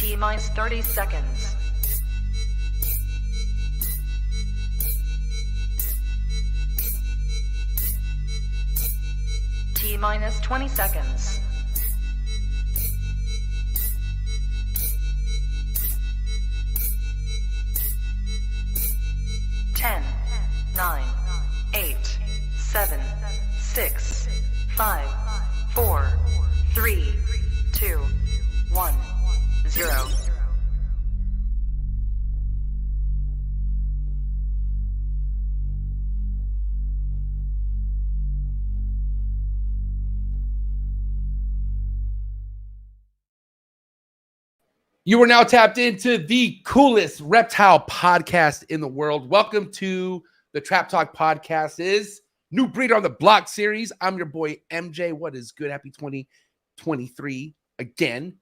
T-minus 30 seconds. T-minus 20 seconds. 10, 9, 8, 7, 6, 5, 4, 3, 2, 1, 0. You are now tapped into the coolest reptile podcast in the world. Welcome to the Trap Talk Podcast. Is New Breed on the Block series. I'm your boy MJ. What is good? Happy 2023 again.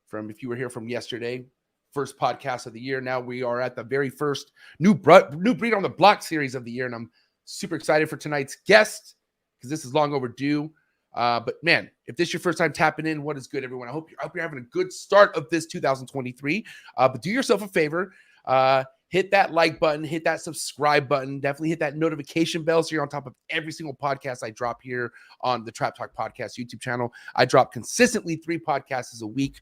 From if you were here from yesterday, first podcast of the year. Now we are at the very first New Breed on the Block series of the year, and I'm super excited for tonight's guest because this is long overdue. But man, if this is your first time tapping in, what is good, everyone? I hope you're having a good start of this 2023. But do yourself a favor, hit that like button, hit that subscribe button, definitely hit that notification bell so you're on top of every single podcast I drop here on the Trap Talk Podcast YouTube channel. I drop consistently 3 podcasts a week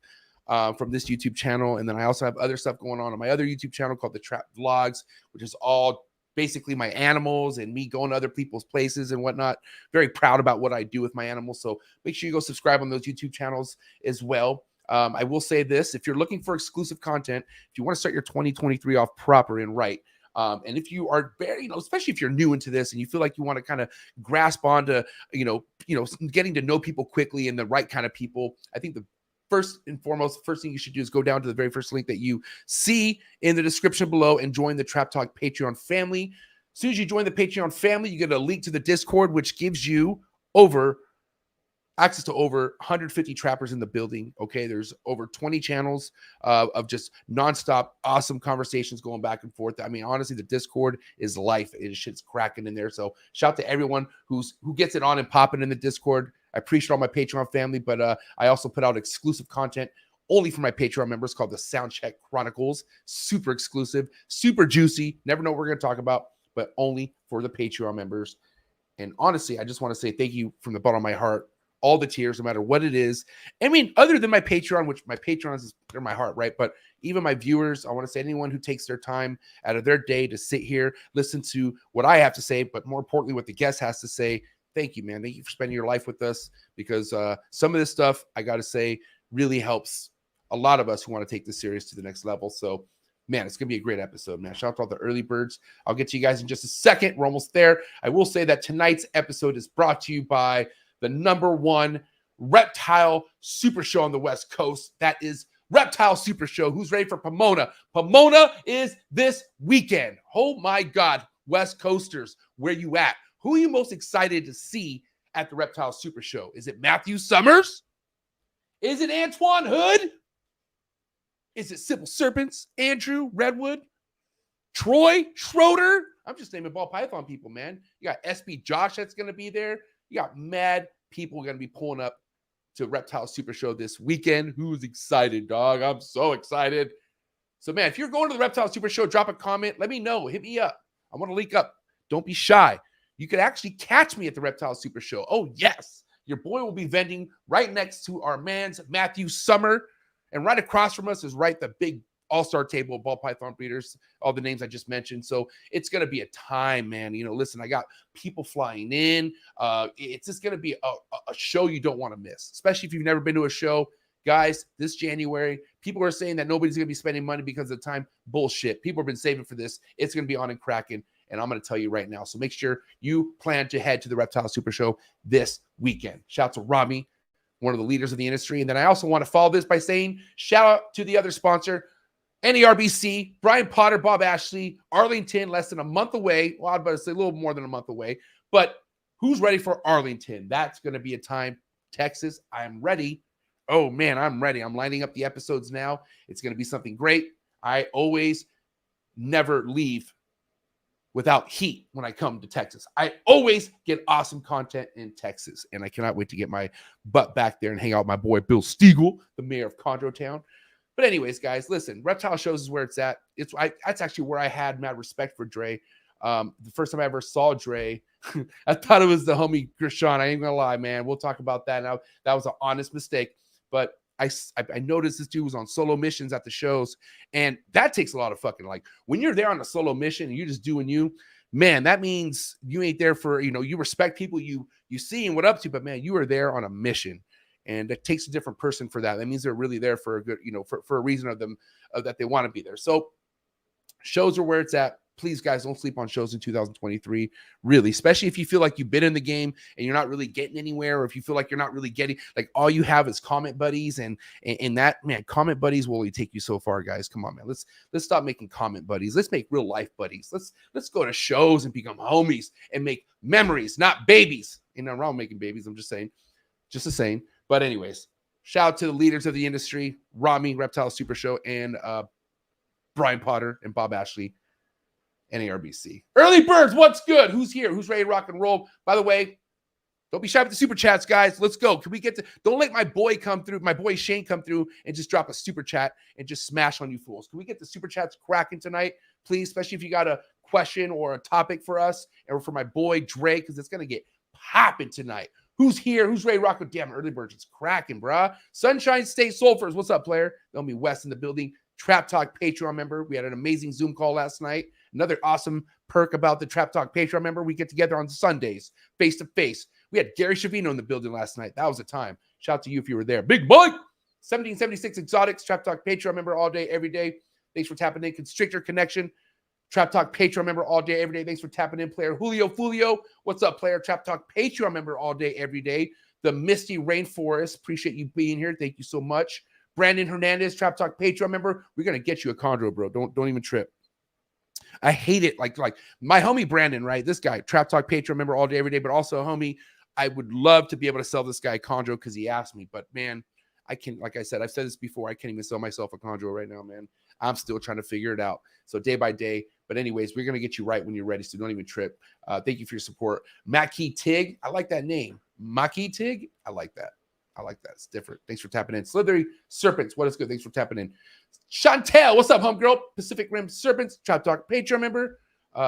from this YouTube channel, and then I also have other stuff going on my other YouTube channel called the Trap Vlogs, which is all basically my animals and me going to other people's places and whatnot. Very proud about what I do with my animals. So make sure you go subscribe on those YouTube channels as well. I will say this, if you're looking for exclusive content, if you want to start your 2023 off proper and right, and if you are very, especially if you're new into this and you feel like you want to kind of grasp onto, getting to know people quickly and the right kind of people, I think the first thing you should do is go down to the very first link that you see in the description below and join the Trap Talk Patreon family. As soon as you join the Patreon family, you get a link to the Discord, which gives you access to over 150 trappers in the building. Okay, there's over 20 channels of just nonstop awesome conversations going back and forth. I mean, honestly, the Discord is life. Shit's cracking in there. So shout out to everyone who gets it on and popping in the Discord. I appreciate all my Patreon family, but I also put out exclusive content only for my Patreon members called the Soundcheck Chronicles. Super exclusive, super juicy. Never know what we're going to talk about, but only for the Patreon members. And honestly, I just want to say thank you from the bottom of my heart. All the tiers, no matter what it is. I mean, other than my Patreon, which my Patrons they're my heart, right? But even my viewers, I want to say anyone who takes their time out of their day to sit here, listen to what I have to say, but more importantly, what the guest has to say. Thank you, man. Thank you for spending your life with us, because some of this stuff, I got to say, really helps a lot of us who want to take this series to the next level. So, man, it's going to be a great episode, man. Shout out to all the early birds. I'll get to you guys in just a second. We're almost there. I will say that tonight's episode is brought to you by the #1 reptile super show on the West Coast. That is Reptile Super Show. Who's ready for Pomona? Pomona is this weekend. Oh, my God. West Coasters, where you at? Who are you most excited to see at the Reptile Super Show? Is it Matthew Summers? Is it Antoine Hood? Is it Simple Serpents? Andrew Redwood? Troy Schroeder? I'm just naming ball python people, man. You got SB Josh that's going to be there. You got mad people going to be pulling up to Reptile Super Show this weekend. Who's excited, dog? I'm so excited. So, man, if you're going to the Reptile Super Show, drop a comment. Let me know. Hit me up. I want to link up. Don't be shy. You could actually catch me at the Reptile Super Show. Oh, yes. Your boy will be vending right next to our man's Matthew Summer. And right across from us is the big all-star table of ball python breeders, all the names I just mentioned. So it's going to be a time, man. Listen, I got people flying in. It's just going to be a show you don't want to miss, especially if you've never been to a show. Guys, this January, people are saying that nobody's going to be spending money because of the time. Bullshit. People have been saving for this. It's going to be on and cracking. And I'm going to tell you right now. So make sure you plan to head to the Reptile Super Show this weekend. Shout out to Rami, one of the leaders of the industry. And then I also want to follow this by saying shout out to the other sponsor, NERBC, Brian Potter, Bob Ashley, Arlington, less than a month away. Well, I'd better say a little more than a month away. But who's ready for Arlington? That's going to be a time. Texas, I'm ready. Oh, man, I'm ready. I'm lining up the episodes now. It's going to be something great. I always never leave without heat when I come to Texas. I always get awesome content in Texas, and I cannot wait to get my butt back there and hang out with my boy Bill Stiegel, the mayor of Condrotown. But anyways, guys, listen, Reptile Shows is where it's at. That's actually where I had mad respect for Dre. The first time I ever saw Dre, I thought it was the homie Krishan. I ain't gonna lie, man. We'll talk about that now. That was an honest mistake. But I noticed this dude was on solo missions at the shows, and that takes a lot of fucking, like, when you're there on a solo mission and you're just doing you, man, that means you ain't there for, you respect people you see and what up to, but man, you are there on a mission, and it takes a different person for that. That means they're really there for a good, for a reason of them, that they want to be there. So shows are where it's at. Please, guys, don't sleep on shows in 2023, really, especially if you feel like you've been in the game and you're not really getting anywhere, or if you feel like you're not really getting, like, all you have is comment buddies, and that, man, comment buddies will only take you so far, guys. Come on, man. Let's stop making comment buddies. Let's make real life buddies. Let's go to shows and become homies and make memories, not babies. Ain't nothing wrong with making babies. I'm just saying, just the same. But anyways, shout out to the leaders of the industry, Rami, Reptile Super Show, and Brian Potter and Bob Ashley, NARBC. Early birds, what's good? Who's here? Who's ready to rock and roll? By the way, don't be shy with the super chats, guys. Let's go. Can we get to? Don't let my boy come through, my boy Shane come through and just drop a super chat and just smash on you fools. Can we get the super chats cracking tonight, please? Especially if you got a question or a topic for us or for my boy Dre, because it's gonna get popping tonight. Who's here? Who's ready to rock? Damn, early birds, it's cracking, brah. Sunshine State Sulfurs, what's up, player? They'll be West in the building. Trap Talk Patreon member. We had an amazing Zoom call last night. Another awesome perk about the Trap Talk Patreon member, we get together on Sundays, face to face. We had Gary Shavino in the building last night. That was a time. Shout out to you if you were there. Big boy! 1776 Exotics, Trap Talk Patreon member all day, every day. Thanks for tapping in. Constrictor Connection, Trap Talk Patreon member all day, every day. Thanks for tapping in, player. Julio Fulio, what's up, player? Trap Talk Patreon member all day, every day. The Misty Rainforest, appreciate you being here. Thank you so much. Brandon Hernandez, Trap Talk Patreon member. We're gonna get you a chondro, bro. Don't even trip. I hate it. Like my homie Brandon, right? This guy, Trap Talk Patreon member all day, every day, but also a homie. I would love to be able to sell this guy a chondro because he asked me, but man, I can, like I said, I've said this before, I can't even sell myself a chondro right now, man. I'm still trying to figure it out. So day by day. But anyways, we're gonna get you right when you're ready. So don't even trip. Thank you for your support. Mackie Tig, I like that name. Mackie Tig, I like that. I like that. It's different. Thanks for tapping in. Slithery Serpents, what is good? Thanks for tapping in. Chantel, what's up, homegirl? Pacific Rim Serpents, Trap Talk Patreon member.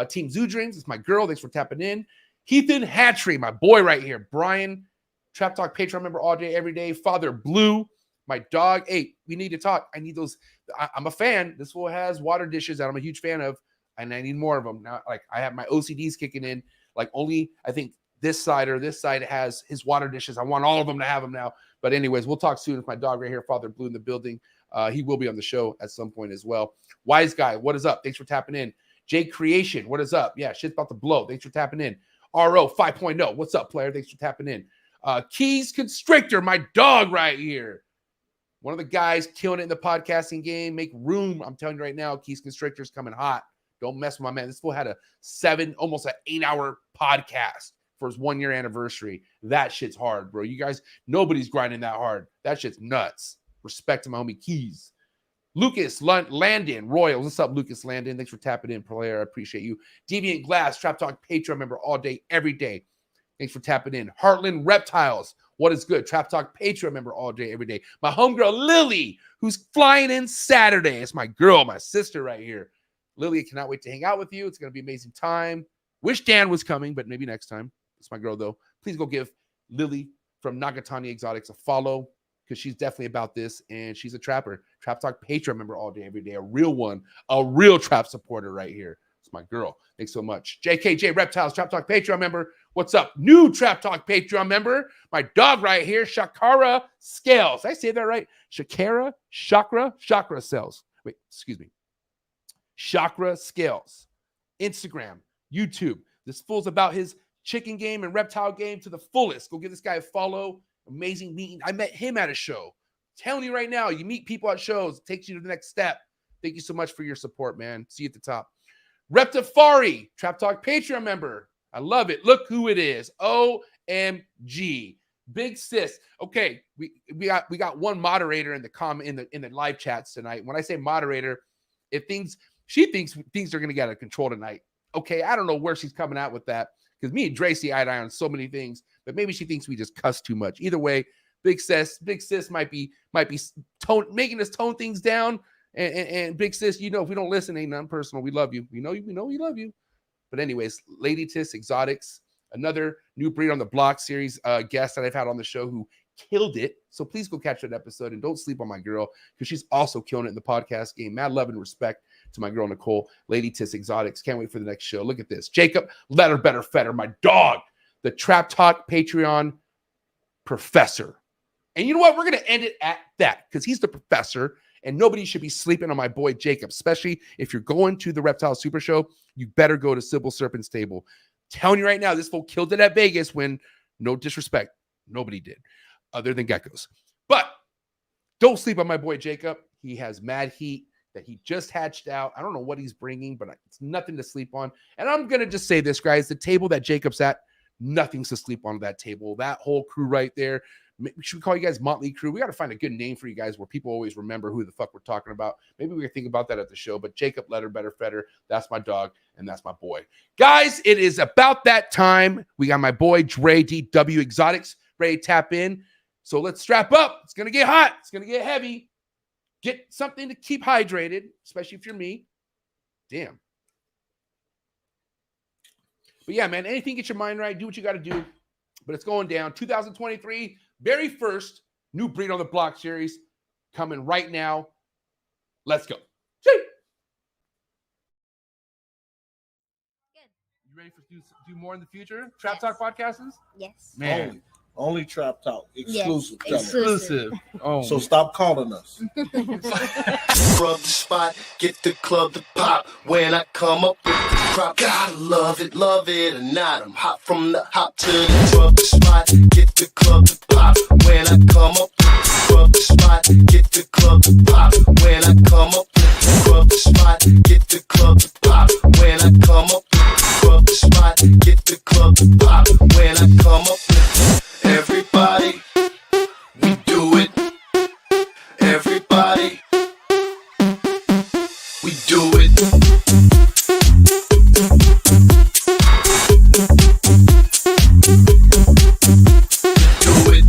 Team Zoo Dreams, it's my girl. Thanks for tapping in. Heathen Hatchery, my boy right here. Brian, Trap Talk Patreon member all day, every day. Father Blue, my dog. Hey, we need to talk. I need those. I'm a fan. This fool has water dishes that I'm a huge fan of, and I need more of them. Now, like, I have my OCDs kicking in. Like, only, I think, this side has his water dishes. I want all of them to have them now. But anyways, we'll talk soon with my dog right here, Father Blue, in the building. He will be on the show at some point as well. Wise Guy, what is up? Thanks for tapping in. J Creation, what is up? Yeah, shit's about to blow. Thanks for tapping in. RO 5.0, what's up, player? Thanks for tapping in. Keys Constrictor, my dog right here. One of the guys killing it in the podcasting game. Make room. I'm telling you right now, Keys Constrictor's coming hot. Don't mess with my man. This fool had almost an 8-hour podcast for his 1-year anniversary. That shit's hard, bro. You guys, nobody's grinding that hard. That shit's nuts. Respect to my homie Keys. Lucas Landon Royals. What's up, Lucas Landon? Thanks for tapping in, player. I appreciate you. Deviant Glass, Trap Talk Patreon member all day, every day. Thanks for tapping in. Heartland Reptiles. What is good? Trap Talk Patreon member all day, every day. My homegirl Lily, who's flying in Saturday. It's my girl, my sister right here. Lily, I cannot wait to hang out with you. It's going to be an amazing time. Wish Dan was coming, but maybe next time. It's my girl, though. Please go give Lily from Nagatani Exotics a follow, because she's definitely about this, and she's a trapper. Trap Talk Patreon member all day, every day. A real one. A real trap supporter right here. It's my girl. Thanks so much. JKJ Reptiles, Trap Talk Patreon member. What's up? New Trap Talk Patreon member. My dog right here, Shakara Scales. Did I say that right? Chakra Cells. Wait, excuse me. Chakra Scales. Instagram, YouTube. This fool's about his chicken game and reptile game to the fullest. Go give this guy a follow. Amazing meeting. I met him at a show. I'm telling you right now, you meet people at shows. It takes you to the next step. Thank you so much for your support, man. See you at the top. Reptifari, Trap Talk Patreon member. I love it. Look who it is. OMG. Big sis. Okay, we got one moderator in the live chats tonight. When I say moderator, she thinks things are gonna get out of control tonight. Okay, I don't know where she's coming out with that, because me and Dre see eye to eye on so many things, but maybe she thinks we just cuss too much. Either way, Big sis might be making us tone things down. And big sis, you know, if we don't listen, ain't nothing personal. We love you. We know we love you. But anyways, Lady Tis Exotics, another new breed on the block series guest that I've had on the show who killed it. So please go catch that episode and don't sleep on my girl because she's also killing it in the podcast game. Mad love and respect to my girl Nicole, Lady Tis Exotics. Can't wait for the next show. Look at this. Jacob, Letter Better Fetter, my dog, the Trap Talk Patreon professor. And you know what? We're going to end it at that because he's the professor and nobody should be sleeping on my boy Jacob, especially if you're going to the Reptile Super Show. You better go to Sybil Serpent's table. Telling you right now, this fool killed it at Vegas when, no disrespect, nobody did other than geckos. But don't sleep on my boy Jacob. He has mad heat that he just hatched out. I don't know what he's bringing, but it's nothing to sleep on. And I'm going to just say this, guys. The table that Jacob's at, nothing's to sleep on that table. That whole crew right there. Should we call you guys Motley Crew? We got to find a good name for you guys where people always remember who the fuck we're talking about. Maybe we can think about that at the show. But Jacob, Letter Better Fetter, that's my dog, and that's my boy. Guys, it is about that time. We got my boy Dre DW Exotics ready to tap in. So let's strap up. It's going to get hot. It's going to get heavy. Get something to keep hydrated, especially if you're me. Damn. But yeah, man, anything get your mind right. Do what you got to do. But it's going down. 2023, very first new breed on the block series coming right now. Let's go. See. You ready for do more in the future? Trap Talk Podcasters? Yes. Man. Only Trap Talk. Exclusive. Yes, Exclusive. Oh. So stop calling us. Rub the spot, get the club to pop. When I come up with the crop, gotta love it or not. I'm hot from the hop to the rub the spot, get the club to pop. When I come up with the rub the spot, get the club to pop. When I come up with the rub the spot, get the club to pop. When I come up with the rub the spot, get the club to pop. When I come up with everybody, we do it. Everybody, we do it. Do it.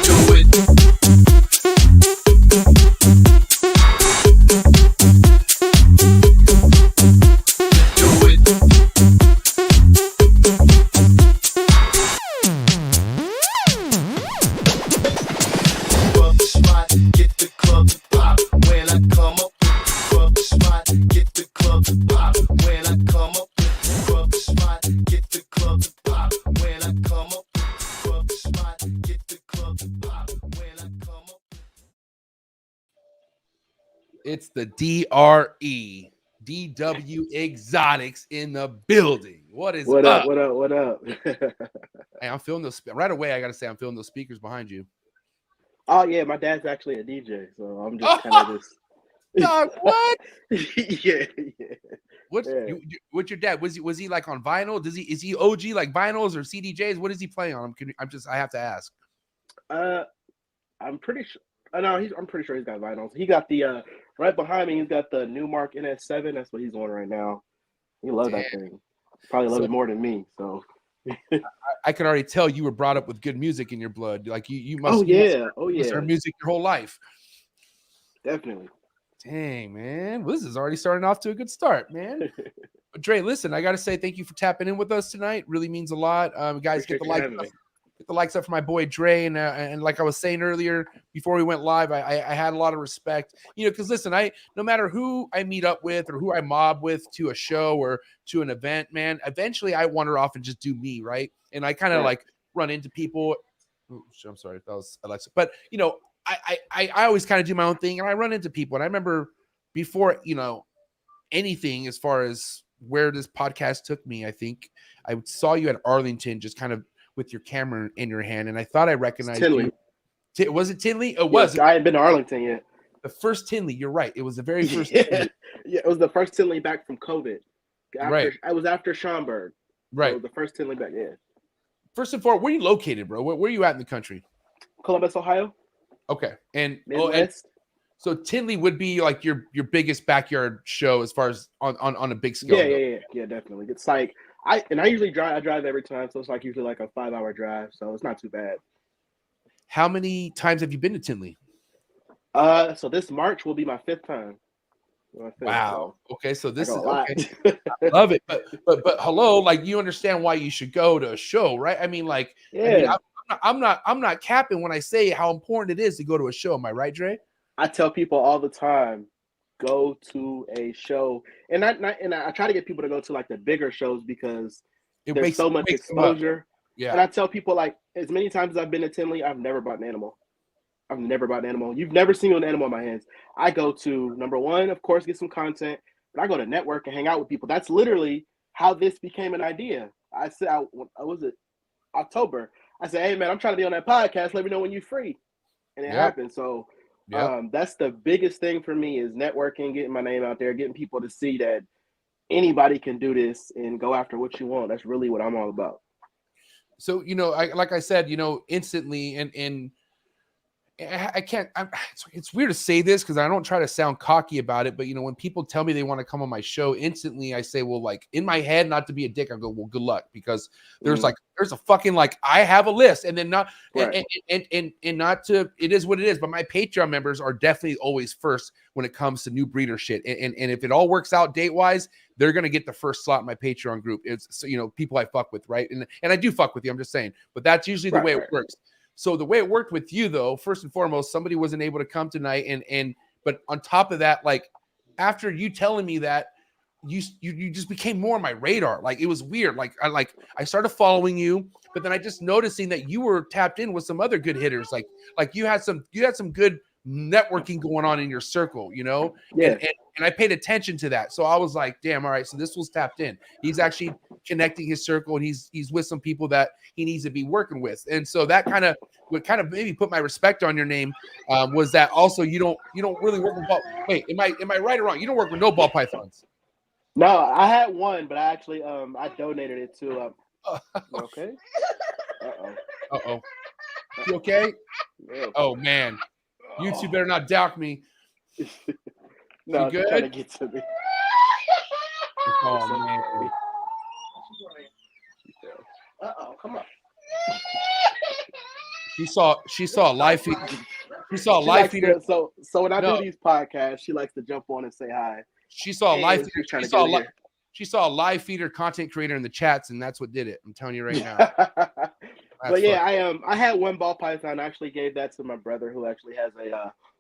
Do it. Do it. Rub the spot, get the club to pop. When I come up with rub the spot, get the club to pop. When I come up with rub the spot, get the club to pop. When I come up with rub the spot, get the club to pop. When I come up. It's the DRE, DW Exotics in the building. What is What up? up? What up? What up? Hey, I'm feeling those right away. I got to say, I'm feeling those speakers behind you. Oh yeah, my dad's actually a DJ, so I'm just kind of just. Dog, what? yeah. What's your dad? Was he like on vinyl? Is he OG like vinyls or CDJs? What is he playing on? I have to ask. I'm pretty sure. I'm pretty sure he's got vinyls. He got the right behind me. He's got the new MARC NS7. That's what he's on right now. He loves that thing. Probably love it more than me. So I can already tell you were brought up with good music in your blood. Like you must. Oh you yeah. must heard music your whole life. Definitely. Dang, man. Well, this is already starting off to a good start, man. But Dre, listen, I got to say thank you for tapping in with us tonight. Really means a lot. Guys, Appreciate get the likes up for my boy Dre. And like I was saying earlier, before we went live, I had a lot of respect, because listen, no matter who I meet up with or who I mob with to a show or to an event, man, eventually I wander off and just do me, right? And I kind of like run into people. Ooh, I'm sorry, that was Alexa. But I always kind of do my own thing, and I run into people. And I remember before, anything as far as where this podcast took me, I think I saw you at Arlington, just kind of with your camera in your hand, and I thought I recognized you. Was it Tinley? It was. I hadn't been to Arlington yet. The first Tinley. You're right. It was the very first. Yeah, it was the first Tinley back from COVID. Right. I was after Schaumburg. Right. So the first Tinley back. Yeah. First and foremost, where are you located, bro? Where are you at in the country? Columbus, Ohio. Okay. And Midwest. So Tinley would be like your biggest backyard show as far as on a big scale. Yeah, definitely. It's like I usually drive every time, so it's like usually like a 5-hour drive, so it's not too bad. How many times have you been to Tinley? So this March will be my 5th time. Wow. Okay, so this is okay. I love it, but hello, like you understand why you should go to a show, right? I mean, like, yeah. I'm not capping when I say how important it is to go to a show. Am I right, Dre? I tell people all the time, go to a show, and I try to get people to go to like the bigger shows because there's so much exposure. Yeah. And I tell people, like, as many times as I've been to Tinley, I've never bought an animal. You've never seen an animal in my hands. I go to, number one, of course, get some content, but I go to network and hang out with people. That's literally how this became an idea. I said, was it October? I said, hey man, I'm trying to be on that podcast. Let me know when you're free. And it happened. So that's the biggest thing for me is networking, getting my name out there, getting people to see that anybody can do this and go after what you want. That's really what I'm all about. So, like I said, instantly and I can't, it's weird to say this because I don't try to sound cocky about it, but when people tell me they want to come on my show, instantly I say, well, like in my head, not to be a dick, I go, well, good luck, because there's there's a fucking, like, I have a list, and then not, and not to, it is what it is, but my Patreon members are definitely always first when it comes to new breeder shit. And if it all works out date wise, they're going to get the first slot in my Patreon group. It's, so, people I fuck with. Right. And I do fuck with you. I'm just saying, but that's usually the way it works. So the way it worked with you, though, first and foremost, somebody wasn't able to come tonight, but on top of that, like after you telling me that, you just became more on my radar. Like it was weird. Like I started following you, but then I just noticing that you were tapped in with some other good hitters. Like you had some good networking going on in your circle, Yeah. And I paid attention to that. So I was like, damn, all right. So this was tapped in. He's actually connecting his circle, and he's with some people that he needs to be working with. And so that kind of maybe put my respect on your name. Was that also you don't really work with ball. Wait, am I right or wrong? You don't work with no ball pythons. No, I had one, but I actually I donated it to okay. Uh-oh. You okay? Yeah. Oh man. You two better not doubt me. No, you good? Trying to get to me. Oh man. Come on. She saw a live feed. She saw a live feeder. So when I do these podcasts, she likes to jump on and say hi. She saw a live feeder. She saw a live feeder content creator in the chats, and that's what did it. I'm telling you right now. But yeah, I had one ball python. I actually gave that to my brother, who actually has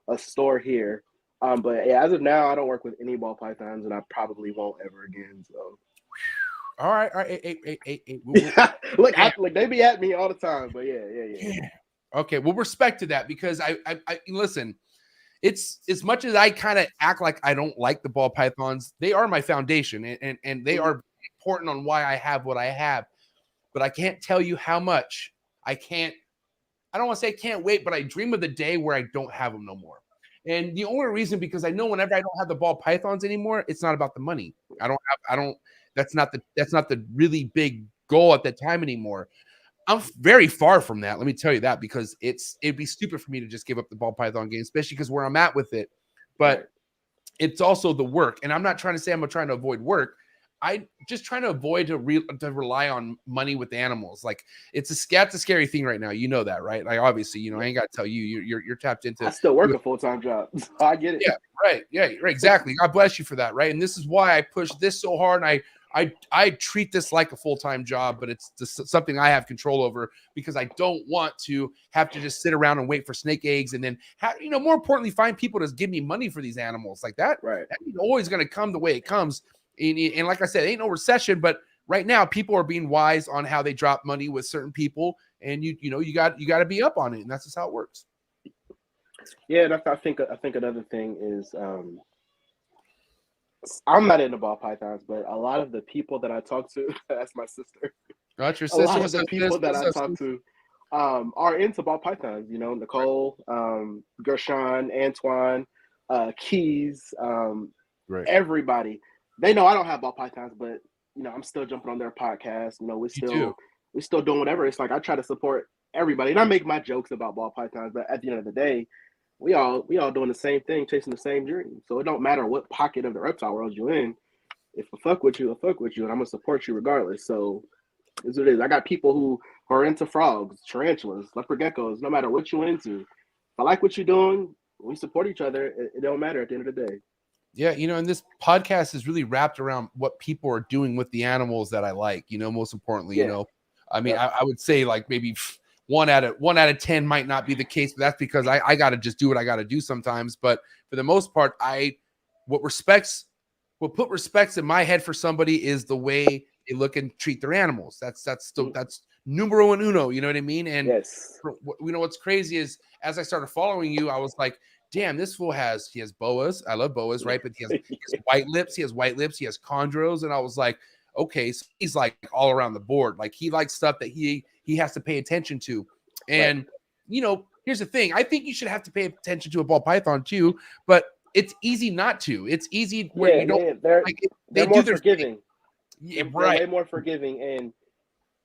a store here. But yeah, as of now, I don't work with any ball pythons, and I probably won't ever again. So. All right. Hey. Look, they be at me all the time, but yeah. Okay, well, respect to that, because I listen. It's as much as I kind of act like I don't like the ball pythons, they are my foundation, and they are important on why I have what I have. But I can't tell you how much I don't want to say I can't wait, but I dream of the day where I don't have them no more. And the only reason, because I know whenever I don't have the ball pythons anymore, it's not about the money. That's not the really big goal at that time anymore. I'm very far from that. Let me tell you that, because it'd be stupid for me to just give up the ball python game, especially because where I'm at with it. But it's also the work. And I'm not trying to say I'm trying to avoid work. I just trying to avoid to rely on money with animals. Like that's a scary thing right now. You know that, right? Like obviously, I ain't got to tell you. You're tapped into. I still work a full-time job. So I get it. Yeah, right. Yeah, right. Exactly. God bless you for that, right? And this is why I push this so hard. And I treat this like a full-time job, but it's just something I have control over, because I don't want to have to just sit around and wait for snake eggs, and then more importantly, find people to give me money for these animals like that. Right. That ain't always going to come the way it comes. And like I said, ain't no recession, but right now people are being wise on how they drop money with certain people, and you got to be up on it, and that's just how it works. Yeah, and I think another thing is I'm not into ball pythons, but a lot of the people that I talk to, that's my sister. That's your sister. A lot of the people that I talk to are into ball pythons. Nicole, Gershon, Antoine, Keys, right. Everybody. They know I don't have ball pythons, but I'm still jumping on their podcast. We're still doing whatever. It's like I try to support everybody, and I make my jokes about ball pythons, but at the end of the day, we all doing the same thing, chasing the same dream. So it don't matter what pocket of the reptile world you're in. If I fuck with you, I fuck with you, and I'm gonna support you regardless. So it's what it is. I got people who are into frogs, tarantulas, leopard geckos. No matter what you're into, if I like what you're doing, we support each other. It don't matter at the end of the day. Yeah, and this podcast is really wrapped around what people are doing with the animals that I like. Most importantly, I mean, I would say like maybe 1 out of 10 might not be the case, but that's because I got to just do what I got to do sometimes. But for the most part, what put respects in my head for somebody is the way they look and treat their animals. That's numero uno. You know what I mean? And yes. What's crazy is as I started following you, I was like, damn, this fool he has boas. I love boas, right? But he has white lips. He has chondros. And I was like, okay, so he's like all around the board. Like he likes stuff that he has to pay attention to. And, here's the thing. I think you should have to pay attention to a ball python too, but it's easy not to. It's easy where you don't. They're more Thing. forgiving. Yeah, they're right. way more forgiving.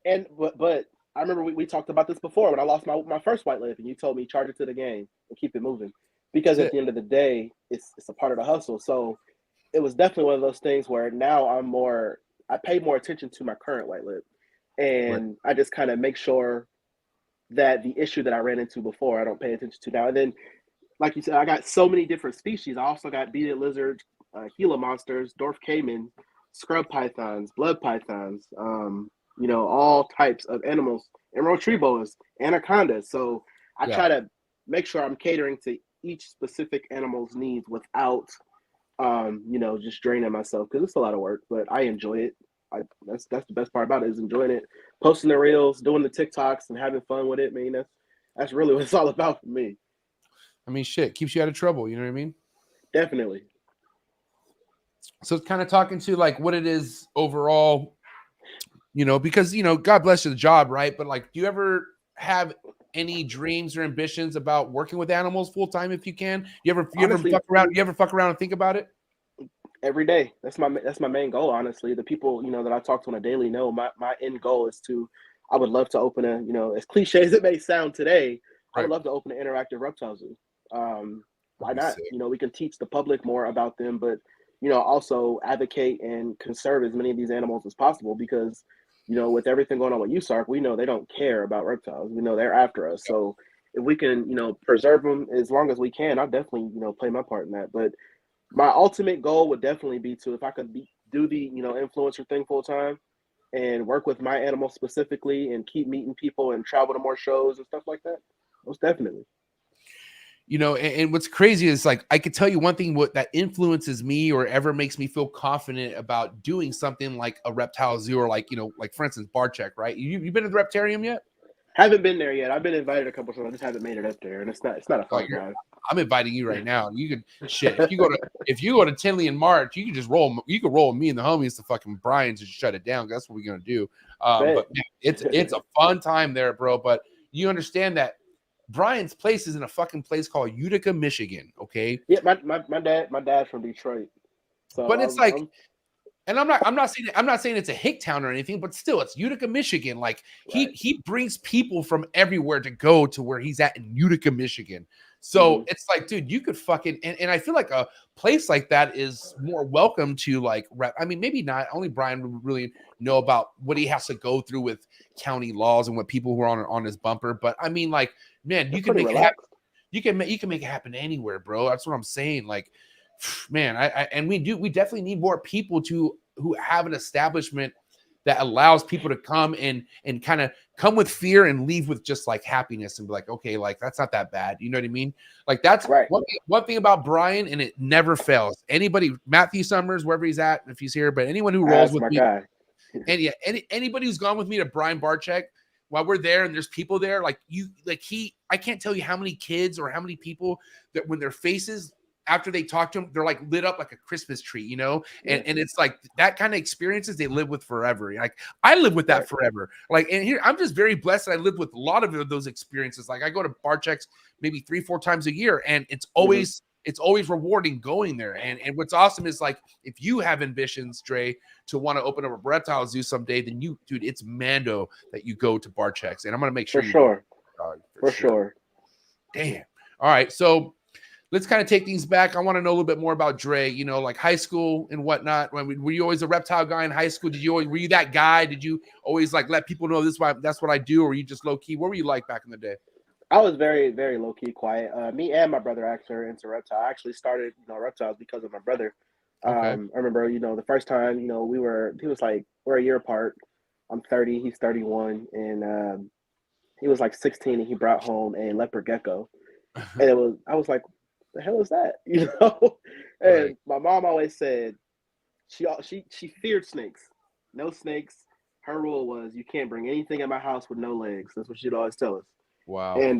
But I remember we talked about this before when I lost my first white lip, and you told me charge it to the game and keep it moving. Because at the end of the day, it's a part of the hustle. So it was definitely one of those things where now I pay more attention to my current white lip. And I just kind of make sure that the issue that I ran into before, I don't pay attention to now. And then, like you said, I got so many different species. I also got beaded lizards, Gila monsters, dwarf caiman, scrub pythons, blood pythons, all types of animals, emerald tree boas, anacondas. So I try to make sure I'm catering to each specific animal's needs without, just draining myself, because it's a lot of work, but I enjoy it. That's the best part about it, is enjoying it, posting the reels, doing the TikToks, and having fun with it. Man, that's really what it's all about for me. I mean, shit, keeps you out of trouble. You know what I mean? Definitely. So it's kind of talking to like what it is overall, because, God bless you the job, right? But like, do you ever have any dreams or ambitions about working with animals full time if you can? You ever fuck around? You ever fuck around and think about it? Every day. That's my main goal. Honestly, the people that I talk to on a daily know my end goal is I would love to open a as cliche as it may sound today, I would love to open an interactive reptile zoo. Why not? We can teach the public more about them, but also advocate and conserve as many of these animals as possible, because with everything going on with USARC, we know they don't care about reptiles. We know they're after us. So if we can, preserve them as long as we can, I'll definitely, play my part in that. But my ultimate goal would definitely be if I could do the, influencer thing full time and work with my animals specifically and keep meeting people and travel to more shows and stuff like that. Most definitely. And what's crazy is like, I could tell you one thing that influences me or ever makes me feel confident about doing something like a reptile zoo, or like, like for instance, Barcheck, right? You've been to the Reptarium yet? Haven't been there yet. I've been invited a couple times. I just haven't made it up there, and it's not a fun drive. I'm inviting you right now. You could shit. If you go to Tinley in March, you can just roll. You could roll me and the homies to fucking Brian's and shut it down. That's what we're gonna do. But man, it's a fun time there, bro. But you understand that Brian's place is in a fucking place called Utica, Michigan. Okay. Yeah, my dad's from Detroit. So but it's and I'm not saying it's a hick town or anything, but still, it's Utica, Michigan. Like he brings people from everywhere to go to where he's at in Utica, Michigan. So it's like, dude, you could fucking and I feel like a place like that is more welcome to like I mean, maybe not. Only Brian would really know about what he has to go through with county laws and what people who are on his bumper. But I mean, like, man, you can make it happen. You can make it happen anywhere, bro. That's what I'm saying. Like, man, we definitely need more people who have an establishment that allows people to come and kind of come with fear and leave with just like happiness and be like, okay, like that's not that bad. You know what I mean? Like that's one thing about Brian, and it never fails. Anybody, Matthew Summers, wherever he's at, if he's here, but anyone who rolls with me, anybody who's gone with me to Brian Barcheck while we're there and there's people there, I can't tell you how many kids or how many people that when their faces after they talk to him, they're like lit up like a Christmas tree, and it's like that kind of experiences they live with forever. Like I live with that forever. Like, and here I'm just very blessed that I live with a lot of those experiences. Like I go to Barchecks maybe 3-4 times a year, and it's always rewarding going there. And what's awesome is like if you have ambitions, Dre, to want to open up a reptile zoo someday, then dude, it's Mando that you go to Barchecks, and I'm gonna make sure for sure. Damn. All right, so let's kind of take things back. I want to know a little bit more about Dre, you know, like high school and whatnot. Were you always a reptile guy in high school? Were you that guy? Did you always like let people know that's what I do? Or were you just low key? What were you like back in the day? I was very, very low key, quiet. Me and my brother actually are into reptile. I actually started, reptiles because of my brother. Okay. I remember, the first time, he was like, we're a year apart. I'm 30, he's 31, and he was like 16, and he brought home a leopard gecko, and I was like, the hell is that? And Right. my mom always said she feared snakes. No snakes. Her rule was you can't bring anything in my house with no legs. That's what she'd always tell us. Wow. And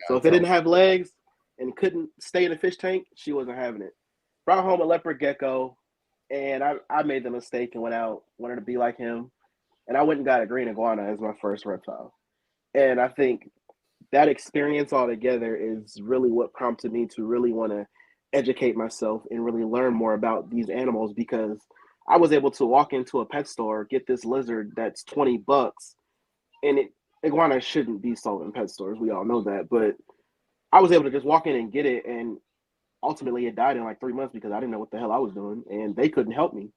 so if it didn't have legs and couldn't stay in a fish tank, she wasn't having it. Brought home a leopard gecko, and I made the mistake and went out, wanted to be like him, and I went and got a green iguana as my first reptile. And I think that experience altogether is really what prompted me to really want to educate myself and really learn more about these animals, because I was able to walk into a pet store, get this lizard that's $20, and iguana shouldn't be sold in pet stores. We all know that, but I was able to just walk in and get it, and ultimately it died in like 3 months because I didn't know what the hell I was doing, and they couldn't help me.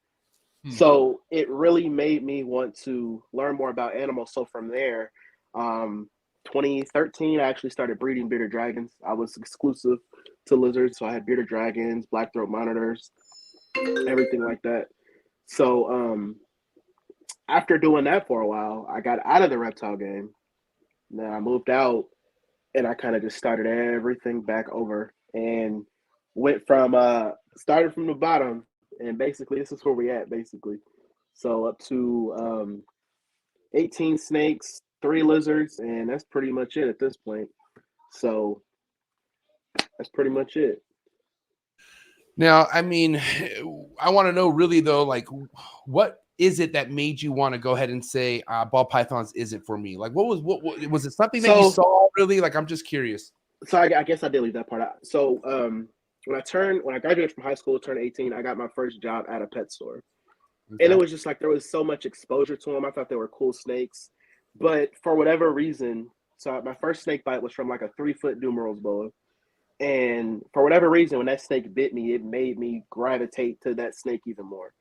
So it really made me want to learn more about animals. So from there, 2013, I actually started breeding bearded dragons. I was exclusive to lizards, so I had bearded dragons, black throat monitors, everything like that. So after doing that for a while, I got out of the reptile game. Then I moved out, and I kind of just started everything back over and went from started from the bottom, and basically this is where we at basically. So up to 18 snakes, 3 lizards, and that's pretty much it at this point. So that's pretty much it. Now, I mean, I want to know really though, like, what is it that made you want to go ahead and say ball pythons isn't for me? Like, what was it something that you saw really? Like, I'm just curious. So I guess I did leave that part out. So when I graduated from high school, turned 18, I got my first job at a pet store. Okay. And it was just like there was so much exposure to them. I thought they were cool snakes. But for whatever reason, so my first snake bite was from like a 3-foot Dumerals boa. And for whatever reason, when that snake bit me, it made me gravitate to that snake even more.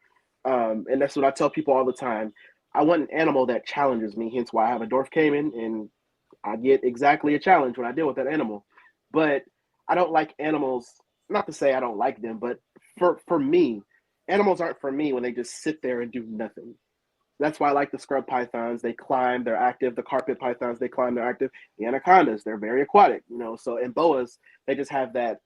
And that's what I tell people all the time. I want an animal that challenges me, hence why I have a Dwarf Cayman, and I get exactly a challenge when I deal with that animal. But I don't like animals, not to say I don't like them, but for me, animals aren't for me when they just sit there and do nothing. That's why I like the scrub pythons. They climb, they're active. The carpet pythons, they climb, they're active. The anacondas, they're very aquatic, So in boas, they just have that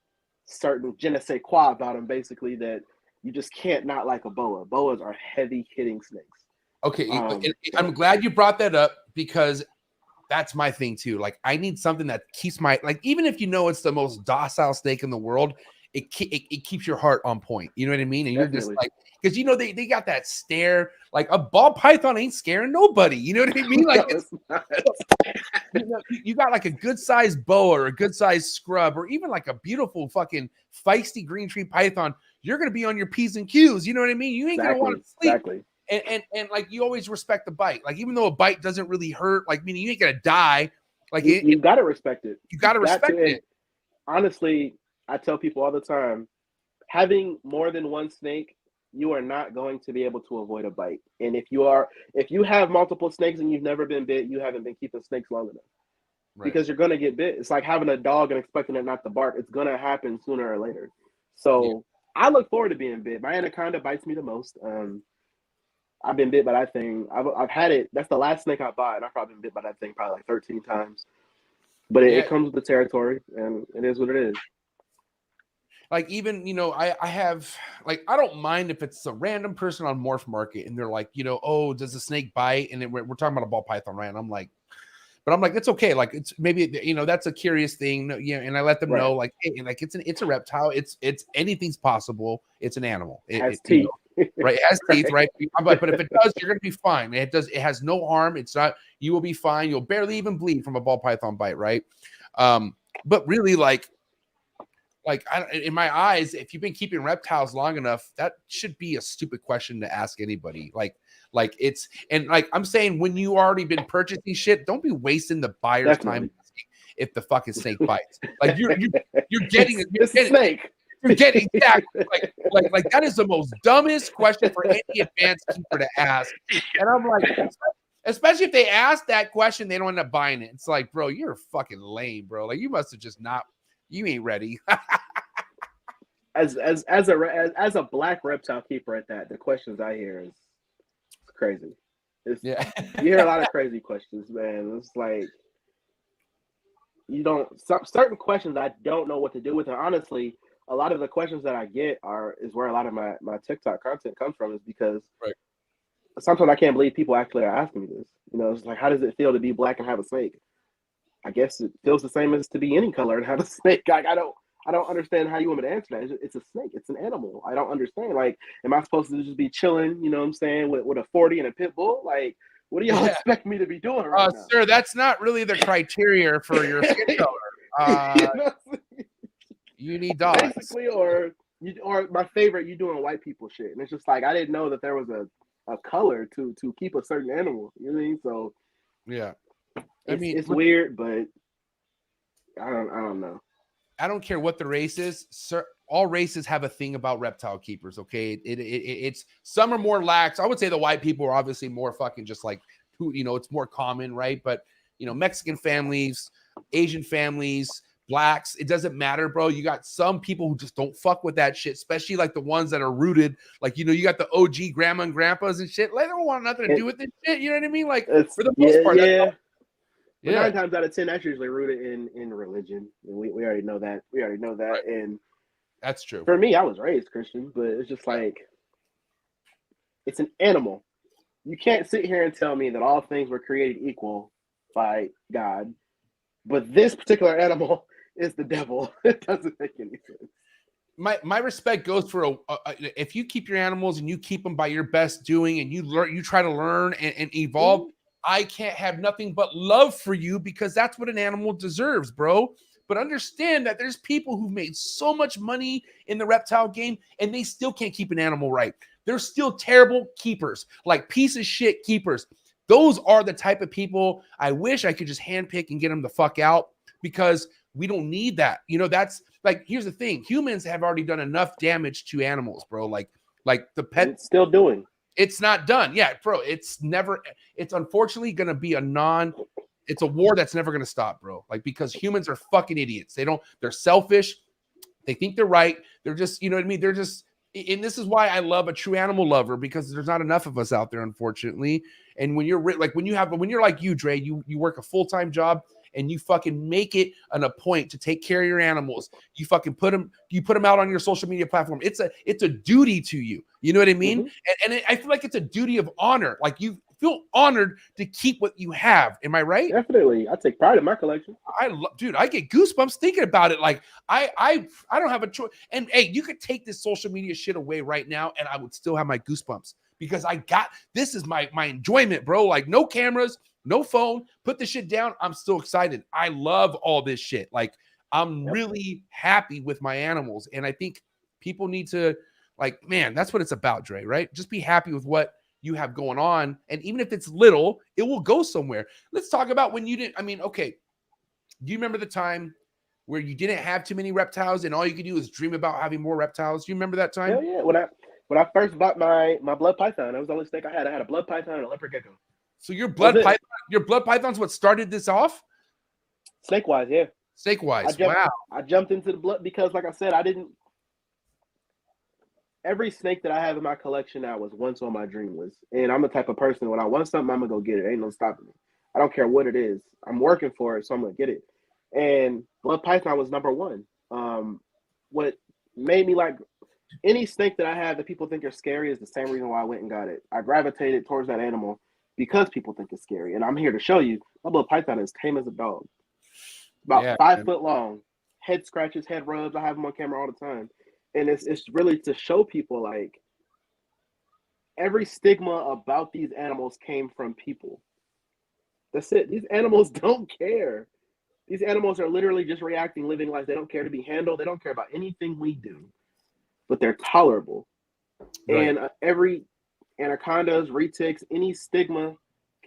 certain je ne sais quoi about them, basically, that you just can't not like a boa. Boas are heavy-hitting snakes. Okay, I'm glad you brought that up, because that's my thing too. Like, I need something that keeps even if it's the most docile snake in the world, it keeps your heart on point. You know what I mean? And you're just like, because they got that stare. Like, a ball python ain't scaring nobody. You know what I mean? Like, you got like a good sized boa or a good sized scrub, or even like a beautiful fucking feisty green tree python. You're gonna be on your P's and Q's. You know what I mean? You ain't gonna want to sleep. Exactly. And like, you always respect the bite. Like, even though a bite doesn't really hurt, like, meaning you ain't gonna die. Like, you gotta respect it. You gotta respect it. Honestly, I tell people all the time, having more than one snake, you are not going to be able to avoid a bite. And if you have multiple snakes and you've never been bit, you haven't been keeping snakes long enough. Right. Because you're gonna get bit. It's like having a dog and expecting it not to bark. It's gonna happen sooner or later. So I look forward to being bit. My anaconda bites me the most. I've been bit by that thing. I've had it. That's the last snake I bought, and I've probably been bit by that thing probably like 13 times. But it comes with the territory, and it is what it is. Like, even, I have, like, I don't mind if it's a random person on Morph Market and they're like, oh, does the snake bite? And then we're talking about a ball python, right? And I'm like, it's okay. Like, it's maybe, that's a curious thing. And I let them know, like, hey, like, it's a reptile. It's anything's possible. It's an animal. It has teeth. Right. It has teeth, right? But if it does, you're going to be fine. It has no harm. It's not, you will be fine. You'll barely even bleed from a ball python bite, right? But really, like, in my eyes, if you've been keeping reptiles long enough, that should be a stupid question to ask anybody. Like it's, and like I'm saying, when you already been purchasing shit, don't be wasting the buyer's time. if the fucking snake bites. Like you're getting it's a snake. You're getting exactly like that is the most dumbest question for any advanced keeper to ask. And I'm like, especially if they ask that question, they don't end up buying it. It's like, bro, you're fucking lame, bro. Like you must have just not. You ain't ready. As a black reptile keeper at that, the questions I hear is crazy. You hear a lot of crazy questions, man. It's like certain questions I don't know what to do with. And honestly, a lot of the questions that I get is where a lot of my TikTok content comes from, is because sometimes I can't believe people actually are asking me this. You know, it's like, how does it feel to be black and have a snake? I guess it feels the same as to be any color and have a snake. Like, I don't understand how you want me to answer that. It's a snake. It's an animal. I don't understand. Like, am I supposed to just be chilling, you know what I'm saying, with a 40 and a pit bull? Like, what do y'all expect me to be doing right now? Sir, that's not really the criteria for your skin color. You need dogs. Basically, or my favorite, you doing white people shit. And it's just like, I didn't know that there was a color to keep a certain animal. You know what I mean? So yeah. It's weird, but I don't know. I don't care what the race is. Sir, all races have a thing about reptile keepers. Okay, it's some are more lax. I would say the white people are obviously more fucking just like, you know, it's more common, right? But you know, Mexican families, Asian families, blacks, it doesn't matter, bro. You got some people who just don't fuck with that shit, especially like the ones that are rooted, like, you know, you got the OG grandma and grandpas and shit. Like, they don't want nothing to do with this shit. You know what I mean? Like, for the most part, yeah. 9 times out of 10, that's usually rooted in religion. And we already know that. We already know that. Right. And that's true. For me, I was raised Christian, but it's just like, it's an animal. You can't sit here and tell me that all things were created equal by God, but this particular animal is the devil. It doesn't make any sense. My respect goes for if you keep your animals and you keep them by your best doing, and you try to learn and evolve. Mm-hmm. I can't have nothing but love for you, because that's what an animal deserves, bro. But understand that there's people who've made so much money in the reptile game and they still can't keep an animal right. They're still terrible keepers, like piece of shit keepers. Those are the type of people I wish I could just handpick and get them the fuck out, because we don't need that. You know, that's like, here's the thing. Humans have already done enough damage to animals, bro. Like the pet. It's still doing. It's not done. Yeah, bro. It's unfortunately going to be it's a war that's never going to stop, bro. Like, because humans are fucking idiots. They're selfish. They think they're right. They're just, you know what I mean? They're just, and this is why I love a true animal lover, because there's not enough of us out there, unfortunately. And when you're like, when you're like you, Dre, you work a full-time job and you fucking make it a point to take care of your animals. You fucking put them out on your social media platform. It's a duty to you. You know what I mean? Mm-hmm. And I feel like it's a duty of honor. Like, you feel honored to keep what you have. Am I right? Definitely. I take pride in my collection. Dude, I get goosebumps thinking about it. Like, I don't have a choice. And hey, you could take this social media shit away right now and I would still have my goosebumps, because this is my enjoyment, bro. Like, no cameras, no phone, put the shit down. I'm still excited. I love all this shit. Like, I'm really happy with my animals. And I think people need to, like, man, that's what it's about, Dre, right? Just be happy with what you have going on. And even if it's little, it will go somewhere. Let's talk about when you didn't, okay. Do you remember the time where you didn't have too many reptiles and all you could do was dream about having more reptiles? Do you remember that time? Hell yeah. When I first bought my blood python, that was the only snake I had. I had a blood python and a leopard gecko. So your blood python's what started this off? Snake-wise, yeah. Snake-wise, wow. I jumped into the blood because, like I said, every snake that I have in my collection now was once on my dream list. And I'm the type of person, when I want something, I'm going to go get it. Ain't no stopping me. I don't care what it is. I'm working for it, so I'm going to get it. And blood python was number one. What made me like any snake that I have that people think are scary is the same reason why I went and got it. I gravitated towards that animal because people think it's scary. And I'm here to show you, my blood python is tame as a dog. About 5 foot long. Head scratches, head rubs. I have them on camera all the time. And it's really to show people, like, every stigma about these animals came from people. That's it. These animals don't care. These animals are literally just reacting, living life. They don't care to be handled. They don't care about anything we do. But they're tolerable. Right. And every anacondas, retics, any stigma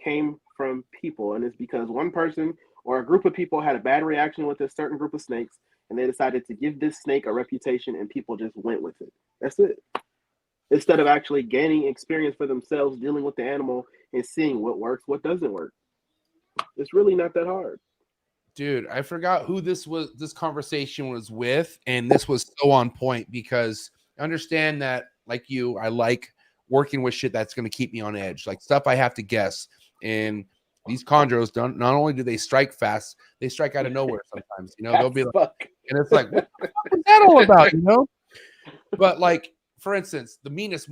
came from people. And it's because one person or a group of people had a bad reaction with a certain group of snakes, and they decided to give this snake a reputation, and people just went with it. That's it. Instead of actually gaining experience for themselves, dealing with the animal and seeing what works, what doesn't work. It's really not that hard. Dude, I forgot who this conversation was with, and this was so on point because I understand that, like you, I like working with shit that's going to keep me on edge, like stuff I have to guess. And these chondros don't. Not only do they strike fast, they strike out of nowhere sometimes. You know, they'll be like, and it's like, what the fuck is that all about? You know, but like, for instance, the meanest,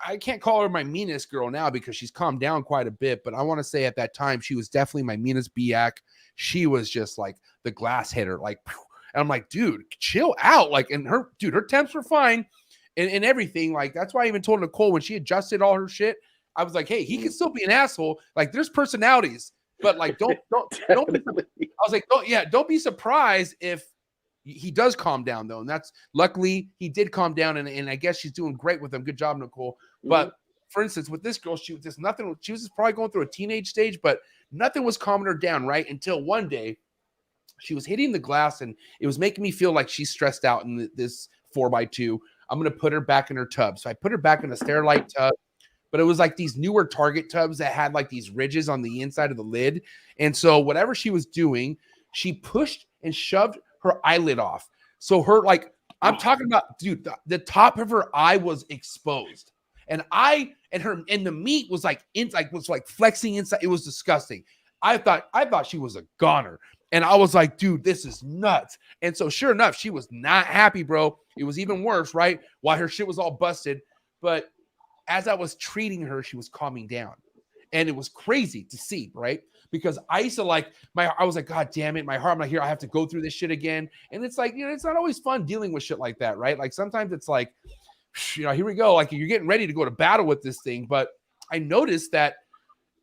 I can't call her my meanest girl now because she's calmed down quite a bit. But I want to say at that time, she was definitely my meanest biac. She was just like the glass hitter, like, and I'm like, dude, chill out. Like, and her temps were fine and everything. Like, that's why I even told Nicole when she adjusted all her shit, I was like, hey, he can still be an asshole. Like, there's personalities, but like, don't I was like, don't be surprised if he does calm down though. And that's luckily he did calm down, and I guess she's doing great with him. Good job, Nicole. But for instance, with this girl, she was probably going through a teenage stage, but nothing was calming her down, right? Until one day she was hitting the glass and it was making me feel like she's stressed out in this 4x2. I'm going to put her back in her tub. So I put her back in a Sterilite tub, but it was like these newer Target tubs that had like these ridges on the inside of the lid. And so whatever she was doing, she pushed and shoved her eyelid off. So her, like, I'm talking about, dude, the top of her eye was exposed. And the meat was like flexing inside. It was disgusting. I thought she was a goner. And I was like, dude, this is nuts. And so sure enough, she was not happy, bro. It was even worse, right? While her shit was all busted. But as I was treating her, she was calming down. And it was crazy to see, right? Because I used to I was like, God damn it, my heart, I'm not here. I have to go through this shit again. And it's like, you know, it's not always fun dealing with shit like that, right? Like sometimes it's like, you know, here we go. Like you're getting ready to go to battle with this thing. But I noticed that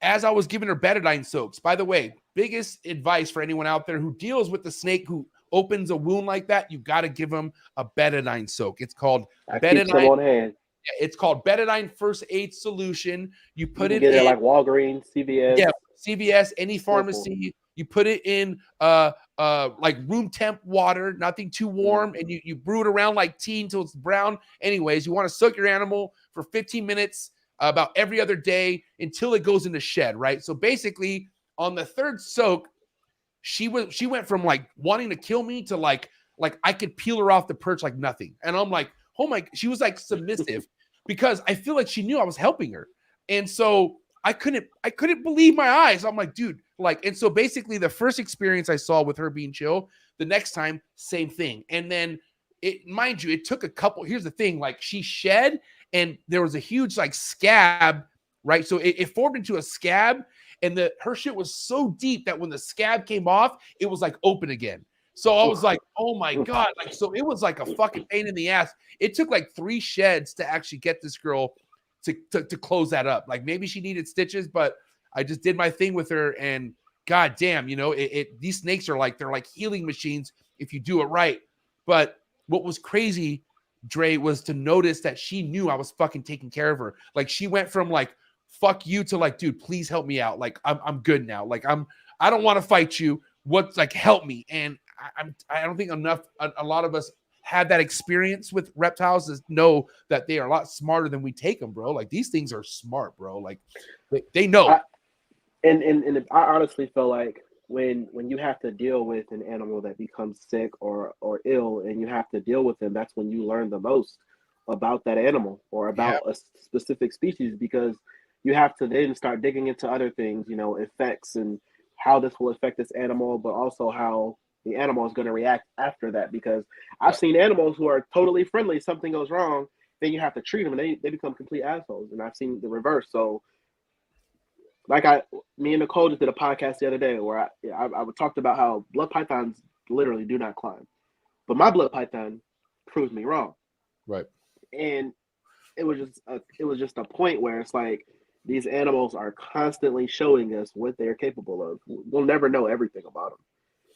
as I was giving her betadine soaks, by the way, biggest advice for anyone out there who deals with the snake who opens a wound like that, you got to give them a betadine soak. It's called betadine. On hand. It's called betadine first aid solution. You put it in like Walgreens, CVS. Yeah, CVS, any pharmacy. You put it in like room temp water, nothing too warm, and you brew it around like tea until it's brown. Anyways, you want to soak your animal for 15 minutes about every other day until it goes into shed, right? So basically, on the third soak, she went from like wanting to kill me to like I could peel her off the perch like nothing. And I'm like, oh my, she was like submissive because I feel like she knew I was helping her. And so I couldn't believe my eyes. I'm like, dude, like, and so basically the first experience I saw with her being chill, the next time, same thing. And then mind you, it took a couple, here's the thing, like she shed and there was a huge like scab, right? So it formed into a scab and her shit was so deep that when the scab came off, it was like open again. So I was like, oh my God. Like, so it was like a fucking pain in the ass. It took like 3 sheds to actually get this girl to close that up. Like maybe she needed stitches, but I just did my thing with her and God damn, you know, these snakes are like, they're like healing machines if you do it right. But what was crazy, Dre, was to notice that she knew I was fucking taking care of her. Like she went from like, fuck you to like, dude, please help me out. Like I'm good now. Like I don't want to fight you. What's like, help me. And I don't think a lot of us had that experience with reptiles to know that they are a lot smarter than we take them, bro. Like these things are smart, bro. Like they know. And I honestly feel like when you have to deal with an animal that becomes sick or ill and you have to deal with them, that's when you learn the most about that animal or about a specific species, because you have to then start digging into other things, you know, effects and how this will affect this animal, but also how the animal is going to react after that. Because I've seen animals who are totally friendly, something goes wrong, then you have to treat them and they become complete assholes. And I've seen the reverse. So like me and Nicole just did a podcast the other day where I talked about how blood pythons literally do not climb, but my blood python proves me wrong. Right. And it was just a point where it's like, these animals are constantly showing us what they're capable of. We'll never know everything about them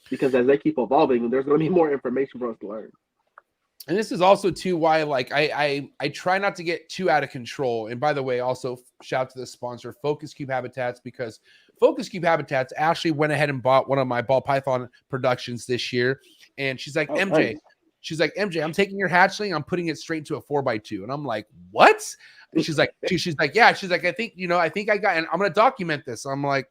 because as they keep evolving, there's going to be more information for us to learn. And this is also too why like I try not to get too out of control. And by the way, also shout out to the sponsor, Focus Cube Habitats, because Focus Cube Habitats actually went ahead and bought one of my ball python productions this year. And she's like, MJ, nice. She's like, MJ, I'm taking your hatchling, I'm putting it straight into a 4x2. And I'm like, what? And she's like, yeah. She's like, I think I got, and I'm going to document this. I'm like,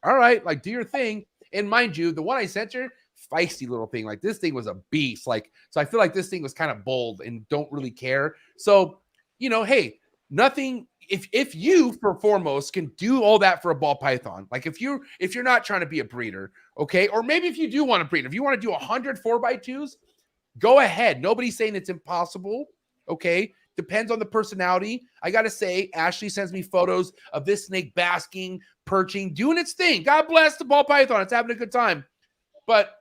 all right, like do your thing. And mind you, the one I sent her, feisty little thing. Like this thing was a beast. Like, so I feel like this thing was kind of bold and don't really care. So, hey, nothing. If you, for foremost, can do all that for a ball python, like if you're not trying to be a breeder, okay, or maybe if you do want to breed, if you want to do 100 4x2s, go ahead. Nobody's saying it's impossible, okay? Depends on the personality. I got to say, Ashley sends me photos of this snake basking, perching, doing its thing. God bless the ball python. It's having a good time. But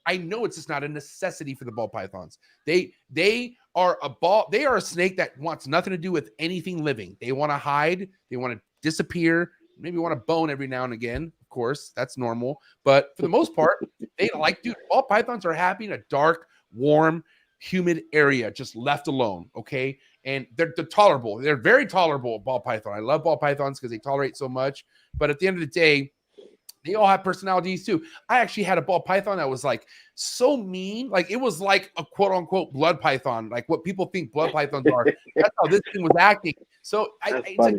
I know it's just not a necessity for the ball pythons. They are a snake that wants nothing to do with anything living. They want to hide. They want to disappear. Maybe want to bone every now and again. Of course, that's normal. But for the most part, ball pythons are happy in a dark, warm, humid area, just left alone. Okay. And they're tolerable. They're very tolerable, ball python. I love ball pythons because they tolerate so much. But at the end of the day, they all have personalities too. I actually had a ball python that was like so mean. Like it was like a quote unquote blood python, like what people think blood pythons are. That's how this thing was acting. So it's like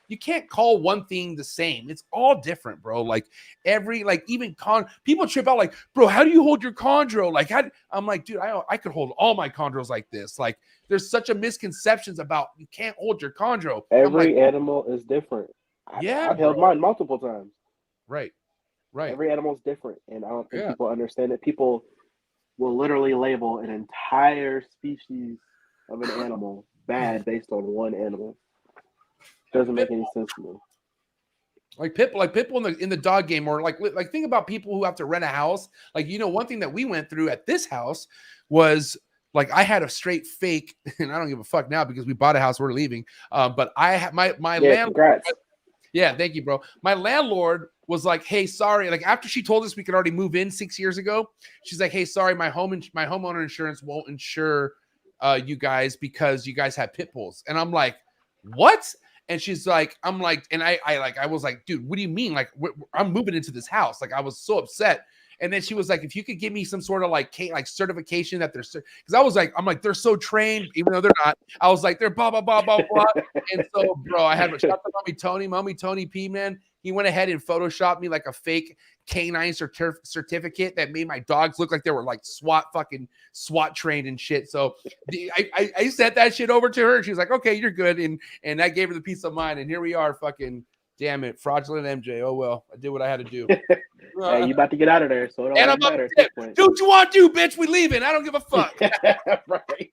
you can't call one thing the same. It's all different, bro. Like even people trip out like, bro, how do you hold your chondro? Like I'm like, dude, I could hold all my chondros like this. Like there's such a misconceptions about you can't hold your chondro. Every animal is different. I've held mine multiple times. Right. Every animal is different, and I don't think people understand it. People will literally label an entire species of an animal bad based on one animal. Doesn't make any sense to me. Like people in the dog game, or like think about people who have to rent a house. Like one thing that we went through at this house was like I had a straight fake, and I don't give a fuck now because we bought a house, we're leaving. But I had my landlord. Congrats. Yeah, thank you, bro. My landlord was like, "Hey, sorry." Like after she told us we could already move in 6 years ago, she's like, "Hey, sorry, my homeowner insurance won't insure you guys because you guys have pit bulls." And I'm like, "What?" And she's like, "I'm like," and I was like, "Dude, what do you mean? Like, I'm moving into this house." Like I was so upset. And then she was like, "If you could give me some sort of like certification that they're," because I was like, I'm like, they're so trained, even though they're not. I was like, they're blah blah blah blah blah. And so, bro, I had to shout out Mommy Tony P, man. He went ahead and photoshopped me like a fake canine certificate that made my dogs look like they were like SWAT trained and shit. So I sent that shit over to her. She was like, "Okay, you're good," and that gave her the peace of mind. And here we are, fucking. Damn it, fraudulent MJ. Oh well, I did what I had to do. Hey, you about to get out of there, so it don't matter. Do what you want to do, bitch. We leaving. I don't give a fuck. Right.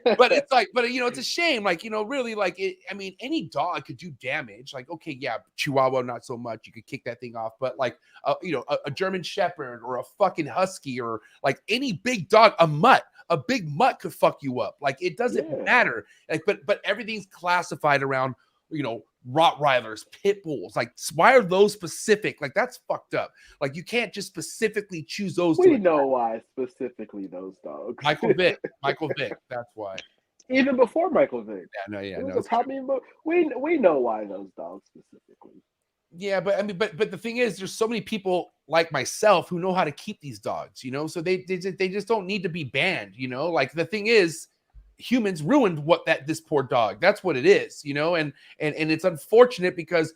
But it's like, it's a shame. Like, really, like it. I mean, any dog could do damage. Like, okay, yeah, Chihuahua, not so much. You could kick that thing off. But like, a German Shepherd or a fucking Husky or like any big dog, a big mutt could fuck you up. Like, it doesn't matter. Like, but everything's classified around, Rottweilers, pit bulls. Like, why are those specific? Like, that's fucked up. Like, you can't just specifically choose those. We know why specifically those dogs. Michael Vick. That's why. Even before Michael Vick. No. We know why those dogs specifically. Yeah, but I mean, but the thing is, there's so many people like myself who know how to keep these dogs. So they just don't need to be banned. Like the thing is, humans ruined this poor dog. That's what it is, and it's unfortunate because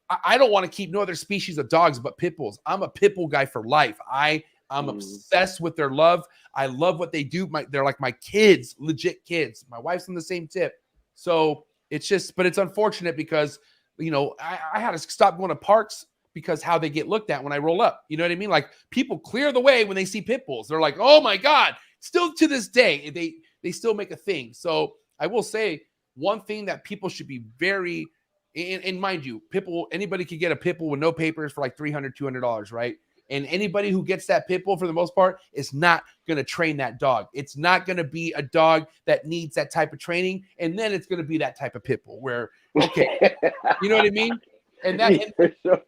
I don't want to keep no other species of dogs but pit bulls. I'm a pit bull guy for life. I'm obsessed with their love. I love what they do. They're like my kids, legit kids. My wife's on the same tip. So it's unfortunate because I had to stop going to parks because how they get looked at when I roll up. You know what I mean? Like people clear the way when they see pit bulls. They're like, "Oh my God." Still to this day, they still make a thing. So I will say one thing that people should be very, and mind you, anybody could get a pit bull with no papers for like $300, $200, right? And anybody who gets that pit bull for the most part is not going to train that dog. It's not going to be a dog that needs that type of training. And then it's going to be that type of pit bull where, okay, you know what I mean? And that, for sure.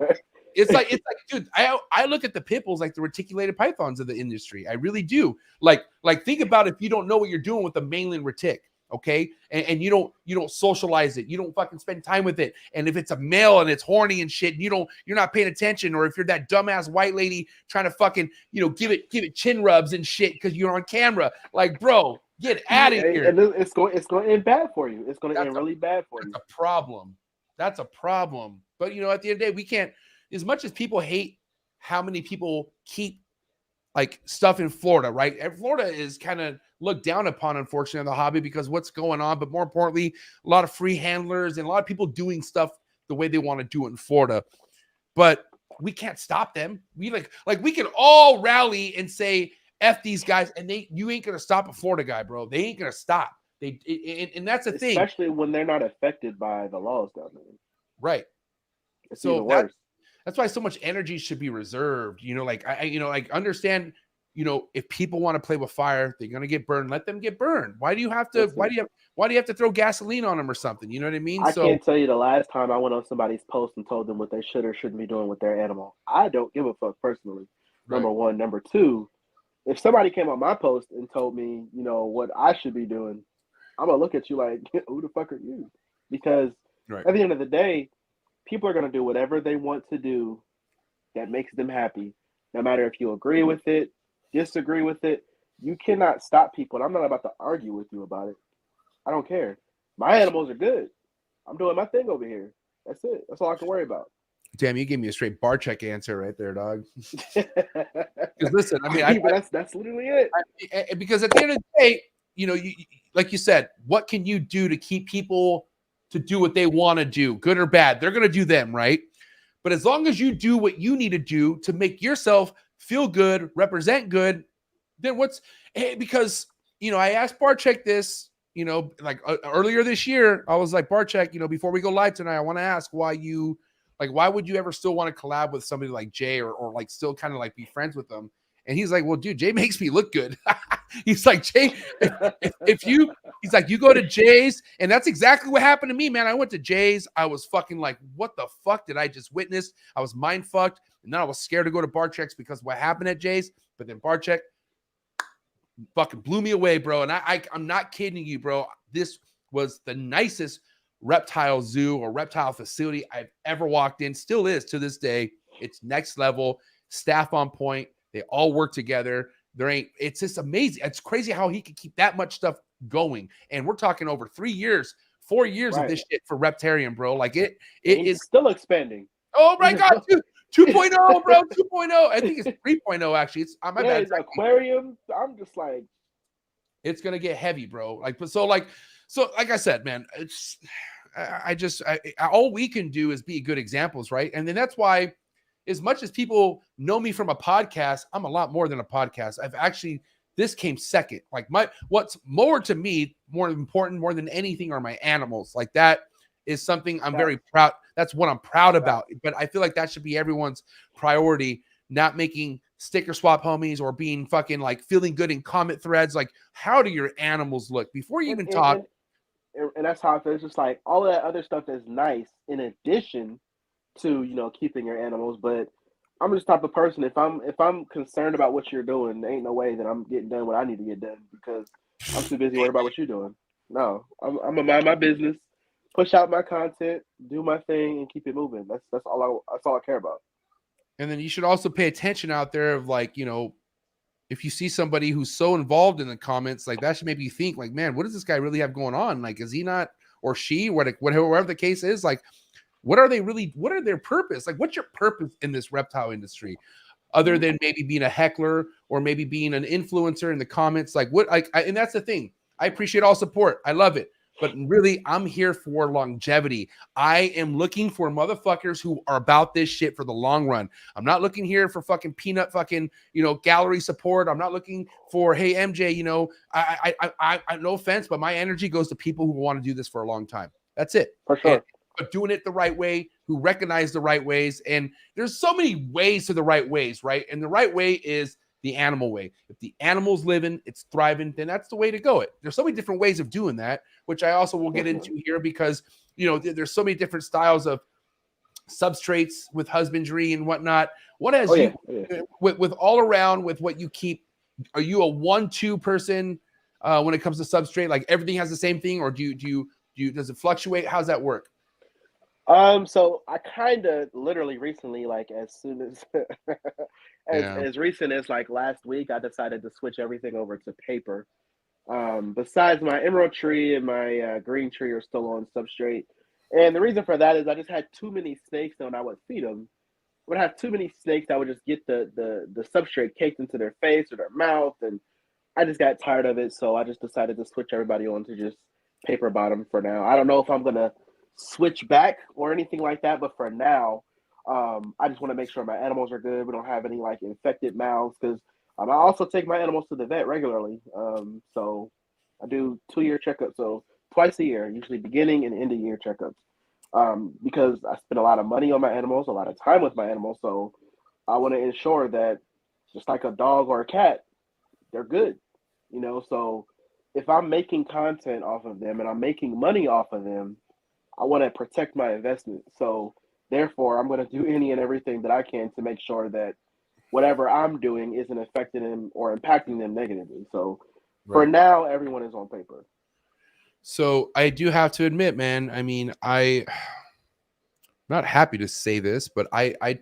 It's like, dude, I look at the pit bulls like the reticulated pythons of the industry. I really do. Like think about if you don't know what you're doing with the mainland retic. okay? And you don't socialize it. You don't fucking spend time with it. And if it's a male and it's horny and shit, and you're not paying attention, or if you're that dumbass white lady trying to fucking, give it chin rubs and shit because you're on camera, like, bro, get out of here. And it's going to end bad for you. It's going to end really bad for you. That's a problem. That's a problem. But, at the end of the day, we can't, as much as people hate how many people keep like stuff in Florida, right? And Florida is kind of looked down upon, unfortunately, in the hobby because what's going on. But more importantly, a lot of free handlers and a lot of people doing stuff the way they want to do it in Florida. But we can't stop them. We we can all rally and say, F these guys, and you ain't gonna stop a Florida guy, bro. They ain't gonna stop. And that's the thing. Especially when they're not affected by the laws down there. Right. It's So even worse. That's why so much energy should be reserved. Understand, if people want to play with fire, they're gonna get burned. Let them get burned. Why do you have to? Why do you have to throw gasoline on them or something? You know what I mean? I can't tell you the last time I went on somebody's post and told them what they should or shouldn't be doing with their animal. I don't give a fuck personally. Right. Number one. Number two, if somebody came on my post and told me, what I should be doing, I'm gonna look at you like, who the fuck are you? Because Right. at the end of the day, people are gonna do whatever they want to do that makes them happy, no matter if you agree with it, disagree with it. You cannot stop people. And I'm not about to argue with you about it. I don't care. My animals are good. I'm doing my thing over here. That's it. That's all I can worry about. Damn, you gave me a straight bar check answer right there, dog. Because listen, I mean, that's literally it. Because at the end of the day, you like you said, what can you do to keep people to do what they want to do, good or bad? They're going to do them, right? But as long as you do what you need to do to make yourself feel good, represent good, then because, I asked Barcheck this, earlier this year, I was like, Barcheck, before we go live tonight, I want to ask why would you ever still want to collab with somebody like Jay or like still kind of like be friends with them? And he's like, well, dude, Jay makes me look good. He's like, Jay, he's like, you go to Jay's, and that's exactly what happened to me, man. I went to Jay's. I was fucking like, what the fuck did I just witness? I was mind fucked. And then I was scared to go to Barcheck's because of what happened at Jay's. But then Barcheck fucking blew me away, bro. And I'm not kidding you, bro. This was the nicest reptile zoo or reptile facility I've ever walked in. Still is to this day. It's next level. Staff on point. They all work together. It's just amazing. It's crazy how he could keep that much stuff going. And we're talking over 3 years, 4 years of this shit for Reptarian, bro. Like it is still expanding. Oh my God, 2.0, bro. 2.0. I think it's 3.0 actually. It's my bad. It's aquarium. I'm just like, it's gonna get heavy, bro. Like I said, man, it's all we can do is be good examples, right? And then that's why, as much as people know me from a podcast, I'm a lot more than a podcast. This came second. Like what's more to me, more important, more than anything, are my animals. Like that is something I'm very proud. That's what I'm proud about. But I feel like that should be everyone's priority, not making sticker swap homies or being fucking like feeling good in comment threads. Like, how do your animals look before you even talk? And that's how it feels. Just like all of that other stuff is nice in addition to, keeping your animals. But I'm just the type of person, if I'm concerned about what you're doing, there ain't no way that I'm getting done what I need to get done because I'm too busy worrying about what you're doing. No, I'm gonna mind my business, push out my content, do my thing, and keep it moving. That's all I care about. And then you should also pay attention out there of like, if you see somebody who's so involved in the comments, like that should make you think like, man, what does this guy really have going on? Like, is he not, or she, whatever the case is, like, what are their purpose? Like, what's your purpose in this reptile industry other than maybe being a heckler or maybe being an influencer in the comments? Like and that's the thing. I appreciate all support. I love it. But really, I'm here for longevity. I am looking for motherfuckers who are about this shit for the long run. I'm not looking here for fucking peanut gallery support. I'm not looking for, hey, MJ, I no offense, but my energy goes to people who want to do this for a long time. That's it. For sure. But doing it the right way, who recognize the right ways. And there's so many ways to the right ways, right? And the right way is the animal way. If the animal's living, it's thriving, then that's the way to go. There's so many different ways of doing that, which I also will get into here because, there's so many different styles of substrates with husbandry and whatnot. What has with all around with what you keep? Are you a 1-2 person? when it comes to substrate? Like everything has the same thing, or does it fluctuate? How's that work? So I kind of literally recently, like as soon as as recent as like last week, I decided to switch everything over to paper. Besides my emerald tree and my green tree are still on substrate. And the reason for that is I just had too many snakes, and when I would feed them, I would have too many snakes that would just get the substrate caked into their face or their mouth, and I just got tired of it. So I just decided to switch everybody on to just paper bottom for now. I don't know if I'm gonna switch back or anything like that, but for now, I just want to make sure my animals are good. We don't have any like infected mouths, because I also take my animals to the vet regularly. So I do 2-year checkups, so twice a year, usually beginning and end of year checkups. Because I spend a lot of money on my animals, a lot of time with my animals, so I want to ensure that just like a dog or a cat, they're good, you know. So if I'm making content off of them and I'm making money off of them, I want to protect my investment. So therefore, I'm going to do any and everything that I can to make sure that whatever I'm doing isn't affecting them or impacting them negatively. So for now, everyone is on paper. So I do have to admit, man, I mean, I'm not happy to say this, but I'm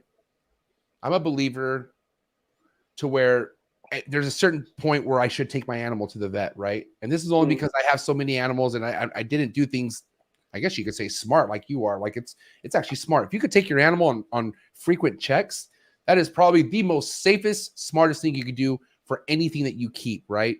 a believer to where there's a certain point where I should take my animal to the vet, right? And this is only because I have so many animals, and I didn't do things, I guess you could say, smart like you are. Like it's actually smart. If you could take your animal on frequent checks, that is probably the most safest, smartest thing you could do for anything that you keep, right?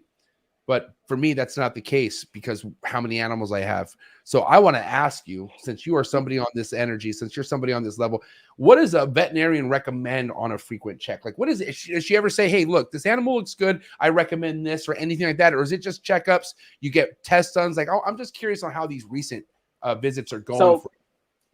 But for me, that's not the case because how many animals I have. So I want to ask you, since you are somebody on this energy, since you're somebody on this level, what does a veterinarian recommend on a frequent check? Like, what is it? Does she ever say, hey, look, this animal looks good, I recommend this, or anything like that? Or is it just checkups? You get test done? Like, oh, I'm just curious on how these recent visits are going. So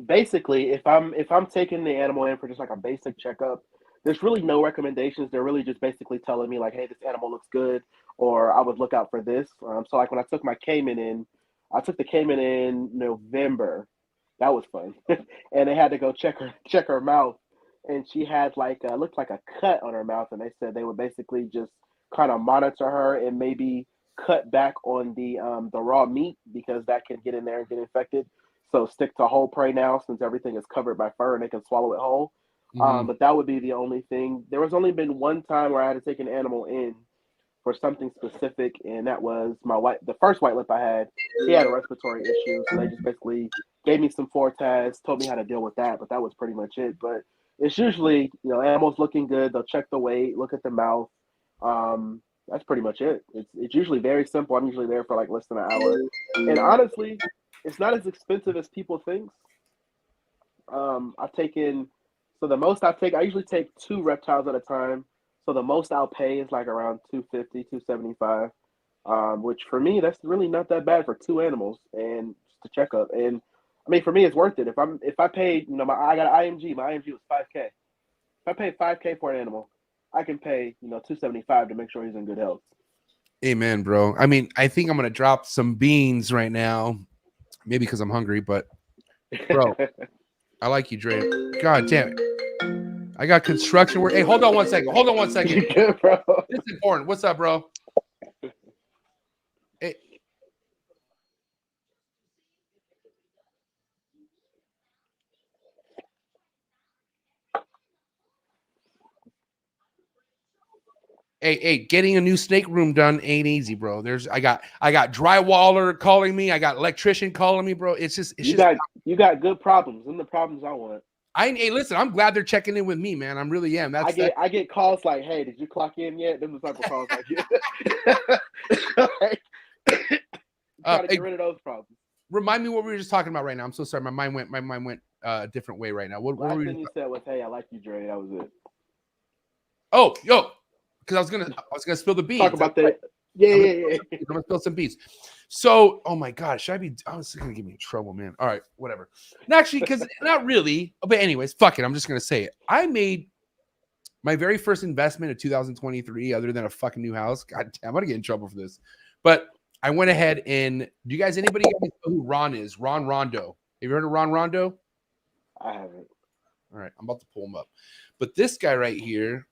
basically, if I'm taking the animal in for just like a basic checkup, there's really no recommendations. They're really just basically telling me like, hey, this animal looks good, or I would look out for this. So like when I took my Cayman in, I took the Cayman in November. That was fun. And they had to go check her mouth, and she had like looked like a cut on her mouth, and they said they would basically just kind of monitor her and maybe cut back on the raw meat, because that can get in there and get infected. So stick to whole prey now, since everything is covered by fur and they can swallow it whole. But that would be the only thing. There was only been one time where I had to take an animal in for something specific, and that was the first white lip I had. He had a respiratory issue, so they just basically gave me some Fortas, told me how to deal with that, but that was pretty much it. But it's usually, animals looking good. They'll check the weight, look at the mouth. That's pretty much it. It's usually very simple. I'm usually there for like less than an hour, and honestly, it's not as expensive as people think. I've taken. So the most I usually take 2 reptiles at a time. So the most I'll pay is like around $250, $275, which for me, that's really not that bad for 2 animals and just a checkup. And I mean, for me, it's worth it. If I paid, I got an IMG. My IMG was $5K. If I paid $5K for an animal, I can pay, $275 to make sure he's in good health. Amen, bro. I mean, I think I'm gonna drop some beans right now, maybe because I'm hungry, but bro. I like you, Dre. God damn it. I got construction work. Hey, hold on one second. Good, bro. This is important. What's up, bro? Hey. Hey, getting a new snake room done ain't easy, bro. I got drywaller calling me. I got electrician calling me, bro. It's just you got good problems. And the problems I want. Hey, listen, I'm glad they're checking in with me, man. I really am. I get calls like, "Hey, did you clock in yet?" Them the type of calls like you. Try to get rid of those problems. Remind me what we were just talking about right now. I'm so sorry. My mind went a different way right now. What last were thing you said was, "Hey, I like you, Dre." That was it. Oh, yo, because I was gonna spill the beans. Talk about that. Yeah. I'm gonna spill some beans. So, oh my gosh, I was gonna get me in trouble, man. All right, whatever. And actually, because not really, but anyways, fuck it. I'm just gonna say it. I made my very first investment in 2023, other than a fucking new house. God damn, I'm gonna get in trouble for this. But I went ahead and anybody know who Ron is? Ron Rondo. Have you heard of Ron Rondo? I haven't. All right, I'm about to pull him up. But this guy right here,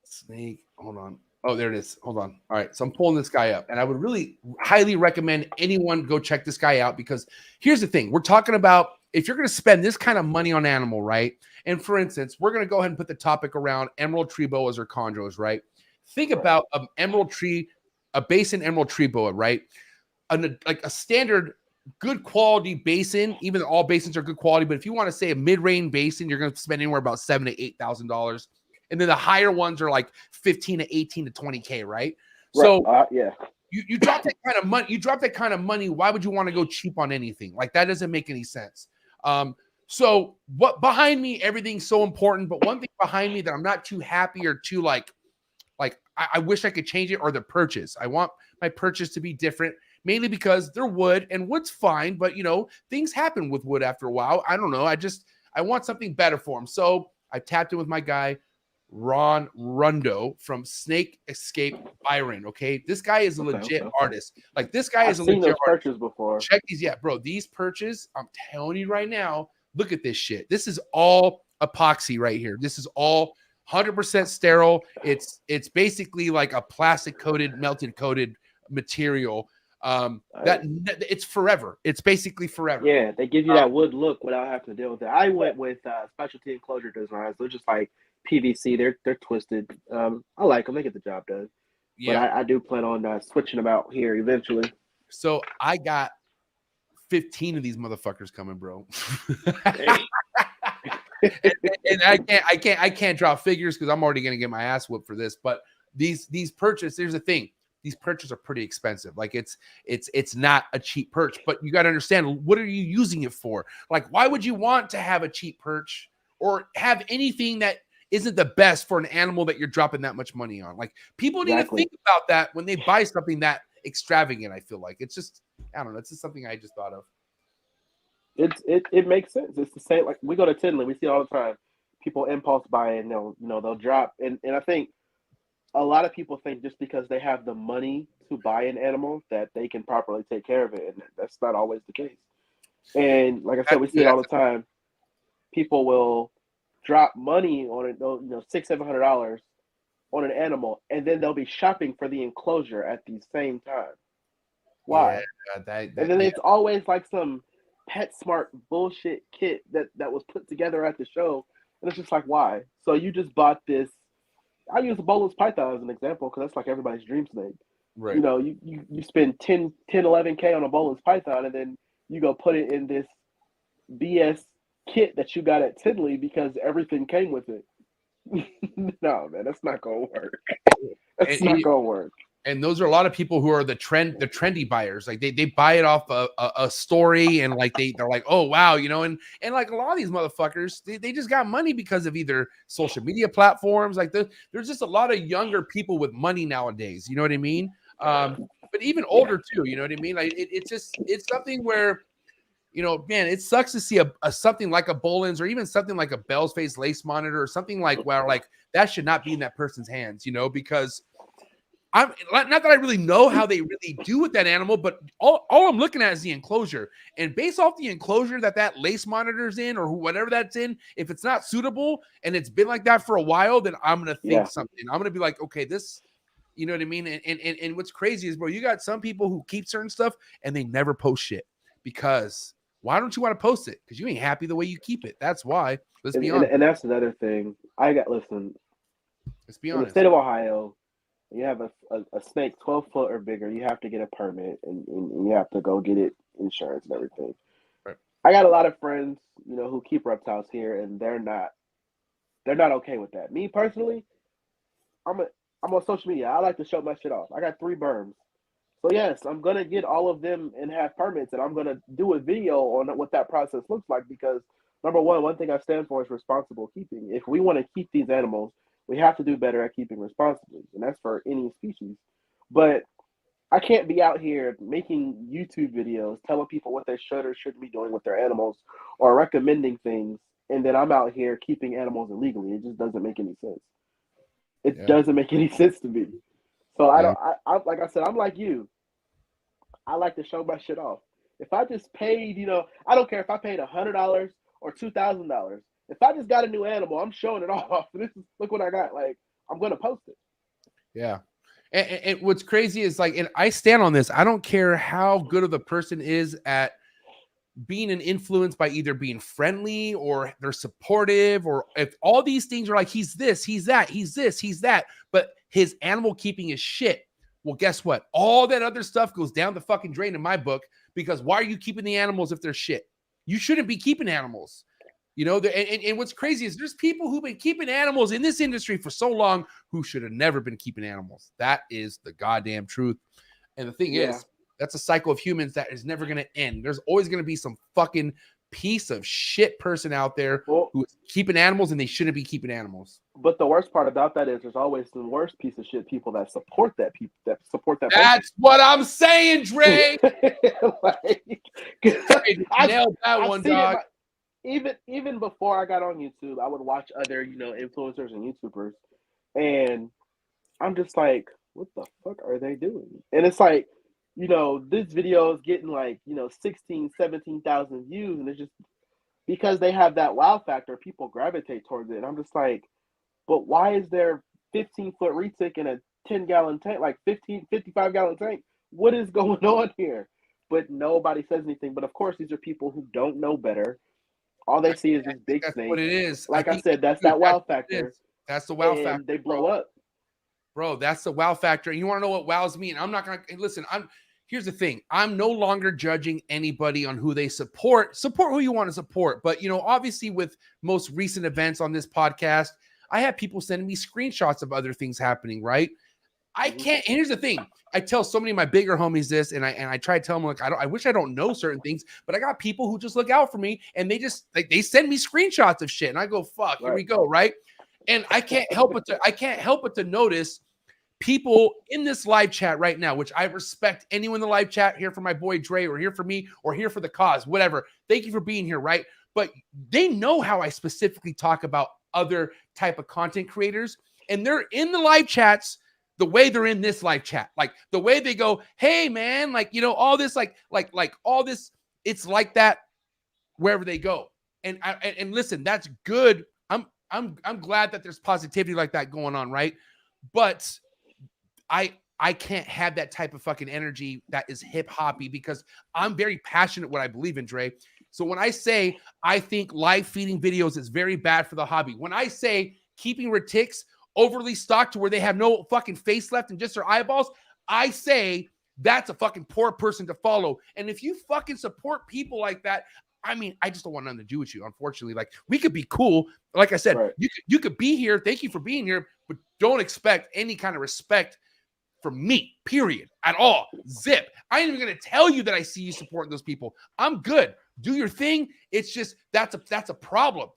Snake, hold on. Oh, there it is. Hold on. All right. So I'm pulling this guy up, and I would really highly recommend anyone go check this guy out, because here's the thing. We're talking about if you're going to spend this kind of money on animal, right? And for instance, we're going to go ahead and put the topic around emerald tree boas or chondros, right? Think about an emerald tree, a basin emerald tree boa, right? Like a standard good quality basin, even though all basins are good quality, but if you want to say a mid-range basin, you're going to spend anywhere about $7,000 to $8,000. And then the higher ones are like 15 to 18 to 20K, right? So yeah, you drop that kind of money. You drop that kind of money. Why would you want to go cheap on anything? Like that doesn't make any sense. So what behind me, everything's so important. But one thing behind me that I'm not too happy or too like I wish I could change it, or the purchase. I want my purchase to be different, mainly because they're wood, and wood's fine, but you know, things happen with wood after a while. I don't know. I want something better for them. So I tapped in with my guy, Ron Rundo from Snake Escape Byron. Okay, this guy is a legit artist. Like this guy is a legit artist. Purchase before. Check these, yeah, bro. These perches, I'm telling you right now. Look at this shit. This is all epoxy right here. This is all 100% sterile. It's basically like a plastic coated, melted coated material. That it's forever. It's basically forever. Yeah, they give you that wood look without having to deal with it. I went with specialty enclosure designs. They're just like PVC. They're twisted. I like them. They get the job done. Yeah, but I do plan on switching them out here eventually. So I got 15 of these motherfuckers coming, bro. and I can't draw figures because I'm already gonna get my ass whooped for this. But these perches, here's the thing. These perches are pretty expensive. Like it's not a cheap perch, but you got to understand, what are you using it for? Like, why would you want to have a cheap perch or have anything that isn't the best for an animal that you're dropping that much money on? Like, people need to think about that when they buy something that extravagant. I feel like it's just, I don't know. It's just something I just thought of. It makes sense. It's the same. Like we go to Tinley, we see it all the time. People impulse buy and they'll drop. And I think a lot of people think just because they have the money to buy an animal that they can properly take care of it, and that's not always the case. And like I said, we see it all the time. People will drop money on it, $600-700 on an animal, and then they'll be shopping for the enclosure at the same time. Why? Yeah, and then it's always like some PetSmart bullshit kit that was put together at the show, and it's just like, why? So you just bought this. I use a Bolin's python as an example because that's like everybody's dream snake. Right. You spend 10-11K on a Bolin's python, and then you go put it in this BS kit that you got at Tinley because everything came with it. No, man, that's not gonna work. That's not gonna work. And those are a lot of people who are the trendy buyers. Like they buy it off a story, and like they're like, oh wow, and like a lot of these motherfuckers, they just got money because of either social media platforms. Like there's just a lot of younger people with money nowadays. You know what I mean? But even older too. You know what I mean? Like it's something where, man, it sucks to see a something like a Bolin's or even something like a Bell's Face lace monitor or something like where like that should not be in that person's hands. Because I'm not that I really know how they really do with that animal, but all I'm looking at is the enclosure. And based off the enclosure that lace monitor's in or whatever that's in, if it's not suitable and it's been like that for a while, then I'm going to think something. I'm going to be like, okay, this, you know what I mean? And what's crazy is, bro, you got some people who keep certain stuff and they never post shit. Because why don't you want to post it? Because you ain't happy the way you keep it. That's why. Let's be honest. And that's another thing. Let's be honest. In the state of Ohio, you have a snake 12 foot or bigger, you have to get a permit and you have to go get it insurance and everything. Right. I got a lot of friends, who keep reptiles here, and they're not okay with that. Me personally, I'm on social media. I like to show my shit off. I got 3 berms. So yes, I'm gonna get all of them and have permits, and I'm gonna do a video on what that process looks like, because number one thing I stand for is responsible keeping. If we want to keep these animals, we have to do better at keeping responsibly, and that's for any species. But I can't be out here making YouTube videos telling people what they should or shouldn't be doing with their animals or recommending things, and then I'm out here keeping animals illegally. It just doesn't make any sense. It doesn't make any sense to me. So I like I said, I'm like you. I like to show my shit off. If I just paid, I don't care if I paid $100 or $2,000. If I just got a new animal, I'm showing it off. Look what I got. Like, I'm gonna post it. Yeah, And what's crazy is like, and I stand on this. I don't care how good of the person is at being an influence by either being friendly or they're supportive, or if all these things are like, he's this, he's that, he's this, he's that, but his animal keeping is shit. Well, guess what? All that other stuff goes down the fucking drain in my book, because why are you keeping the animals if they're shit? You shouldn't be keeping animals. You know, and what's crazy is there's people who've been keeping animals in this industry for so long who should have never been keeping animals. That is the goddamn truth. And the thing is, that's a cycle of humans that is never going to end. There's always going to be some fucking piece of shit person out there who is keeping animals and they shouldn't be keeping animals. But the worst part about that is there's always some worst piece of shit people that support that That's what I'm saying, Dre. I nailed that one, dog. Even before I got on YouTube, I would watch other, influencers and YouTubers, and I'm just like, what the fuck are they doing? And it's like, this video is getting like, 16, 17,000 views, and it's just because they have that wow factor, people gravitate towards it. And I'm just like, but why is there 15-foot retic in a 10-gallon tank, like 55-gallon tank? What is going on here? But nobody says anything. But of course, these are people who don't know better. All they see is this big snake. What it is. Like I said, that's that wow factor. That's the wow factor. They blow up. Bro, that's the wow factor. And you want to know what wows me? And I'm not going to listen. Here's the thing. I'm no longer judging anybody on who they support. Support who you want to support. But, obviously with most recent events on this podcast, I have people sending me screenshots of other things happening, right? I can't. And here's the thing. I tell so many of my bigger homies this, and I try to tell them, like, I wish I don't know certain things, but I got people who just look out for me, and they just they send me screenshots of shit, and I go, fuck, here we go, right? And I can't help but to notice people in this live chat right now, which I respect anyone in the live chat here for my boy Dre, or here for me, or here for the cause, whatever. Thank you for being here, right? But they know how I specifically talk about other type of content creators, and they're in the live chats the way they're in this live chat, like the way they go, hey man, like, all this, like all this, it's like that wherever they go. And listen, that's good. I'm glad that there's positivity like that going on, right? But I can't have that type of fucking energy that is hip hoppy, because I'm very passionate what I believe in, Dre. So when I say I think live feeding videos is very bad for the hobby, when I say keeping retics overly stocked to where they have no fucking face left and just their eyeballs, I say that's a fucking poor person to follow. And if you fucking support people like that, I mean, I just don't want nothing to do with you, unfortunately. Like, we could be cool. Like I said, right. You could be here. Thank you for being here, but don't expect any kind of respect from me, period, at all. Zip. I ain't even going to tell you that I see you supporting those people. I'm good. Do your thing. It's just, that's a problem.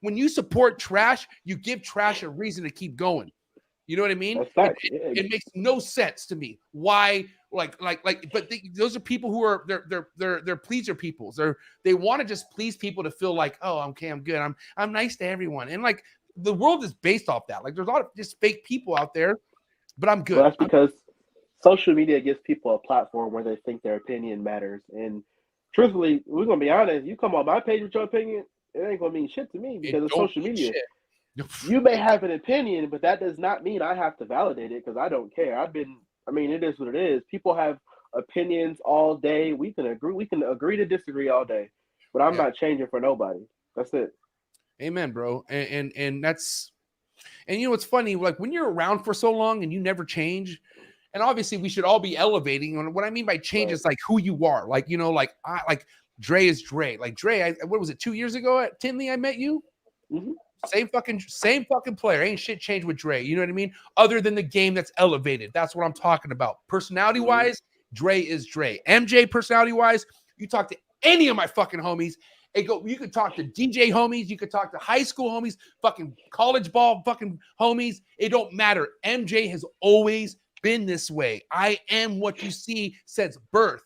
When you support trash, you give trash a reason to keep going. You know what I mean? It makes no sense to me. Why? But those are people who are they're pleaser peoples. They want to just please people to feel like, oh, okay, I'm good. I'm nice to everyone. And like, the world is based off that. Like, there's a lot of just fake people out there, but I'm good. Well, that's because social media gives people a platform where they think their opinion matters. And truthfully, we're gonna be honest. You come on my page with your opinion, it ain't gonna mean shit to me because of social media. You may have an opinion, but that does not mean I have to validate it because I don't care. It is what it is. People have opinions all day. We can agree to disagree all day, but I'm not changing for nobody. That's it. Amen, bro. And that's, and you know what's funny? Like, when you're around for so long and you never change, and obviously we should all be elevating. And what I mean by change is like who you are. Like, like Dre is Dre. Like Dre, what was it, 2 years ago at Tinley I met you? Mm-hmm. Same fucking player. Ain't shit changed with Dre. You know what I mean? Other than the game that's elevated. That's what I'm talking about. Personality-wise, Dre is Dre. MJ, personality-wise, you talk to any of my fucking homies. You could talk to DJ homies. You could talk to high school homies, fucking college ball fucking homies. It don't matter. MJ has always been this way. I am what you see since birth.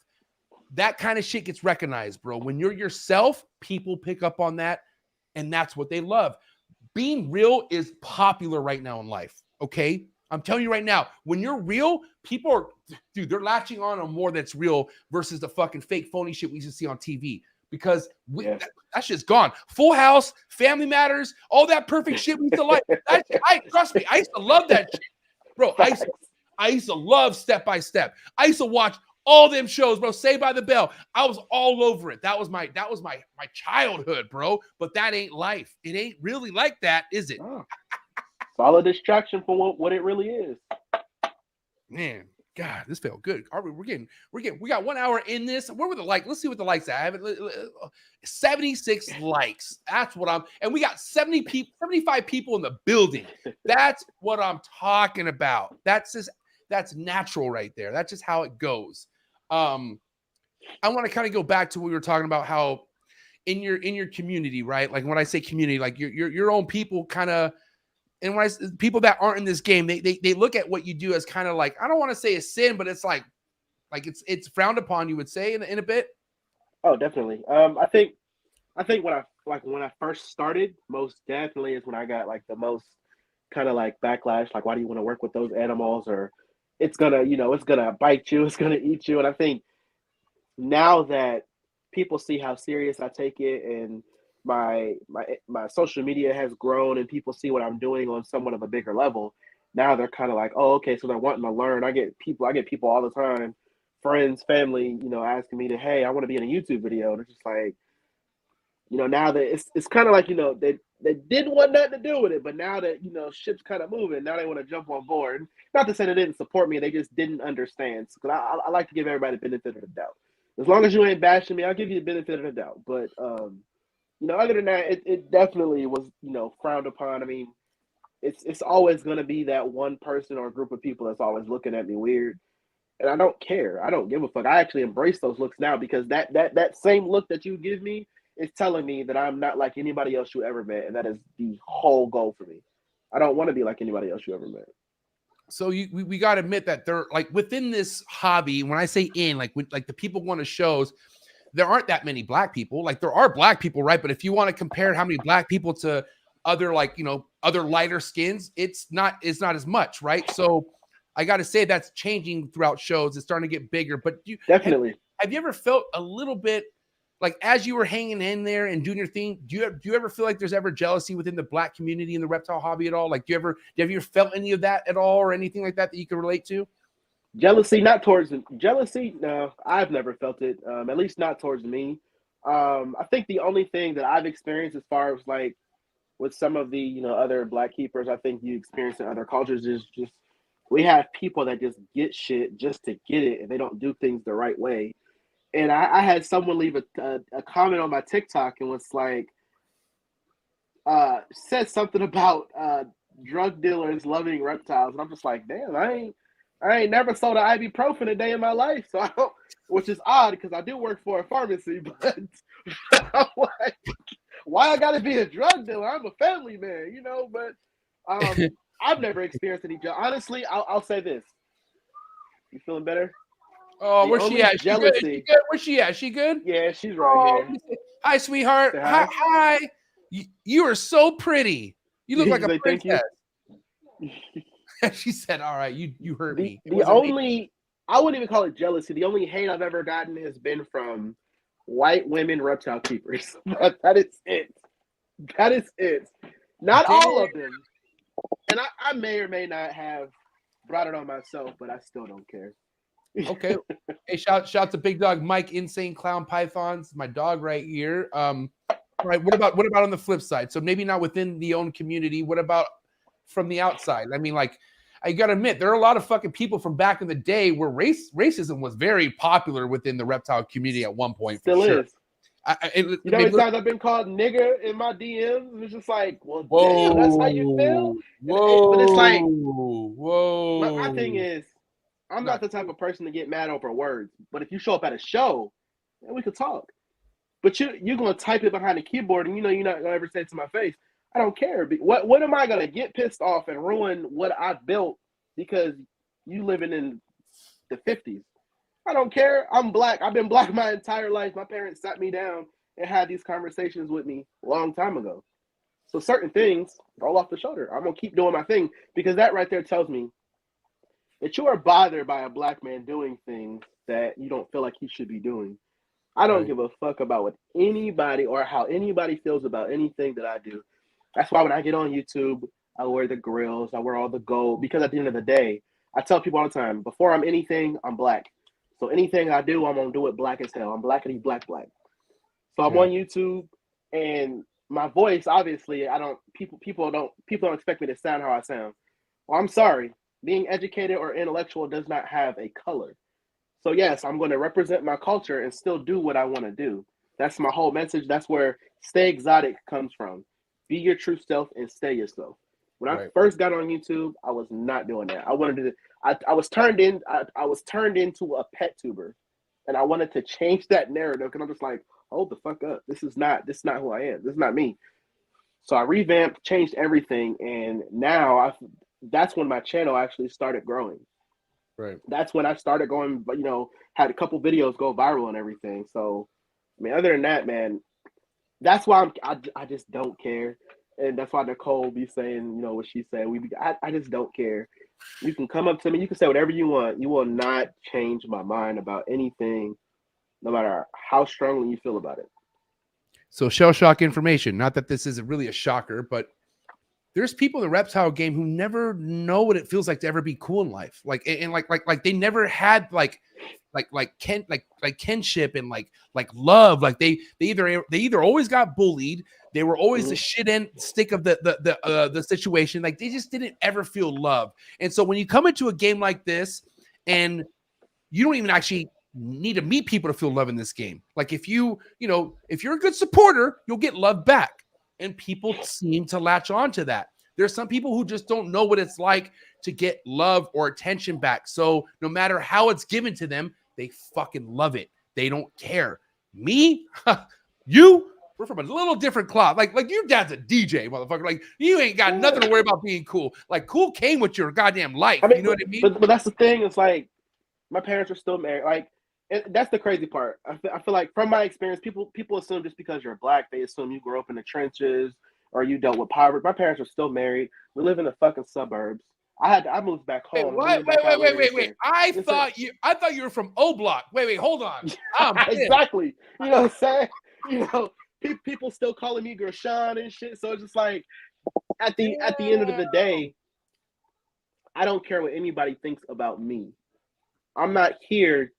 That kind of shit gets recognized, bro. When you're yourself, people pick up on that, and that's what they love. Being real is popular right now in life, okay? I'm telling you right now, when you're real, people are, dude, they're latching on more that's real versus the fucking fake phony shit we used to see on TV. Because that shit's gone. Full House, Family Matters, all that perfect shit we used to like. Trust me, I used to love that shit. Bro, I I used to love Step by Step. I used to watch all them shows, bro. Saved by the Bell. I was all over it. That was my childhood, bro. But that ain't life. It ain't really like that, is it? Oh. Follow distraction from what it really is. Man, God, this felt good. We got 1 hour in this. Where were the likes? Let's see what the likes are. I have 76 likes. That's what and we got 75 people in the building. That's what I'm talking about. That's natural right there. That's just how it goes. I want to kind of go back to what we were talking about, how in your community, right? Like when I say community, like your own people kind of, and when people that aren't in this game, they look at what you do as kind of like, I don't want to say a sin, but it's like it's frowned upon, you would say in a bit. Oh, definitely. I think when I first started, most definitely is when I got like the most kind of like backlash. Like, why do you want to work with those animals? Or it's gonna bite you, it's gonna eat you. And I think now that people see how serious I take it, and my social media has grown, and people see what I'm doing on somewhat of a bigger level, now they're kind of like, oh, okay, so they're wanting to learn. I get people all the time, friends, family, asking me hey, I want to be in a YouTube video. And it's just like, now that it's kind of like, they didn't want nothing to do with it, but now that, ship's kind of moving, now they want to jump on board. Not to say they didn't support me, they just didn't understand. Because I like to give everybody the benefit of the doubt. As long as you ain't bashing me, I'll give you the benefit of the doubt. But, other than that, it definitely was, frowned upon. I mean, it's always going to be that one person or group of people that's always looking at me weird. And I don't care. I don't give a fuck. I actually embrace those looks now, because that same look that you give me is telling me that I'm not like anybody else you ever met. And that is the whole goal for me. I don't want to be like anybody else you ever met. So we got to admit that they're like within this hobby. When I say like the people going to shows, there aren't that many black people. Like there are black people, right? But if you want to compare how many black people to other other lighter skins, it's not as much, right? So I got to say that's changing throughout shows. It's starting to get bigger. But definitely, have you ever felt a little bit like as you were hanging in there and doing your thing? Do you ever feel like there's ever jealousy within the black community in the reptile hobby at all? Like, have you ever felt any of that at all, or anything like that you can relate to? Jealousy, no, I've never felt it. At least not towards me. I think the only thing that I've experienced as far as like with some of the other black keepers, I think you experience in other cultures, is just we have people that just get shit just to get it, and they don't do things the right way. And I had someone leave a comment on my TikTok and was like, said something about drug dealers loving reptiles, and I'm just like, damn, I ain't never sold an ibuprofen a day in my life, so I don't, which is odd because I do work for a pharmacy, but I'm like, why I gotta be a drug dealer? I'm a family man, But I've never experienced any jealousy. Honestly, I'll say this: you feeling better? Oh, where's she at? Jealousy. She good? Where's she at? She good? Yeah, she's right here. Hi, sweetheart. Hi. You are so pretty. You look like a princess. She said, all right, you hurt me. I wouldn't even call it jealousy. The only hate I've ever gotten has been from white women reptile keepers. That is it. That is it. Not all of them. And I may or may not have brought it on myself, but I still don't care. Okay. Hey, shout to Big Dog Mike, Insane Clown Pythons, my dog right here. All right. What about on the flip side? So maybe not within the own community. What about from the outside? I mean, like, I gotta admit, there are a lot of fucking people from back in the day where racism was very popular within the reptile community at one point. Still sure. is. You know how many times I've been called nigger in my DMs? It's just like, well, damn, that's how you feel? But it's like, whoa. My thing is, I'm not the type of person to get mad over words. But if you show up at a show, then we could talk. But you're going to type it behind the keyboard, and you're not going to ever say it to my face. I don't care. What am I going to get pissed off and ruin what I built because you living in the 50s? I don't care. I'm black. I've been black my entire life. My parents sat me down and had these conversations with me a long time ago. So certain things roll off the shoulder. I'm going to keep doing my thing because that right there tells me that you are bothered by a black man doing things that you don't feel like he should be doing. I don't give a fuck about what anybody or how anybody feels about anything that I do. That's why when I get on YouTube, I wear the grills, I wear all the gold, because at the end of the day, I tell people all the time, before I'm anything, I'm black. So anything I do, I'm gonna do it black as hell. I'm blackity black. So I'm on YouTube, and my voice, obviously, people don't expect me to sound how I sound. Well, I'm sorry. Being educated or intellectual does not have a color. So yes, I'm going to represent my culture and still do what I want to do. That's my whole message. That's where stay exotic comes from. Be your true self and stay yourself. When I first got on YouTube, I was not doing that. I wanted to. I was turned into a pet tuber, and I wanted to change that narrative because I'm just like, hold the fuck up. This is not who I am. This is not me. So I revamped, changed everything, and now that's when my channel actually started growing. Right. That's when I started going, but had a couple videos go viral and everything. So, I mean, other than that, man, that's why I just don't care. And that's why Nicole be saying, what she said. I just don't care. You can come up to me. You can say whatever you want. You will not change my mind about anything, no matter how strongly you feel about it. So shell shock information. Not that this is really a shocker, but there's people in the reptile game who never know what it feels like to ever be cool in life. Like they never had kinship and like love. Like they either always got bullied. They were always the shit end stick of the situation. Like they just didn't ever feel love. And so when you come into a game like this, and you don't even actually need to meet people to feel love in this game. Like if you're a good supporter, you'll get love back. And people seem to latch on to that. There's some people who just don't know what it's like to get love or attention back. So no matter how it's given to them, they fucking love it. They don't care. Me, we're from a little different cloth. Like your dad's a DJ, motherfucker. Like you ain't got nothing to worry about being cool. Like cool came with your goddamn life. You know what I mean? But that's the thing. It's like my parents are still married. Like that's the crazy part. I feel like from my experience, people assume just because you're black, they assume you grew up in the trenches or you dealt with poverty. My parents are still married. We live in the fucking suburbs. I moved back home. Wait. I thought you were from O Block. Wait, hold on. Exactly. You know what I'm saying? People still calling me Gershon and shit. So it's just like at the end of the day, I don't care what anybody thinks about me. I'm not here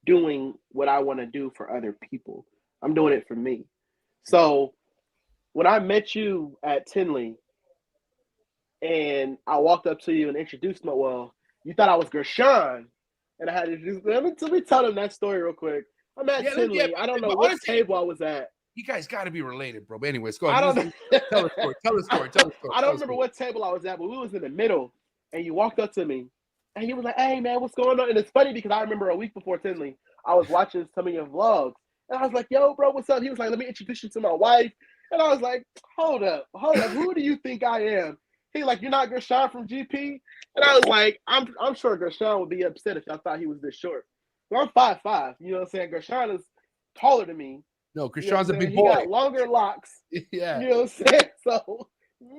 doing what I want to do for other people. I'm doing it for me. So when I met you at Tinley and I walked up to you and introduced me, well, you thought I was Gershon, and I had to do. Let me tell them that story real quick. I'm at Tinley. I don't know what table I was at. You guys got to be related, bro. But anyways, go ahead. Tell the story. I don't remember what table I was at, but we was in the middle, and you walked up to me, and you was like, "Hey, man, what's going on?" And it's funny because I remember a week before Tinley, I was watching some of your vlogs, and I was like, "Yo, bro, what's up?" He was like, "Let me introduce you to my wife," and I was like, "Hold up, who do you think I am?" He like, "You're not Gershon from GP," and I was like, "I'm sure Gershon would be upset if y'all thought he was this short." Well, I'm 5'5", you know what I'm saying? Gershon is taller than me. No, Gershon's a big boy. boy. He got longer locks. Yeah. You know what I'm saying? So,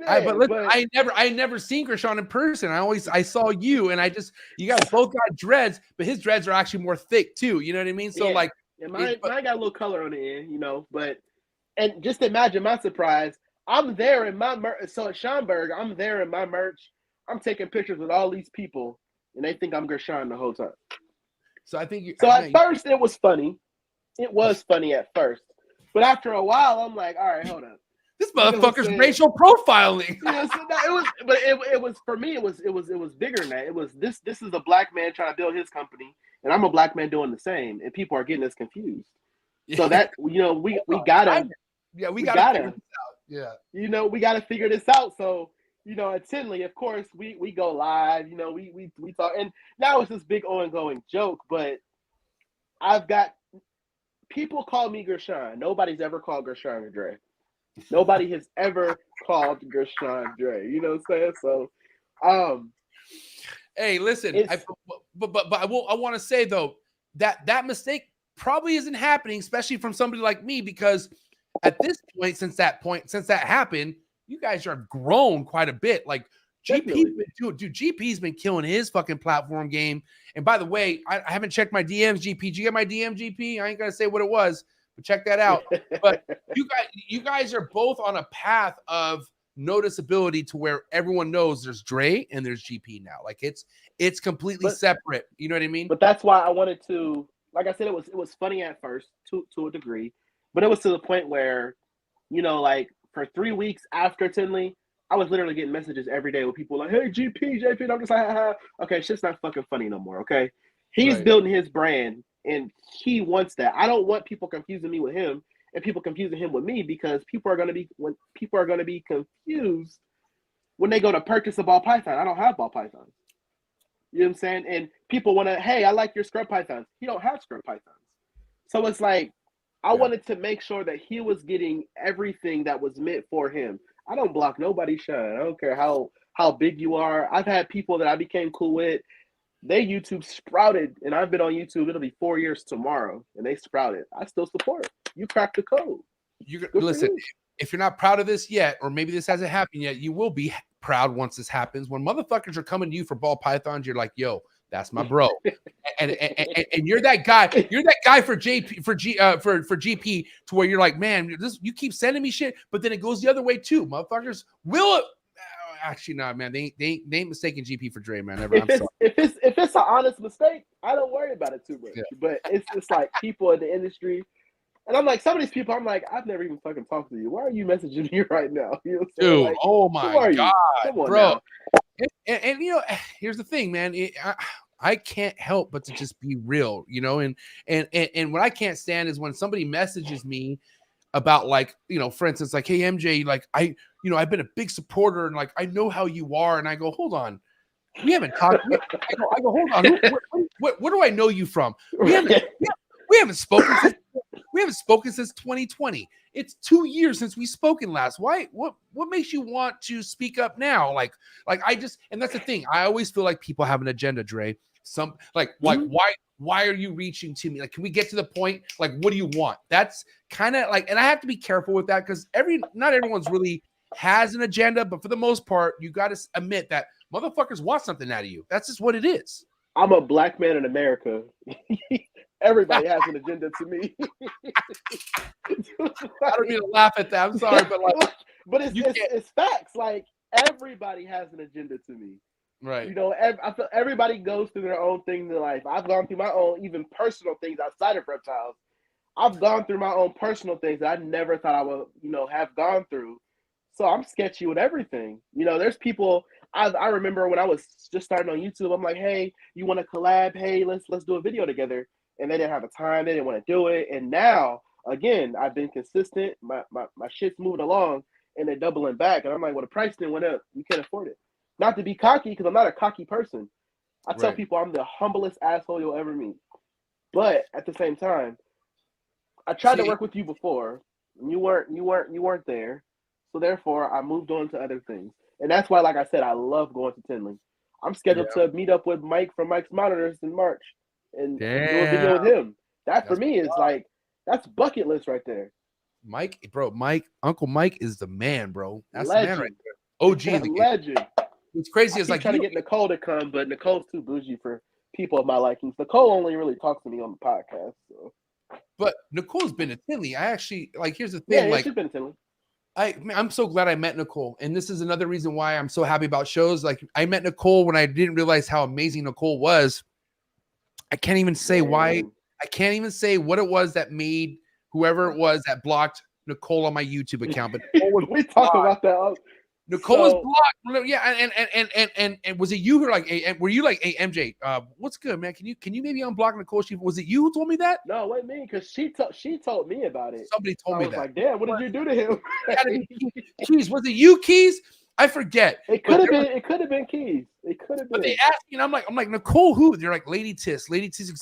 I never seen Gershon in person. I saw you, and you guys both got dreads, but his dreads are actually more thick too. You know what I mean? So mine got a little color on the end, and just imagine my surprise. I'm there in my merch. So at Schaumburg, I'm there in my merch. I'm taking pictures with all these people, and they think I'm Gershon the whole time. So at first, it was funny. It was funny at first, but after a while, I'm like, all right, hold up. This motherfucker's racial profiling. It was for me. It was bigger than that. It was this. This is a black man trying to build his company, and I'm a black man doing the same, and people are getting us confused. Yeah. So that we gotta. Yeah, we gotta figure this out. Yeah. We gotta figure this out. So at Tinley, of course, we go live. We talk, and now it's this big ongoing joke. But I've got people call me Gershon. Nobody's ever called Gershon Dre. Nobody has ever called Gershon Dre. You know what I'm saying? So, hey, listen. I want to say though that mistake probably isn't happening, especially from somebody like me, because at this point, since that happened, you guys are grown quite a bit. Like GP's been killing his fucking platform game. And by the way, I haven't checked my DMs, GP. Did you get my DM, GP? I ain't gonna say what it was, but check that out. But you guys are both on a path of noticeability to where everyone knows there's Dre and there's GP now. Like it's completely separate. You know what I mean? But that's why I wanted to, like I said, it was funny at first to a degree, but it was to the point where, you know, like for 3 weeks after Tinley, I was literally getting messages every day with people like, hey, GP, JP, and I'm just like, okay, shit's not fucking funny no more, okay? He's building his brand, and he wants that. I don't want people confusing me with him and people confusing him with me, because people are going to be confused when they go to purchase a ball python. I don't have ball pythons. You know what I'm saying? And people want to, hey, I like your scrub pythons. He don't have scrub pythons. So it's like, I wanted to make sure that he was getting everything that was meant for him. I don't block nobody's shine. I don't care how big you are. I've had people that I became cool with. They YouTube sprouted, and I've been on YouTube. It'll be 4 years tomorrow, and they sprouted. I still support. You cracked the code. Listen, if you're not proud of this yet, or maybe this hasn't happened yet, you will be proud once this happens. When motherfuckers are coming to you for ball pythons, you're like, yo, that's my bro. and you're that guy. You're that guy for GP to where you're like, man, you keep sending me shit, but then it goes the other way too. Motherfuckers will actually not, man. They ain't mistaking GP for Dre, man. If it's an honest mistake, I don't worry about it too much. Yeah. But it's like people in the industry, and I'm like, some of these people, I'm like, I've never even fucking talked to you. Why are you messaging me right now? You know what I'm saying? Dude, like, oh my god, bro. And you know, here's the thing, man. I can't help but to just be real, you know, and what I can't stand is when somebody messages me about, like, you know, for instance, like, hey MJ, like, I've been a big supporter, and like, I know how you are, and I go, hold on, we haven't talked. I go, hold on, what do I know you from? We haven't spoken since 2020. It's 2 years since we spoken last. Why? What makes you want to speak up now? Like and that's the thing. I always feel like people have an agenda, Dre. Why are you reaching to me? Like, can we get to the point? Like, what do you want? That's kind of like, and I have to be careful with that, because not everyone's really has an agenda, but for the most part, you got to admit that motherfuckers want something out of you. That's just what it is. I'm a black man in America. Everybody has an agenda to me. I don't mean to laugh at that. I'm sorry, but like, but it's facts. Like, everybody has an agenda to me. Right. You know, I feel everybody goes through their own thing in their life. I've gone through my own, even personal things outside of reptiles. I've gone through my own personal things that I never thought I would, you know, have gone through. So I'm sketchy with everything. You know, there's people. I remember when I was just starting on YouTube, I'm like, hey, you want to collab? Hey, let's do a video together. And they didn't have the time. They didn't want to do it. And now, again, I've been consistent. My shit's moving along, and they're doubling back. And I'm like, well, the price didn't went up. You can't afford it. Not to be cocky, because I'm not a cocky person. I tell people I'm the humblest asshole you'll ever meet. But at the same time, I tried to work with you before. And you weren't there. So therefore, I moved on to other things. And that's why, like I said, I love going to Tinley. I'm scheduled to meet up with Mike from Mike's Monitors in March and do a video with him. That for me is like, that's bucket list right there. Uncle Mike is the man, bro. That's legend. The man right there. OG is the legend. It's crazy. It's like trying to get Nicole to come, but Nicole's too bougie for people of my likings. Nicole only really talks to me on the podcast. So. But Nicole's been to Tinley. I actually, like, here's the thing. Yeah, like, she's been to Tinley. I'm so glad I met Nicole. And this is another reason why I'm so happy about shows. Like, I met Nicole when I didn't realize how amazing Nicole was. I can't even say why. I can't even say what it was that made whoever it was that blocked Nicole on my YouTube account. But we talk about that. Nicole was blocked. Yeah, and was it you who, like, were you like, hey MJ, what's good, man? Can you maybe unblock Nicole? Was it you who told me that? No, what me? Because she told me about it. Somebody told me that. Like, damn, what did you do to him? Keys, was it you, Keys? I forget. It could have been. It could have been Keys. It could have been. But they asked me, and I'm like Nicole, who? They're like Lady Tis.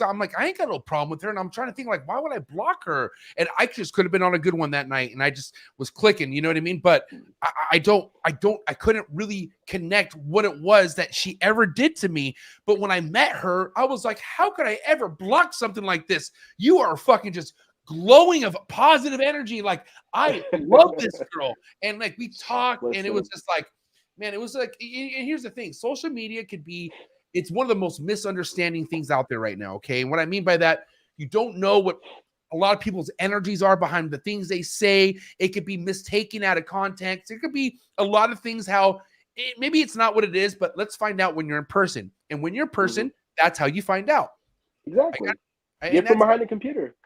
I'm like, I ain't got no problem with her, and I'm trying to think, like, why would I block her? And I just could have been on a good one that night, and I just was clicking. You know what I mean? But I couldn't really connect what it was that she ever did to me. But when I met her, I was like, how could I ever block something like this? You are fucking just glowing of positive energy. Like, I love this girl. And like, we talked, and it was just like, man, it was like, and here's the thing, social media it's one of the most misunderstanding things out there right now. Okay. And what I mean by that, you don't know what a lot of people's energies are behind the things they say. It could be mistaken out of context. It could be a lot of things how maybe it's not what it is, but let's find out when you're in person. And when you're in person, that's how you find out. Exactly. Get from behind the computer.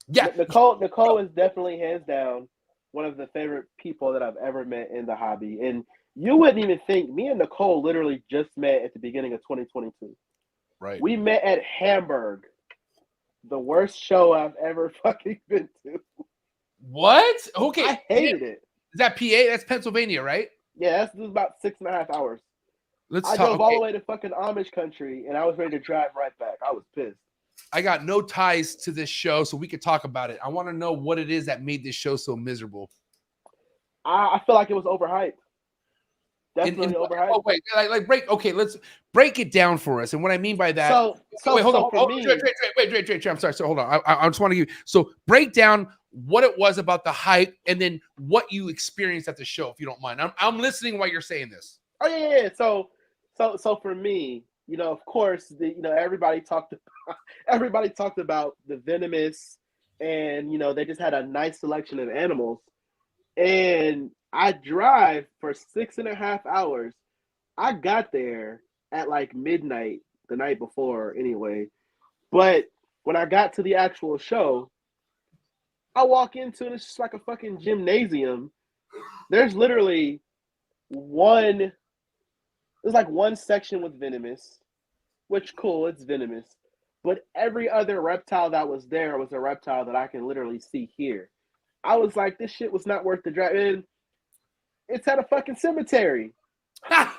Yeah. Nicole is definitely hands down one of the favorite people that I've ever met in the hobby. And you wouldn't even think, me and Nicole literally just met at the beginning of 2022. Right. We met at Hamburg, the worst show I've ever fucking been to. What? Okay. I hated it. Is that PA? That's Pennsylvania, right? Yeah, this was about 6.5 hours. I drove all the way to fucking Amish country, and I was ready to drive right back. I was pissed. I got no ties to this show, so we could talk about it. I want to know what it is that made this show so miserable. I feel like it was overhyped. Definitely overhyped. Oh wait, let's break it down for us. And what I mean by that, wait, hold on. Wait, I'm sorry. So hold on. I just want to give you. So break down what it was about the hype, and then what you experienced at the show, if you don't mind. I'm listening while you're saying this. Oh yeah. So for me, of course, everybody talked about the venomous, and they just had a nice selection of animals, and I drive for 6.5 hours. I got there at like midnight the night before anyway. But when I got to the actual show, I walk into it, it's just like a fucking gymnasium. There's literally one section with venomous, which cool, it's venomous. But every other reptile that was there was a reptile that I can literally see here. I was like, this shit was not worth the drive. And it's at a fucking cemetery. I'm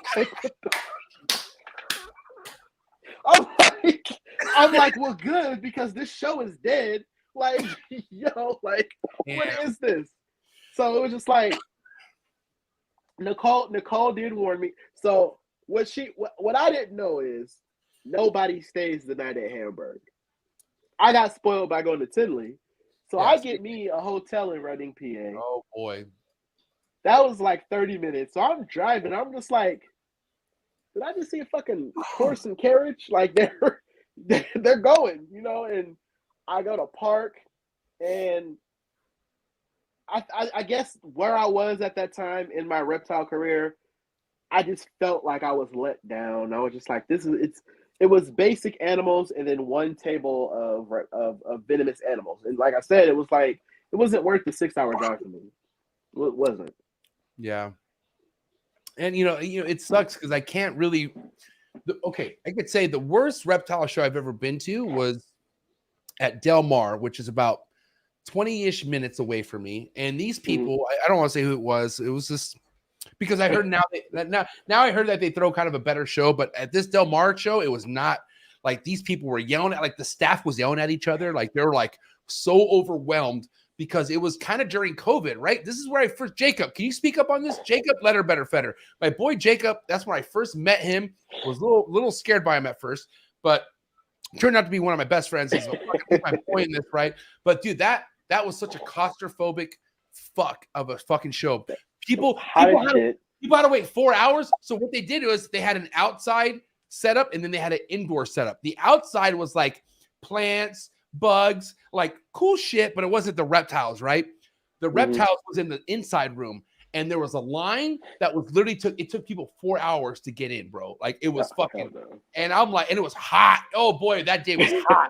like, well, good, because this show is dead. Like, what is this? So it was just like, Nicole did warn me. So what I didn't know is nobody stays the night at Hamburg. I got spoiled by going to Tinley. So I get me a hotel in Reading, PA. Oh boy. That was like 30 minutes. So I'm driving. I'm just like, did I just see a fucking horse and carriage? Like they're going, and I go to park, and I guess where I was at that time in my reptile career, I just felt like I was let down. I was just like, it was basic animals and then one table of venomous animals. And like I said, it was like, it wasn't worth the 6-hour drive for me. It wasn't. Yeah. And it sucks because I can't really. I could say the worst reptile show I've ever been to was at Del Mar, which is about 20-ish minutes away from me. And these people, I don't want to say who it was. It was just because I heard now I heard that they throw kind of a better show, but at this Del Mar show, it was not like these people were yelling at, like the staff was yelling at each other, like they were like so overwhelmed. Because it was kind of during COVID, right? This is where I first, Jacob, can you speak up on this? Jacob Letterbetter. My boy Jacob, that's when I first met him. Was a little scared by him at first, but turned out to be one of my best friends. He's my boy in this, right? But dude, that was such a claustrophobic fuck of a fucking show. People had to wait 4 hours. So what they did was they had an outside setup and then they had an indoor setup. The outside was like plants, bugs, like cool shit, but it wasn't the reptiles, right? The reptiles was in the inside room, and there was a line that was literally took people 4 hours to get in, bro. Like it was fucking, and I'm like, and it was hot. Oh boy, that day was hot.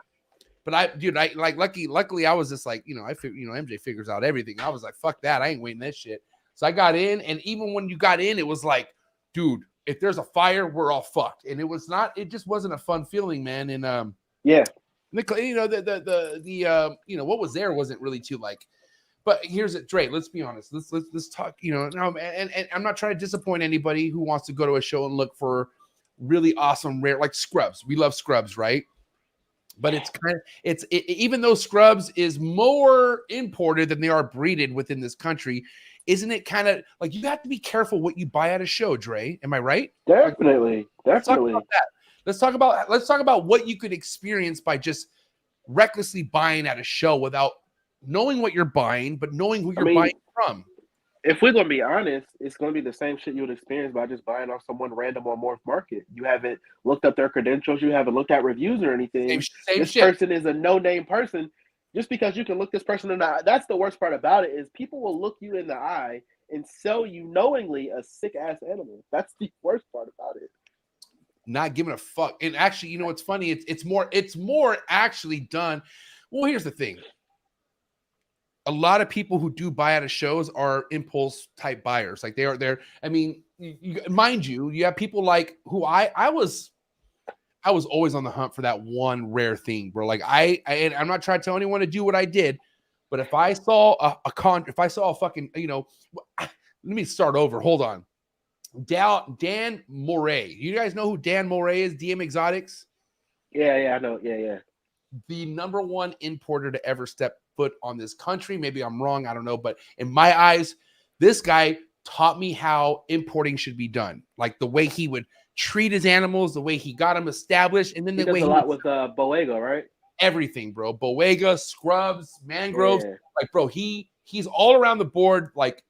But I like luckily I was just like, MJ figures out everything. I was like, fuck that, I ain't waiting that shit. So I got in, and even when you got in, it was like, dude, if there's a fire, we're all fucked. And it just wasn't a fun feeling, man. And yeah. What was there wasn't really too like, but here's it, Dre. Let's be honest. Let's talk. And I'm not trying to disappoint anybody who wants to go to a show and look for really awesome rare, like scrubs. We love scrubs, right? But even though scrubs is more imported than they are breeded within this country, isn't it kind of like you have to be careful what you buy at a show, Dre? Am I right? Definitely. Let's talk about that. Let's talk about what you could experience by just recklessly buying at a show without knowing what you're buying, but knowing who you're buying from. If we're gonna be honest, it's gonna be the same shit you would experience by just buying off someone random on Morph Market. You haven't looked up their credentials, you haven't looked at reviews or anything. Same this shit. person is a no-name person. Just because you can look this person in the eye, that's the worst part about it, is people will look you in the eye and sell you knowingly a sick ass animal. That's the worst part about it. Not giving a fuck. And actually, you know what's funny? It's more actually done. Well, here's the thing. A lot of people who do buy out of shows are impulse type buyers. Like they're. I mean, mind you, you have people like who I was always on the hunt for that one rare thing, bro. Like I'm not trying to tell anyone to do what I did, but if I saw if I saw a fucking, you know, let me start over. Hold on. Dan Moray. You guys know who Dan Moray is? DM Exotics? Yeah, I know. Yeah. The #1 importer to ever step foot on this country. Maybe I'm wrong. I don't know. But in my eyes, this guy taught me how importing should be done. Like the way he would treat his animals, the way he got them established, and then he the way does a lot with Boega, right? Everything, bro. Boega, scrubs, mangroves. Yeah. Like, bro, he's all around the board. Like,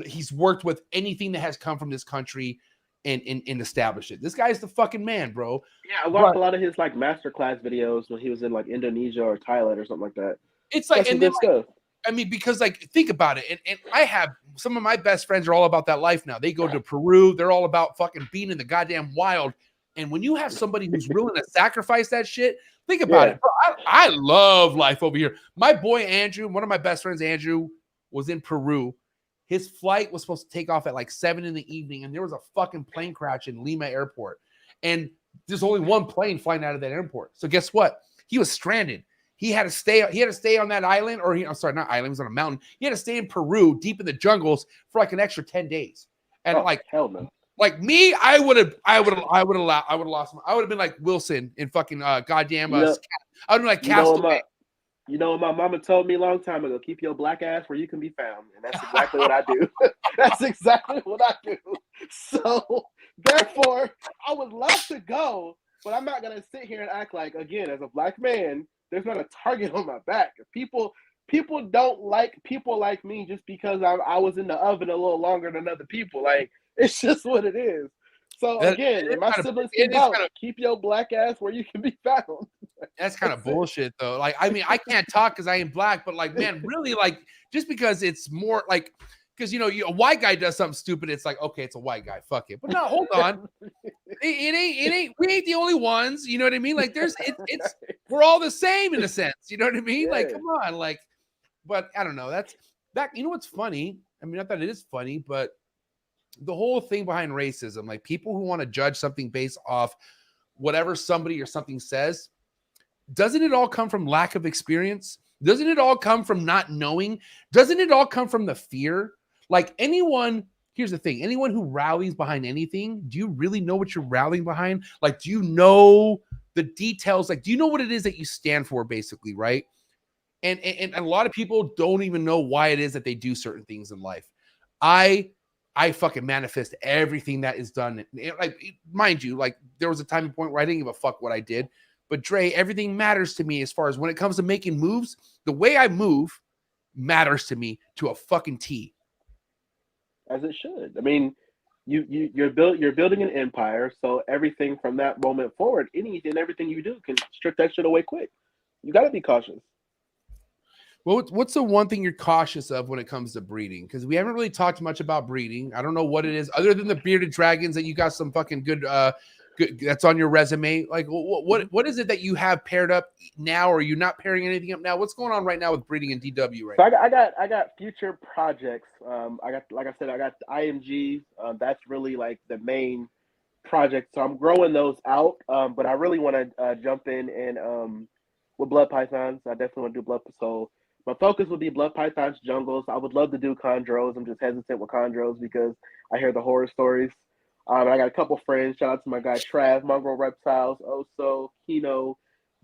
he's worked with anything that has come from this country and established it. This guy's the fucking man, bro. Yeah, I watched a lot of his like masterclass videos when he was in like Indonesia or Thailand or something like that. It's like, and then like, I mean, because like, think about it. And I have some of my best friends are all about that life now. They go to Peru. They're all about fucking being in the goddamn wild. And when you have somebody who's willing to sacrifice that shit, think about it. Bro, I love life over here. My boy Andrew, one of my best friends, Andrew, was in Peru. His flight was supposed to take off at like 7 p.m. and there was a fucking plane crash in Lima airport. And there's only one plane flying out of that airport. So guess what? He was stranded. He had to stay on that island, or I'm sorry, not island, it was on a mountain. He had to stay in Peru, deep in the jungles, for like an extra 10 days. And like, hell no. Like me, I would have lost him. I would have been like Wilson in fucking goddamn. I would have been like Castaway. You know what my mama told me a long time ago? Keep your black ass where you can be found. And that's exactly what I do. That's exactly what I do. So, therefore, I would love to go, but I'm not going to sit here and act like, again, as a black man, there's not a target on my back. People don't like people like me just because I was in the oven a little longer than other people. Like, it's just what it is. So, again, my siblings can help. Keep your black ass where you can be found. That's kind of bullshit, though. Like, I mean, I can't talk because I ain't black, but like, man, really, like, just because it's more like, because, you know, a white guy does something stupid, it's like, okay, it's a white guy, fuck it. But no, hold on. It ain't, we ain't the only ones, you know what I mean? Like, it's we're all the same in a sense, you know what I mean? Yeah. Like, come on, like, but I don't know. That, you know what's funny? I mean, not that it is funny, but the whole thing behind racism, like people who want to judge something based off whatever somebody or something says, doesn't it all come from lack of experience? Doesn't it all come from not knowing? Doesn't it all come from the fear? Like here's the thing, anyone who rallies behind anything, do you really know what you're rallying behind? Like, do you know the details? Like, do you know what it is that you stand for, basically, right? And a lot of people don't even know why it is that they do certain things in life. I fucking manifest everything that is done. Like, mind you, like there was a time and point where I didn't give a fuck what I did. But Dre, everything matters to me as far as when it comes to making moves. The way I move matters to me to a fucking T. As it should. I mean, you're building an empire, so everything from that moment forward, everything you do can strip that shit away quick. You got to be cautious. Well, what's the one thing you're cautious of when it comes to breeding? Because we haven't really talked much about breeding. I don't know what it is, other than the bearded dragons that you got some fucking good that's on your resume. Like, what is it that you have paired up now, or are you not pairing anything up now? What's going on right now with breeding and DW right now? I got future projects. I got, like I said, I got the IMGs. That's really like the main project. So I'm growing those out. But I really want to jump in and with blood pythons. I definitely want to do blood. So my focus would be blood pythons, jungles. I would love to do chondros. I'm just hesitant with chondros because I hear the horror stories. I got a couple friends. Shout out to my guy Trav, Mongrel Reptiles, Oso, Kino.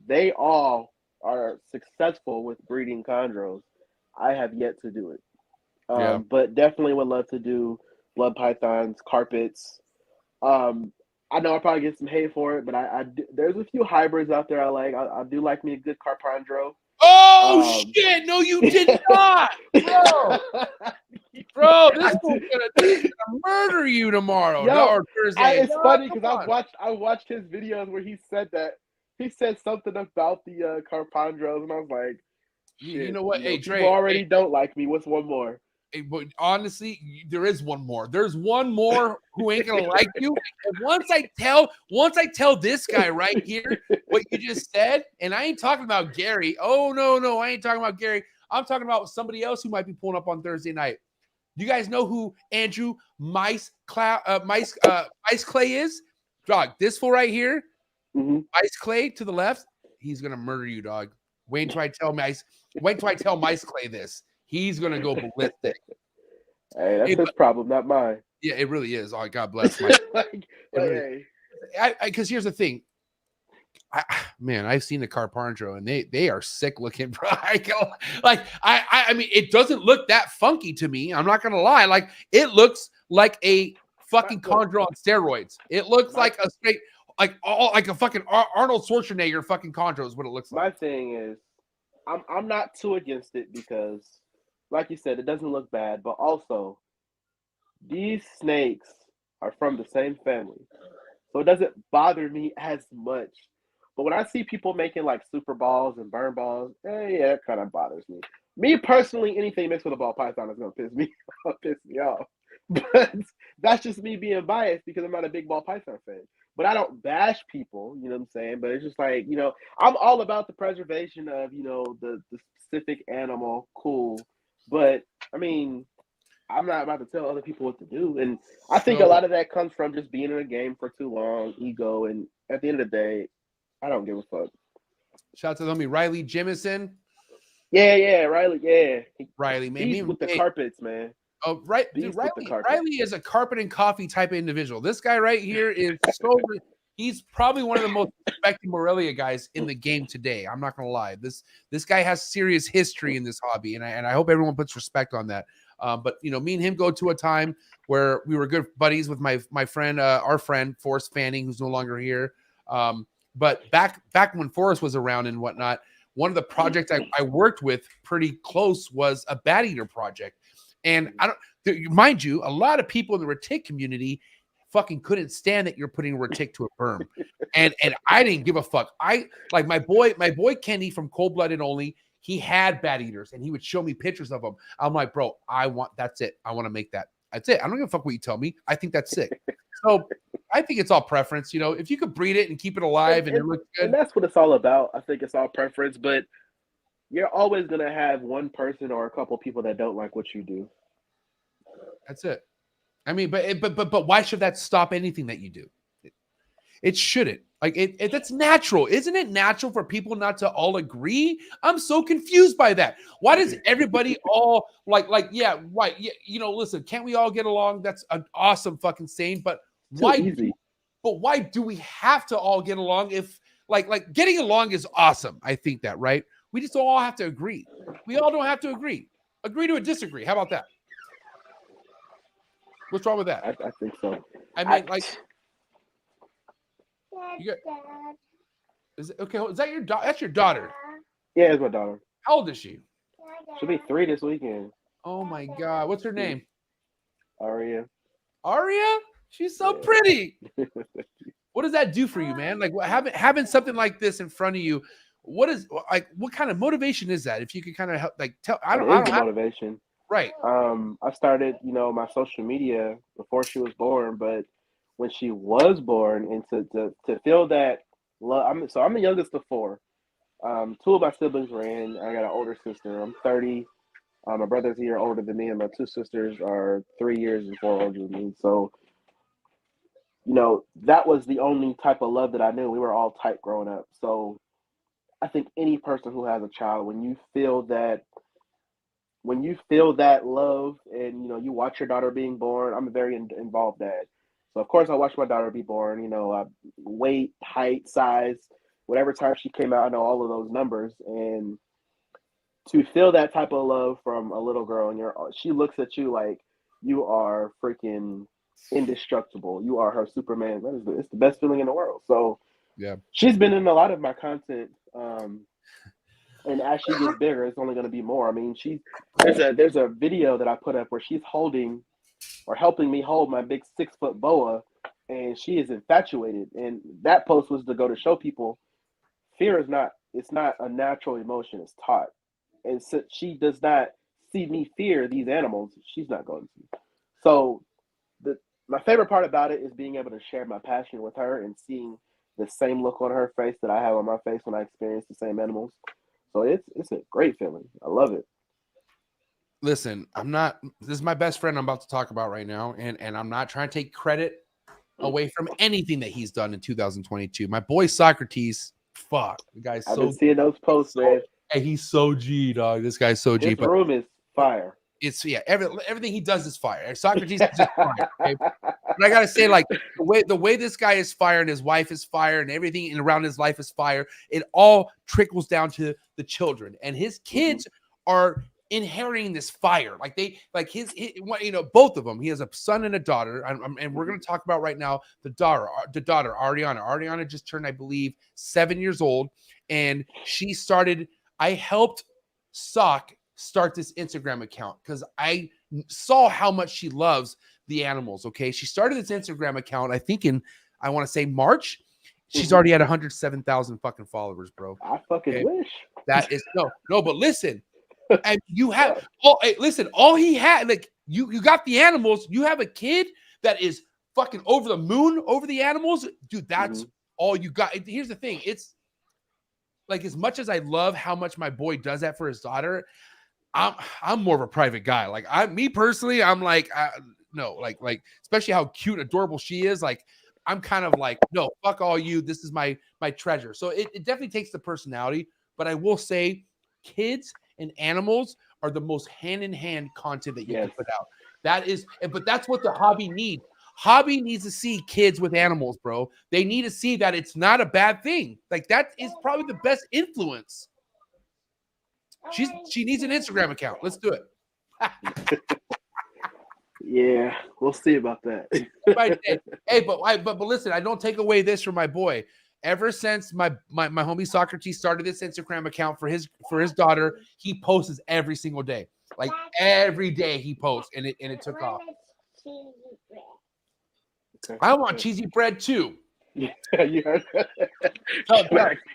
They all are successful with breeding chondros. I have yet to do it. But definitely would love to do blood pythons, carpets. I know I'll probably get some hate for it, but there's a few hybrids out there I like. I do like me a good carpandro. Oh, shit. No, you did not. Bro, this one's gonna murder you tomorrow. Or Thursday. It's funny because I watched his videos where he said something about the carpandros, and I was like, You know what? Hey, Dre. People already hey, don't like me. What's one more? hey, but honestly, there is one more. There's one more who ain't gonna like you. And once I tell this guy right here what you just said, and I ain't talking about Gary. Oh no, I ain't talking about Gary. I'm talking about somebody else who might be pulling up on Thursday night. Do you guys know who Andrew Mice Clay is? Dog, this fool right here, Mice Clay to the left, he's gonna murder you, dog. Wait till I tell Mice Clay this. He's gonna go ballistic. Hey, that's his problem, not mine. Yeah, it really is. Oh, God bless Mike. Because here's the thing. I've seen the Carpandro and they are sick looking, bro. I mean, it doesn't look that funky to me. I'm not gonna lie. Like, it looks like a fucking chondro on steroids. It looks like a straight, like a fucking Arnold Schwarzenegger fucking chondro is what it looks like. My thing is, I'm not too against it because, like you said, it doesn't look bad, but also these snakes are from the same family, so it doesn't bother me as much. But when I see people making like super balls and burn balls, yeah, that kind of bothers me. Me personally, anything mixed with a ball python is gonna piss me off. But that's just me being biased because I'm not a big ball python fan. But I don't bash people, you know what I'm saying? But it's just like, you know, I'm all about the preservation of, you know, the specific animal, cool. But I mean, I'm not about to tell other people what to do. And I think a lot of that comes from just being in a game for too long, ego, and at the end of the day, I don't give a fuck. Shout out to the homie Riley Jimison. Yeah, Riley, yeah. Riley, man. He's with the carpets, man. Oh, right. Dude, Riley is a carpet and coffee type of individual. This guy right here is he's probably one of the most respected Morelia guys in the game today. I'm not gonna lie. This guy has serious history in this hobby, and I hope everyone puts respect on that. But you know, me and him go to a time where we were good buddies with my friend, our friend Forrest Fanning, who's no longer here. But back when Forrest was around and whatnot, one of the projects I worked with pretty close was a bat eater project. And mind you, a lot of people in the retic community fucking couldn't stand that you're putting a retic to a berm. And I didn't give a fuck. I like my boy Kenny from Cold Blooded Only. He had bat eaters and he would show me pictures of them. I'm like, bro, that's it. I want to make that. That's it. I don't give a fuck what you tell me. I think that's sick. So I think it's all preference. You know, if you could breed it and keep it alive and it looks good. And that's what it's all about. I think it's all preference, but you're always going to have one person or a couple people that don't like what you do. That's it. I mean, but why should that stop anything that you do? It shouldn't. Like that's natural. Isn't it natural for people not to all agree? I'm so confused by that. Why does everybody all like, yeah, right. Yeah, you know, listen, can't we all get along? That's an awesome fucking saying, but why do we have to all get along if like getting along is awesome? I think that, right? We just don't all have to agree. We all don't have to agree. Agree to a disagree. How about that? What's wrong with that? I think so. I mean, you got, is that your daughter? That's your daughter. Yeah, it's my daughter. How old is she? She'll be 3 this weekend. Oh my God. What's her name? Aria? She's so pretty. What does that do for you, man? Like having something like this in front of you, what kind of motivation is that? If you could kind of help, like tell, I don't have motivation. Right. I started, you know, my social media before she was born, but when she was born, and to feel that love. I'm the youngest of 4. 2 of my siblings were in. I got an older sister. I'm 30. My brother's a year older than me, and my 2 sisters are 3 years and 4 older than me. So, you know, that was the only type of love that I knew. We were all tight growing up. So I think any person who has a child, when you feel that love, and you know, you watch your daughter being born. I'm a very involved dad, so of course I watched my daughter be born. You know, weight, height, size, whatever time she came out, I know all of those numbers. And to feel that type of love from a little girl, and she looks at you like you are freaking indestructible. You are her Superman. It's the best feeling in the world. So yeah, she's been in a lot of my content. And as she gets bigger, it's only going to be more. I mean, there's a video that I put up where she's holding or helping me hold my big 6-foot boa, and she is infatuated. And that post was to go to show people fear it's not a natural emotion, it's taught. And since she does not see me fear these animals, she's not going to. So my favorite part about it is being able to share my passion with her and seeing the same look on her face that I have on my face when I experience the same animals. So it's a great feeling. I love it. Listen, this is my best friend I'm about to talk about right now, and I'm not trying to take credit away from anything that he's done in 2022. My boy Socrates, fuck, the guy's I've been seeing those posts, man. Hey, he's so G, dog. This guy's so G. His room is fire. It's everything he does is fire. Socrates is just fire. Okay? But I gotta say, like the way this guy is fire and his wife is fire and everything around his life is fire. It all trickles down to the children, and his kids are inheriting this fire. Like his both of them. He has a son and a daughter, and we're gonna talk about right now the daughter Ariana. Ariana just turned, I believe, 7 years old, and she started. I helped Sock start this Instagram account because I saw how much she loves the animals. Okay. She started this Instagram account, I think I want to say March. She's already at 107,000 fucking followers, bro. I fucking wish. That is no, but listen, and you have, all he had, like you got the animals, you have a kid that is fucking over the moon over the animals. Dude, that's all you got. Here's the thing. It's like, as much as I love how much my boy does that for his daughter, I'm more of a private guy. Like me personally, I'm like, no, like especially how cute, adorable she is. Like I'm kind of like, no, fuck all you. This is my treasure. So it definitely takes the personality. But I will say, kids and animals are the most hand-in-hand content that you can put out. But that's what the hobby needs. Hobby needs to see kids with animals, bro. They need to see that it's not a bad thing. Like that is probably the best influence. She needs an Instagram account. Let's do it. Yeah, we'll see about that. Hey, but listen, I don't take away this from my boy. Ever since my homie Socrates started this Instagram account for his daughter, he posts every single day. Like every day he posts, and it took off. Okay. I want cheesy bread too. Yeah, you heard that.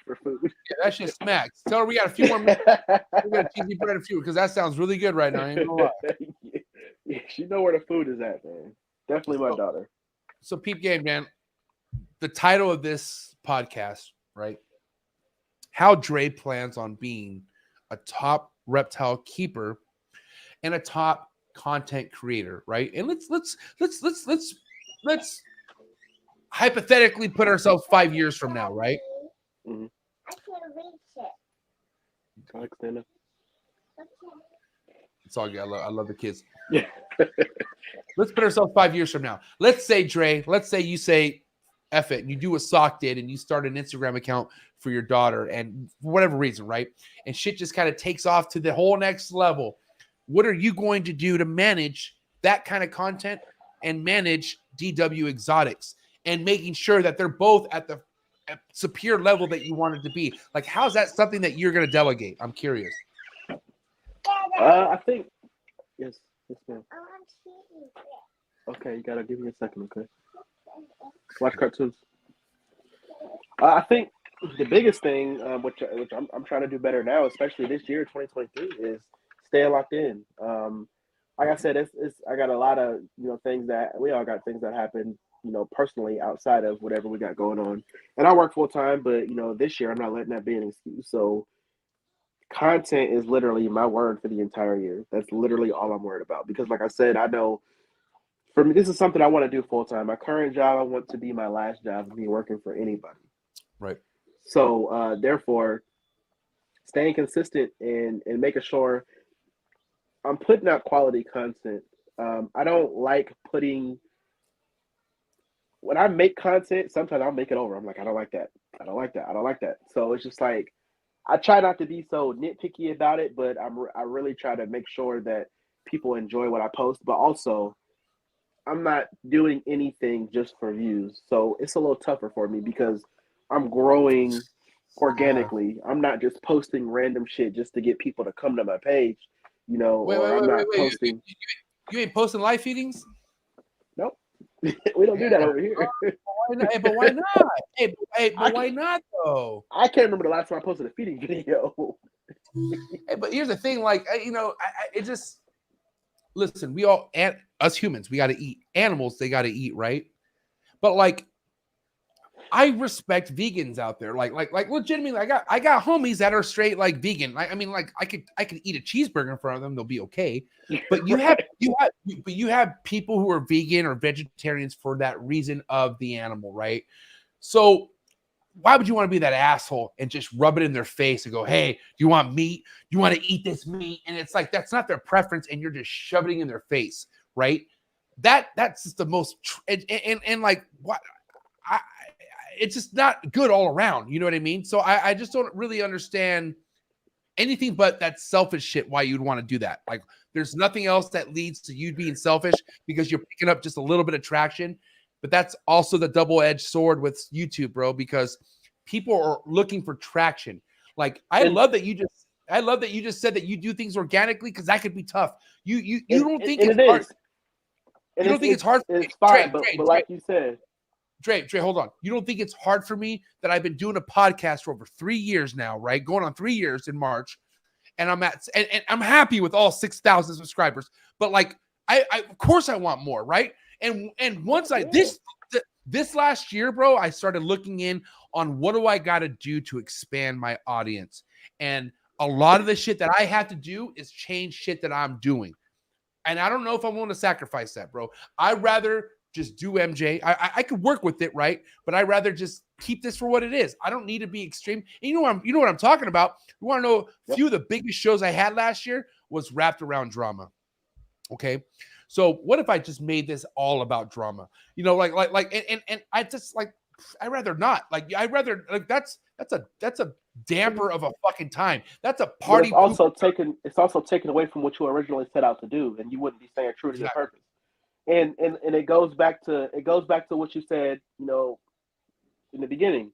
For food. Yeah, that shit smacks. Tell her we got a few more minutes. We got cheesy bread and few because that sounds really good right now. I ain't gonna lie. Yeah, she know where the food is at, man. Definitely my daughter. So peep game, man. The title of this podcast, right? How Dre plans on being a top reptile keeper and a top content creator, right? And let's hypothetically put ourselves 5 years from now, right? Mm-hmm. It's all good. I love the kids. Yeah. Let's put ourselves 5 years from now. Let's say, Dre, you say F it, and you do what Sock did, and you start an Instagram account for your daughter, and for whatever reason, right? And shit just kind of takes off to the whole next level. What are you going to do to manage that kind of content and manage DW Exotics and making sure that they're both at the superior level that you wanted to be? Like, how's that something that you're going to delegate? I'm curious. I think, yes, ma'am. Okay, you gotta give me a second, okay? Watch cartoons. I think the biggest thing, which I'm trying to do better now, especially this year, 2023, is stay locked in. Like I said, I got a lot of things that we all got things that happen personally outside of whatever we got going on, and I work full time. But this year I'm not letting that be an excuse. So content is literally my word for the entire year. That's literally all I'm worried about, because like I said, I know for me this is something I want to do full time. My current job, I want to be my last job of me working for anybody. Right. So therefore, staying consistent and making sure I'm putting out quality content. I don't like when I make content, sometimes I'll make it over. I'm like, I don't like that. I don't like that. I don't like that. So it's just like, I try not to be so nitpicky about it, but I really try to make sure that people enjoy what I post, but also I'm not doing anything just for views. So it's a little tougher for me because I'm growing organically. I'm not just posting random shit just to get people to come to my page, posting. You ain't posting live feedings? Nope. We don't do that over here. But why not? Hey, but why not though? I can't remember the last time I posted a feeding video. Hey, but here's the thing, like, it just listen. We all, and us humans, we got to eat. Animals, they got to eat, right? But like, I respect vegans out there. Like legitimately, I got homies that are straight like vegan. I mean, like I could eat a cheeseburger in front of them; they'll be okay. But you have people who are vegan or vegetarians for that reason of the animal, right? So why would you want to be that asshole and just rub it in their face and go, "Hey, do you want meat? Do you want to eat this meat?" And it's like that's not their preference, and you're just shoving it in their face, right? That's just the most and like what it's just not good all around. You know what I mean? So I just don't really understand anything but that selfish shit why you'd want to do that. Like there's nothing else that leads to you being selfish because you're picking up just a little bit of traction. But that's also the double-edged sword with YouTube, bro, because people are looking for traction. Like I love that you just said that you do things organically because that could be tough. You don't think it's hard. You don't think it's hard for me. It's fine, but like you said. Dre, hold on. You don't think it's hard for me that I've been doing a podcast for over 3 years now, right? Going on 3 years in March, and I'm happy with all 6,000 subscribers. But like, I of course I want more, right? And once this last year, bro, I started looking in on what do I got to do to expand my audience, and a lot of the shit that I have to do is change shit that I'm doing, and I don't know if I'm willing to sacrifice that, bro. I'd rather just do MJ. I could work with it, right? But I'd rather just keep this for what it is. I don't need to be extreme. And you know what I'm talking about. You want to know a few of the biggest shows I had last year was wrapped around drama. Okay. So what if I just made this all about drama? You know, like and I just like I'd rather not. Like I'd rather like that's a damper of a fucking time. That's a party. It's also taken away from what you originally set out to do, and you wouldn't be staying true to your purpose. And it goes back to what you said, you know, in the beginning.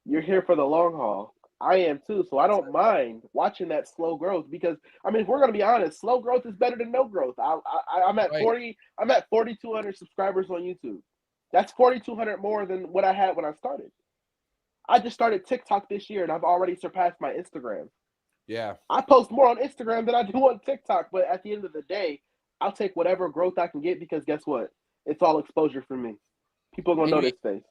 You're here for the long haul. I am too, so I don't mind watching that slow growth because I mean, if we're gonna be honest, slow growth is better than no growth. I'm at 4,200 subscribers on YouTube. That's 4,200 more than what I had when I started. I just started TikTok this year, and I've already surpassed my Instagram. Yeah, I post more on Instagram than I do on TikTok, but at the end of the day, I'll take whatever growth I can get because guess what? It's all exposure for me. People are gonna know this face.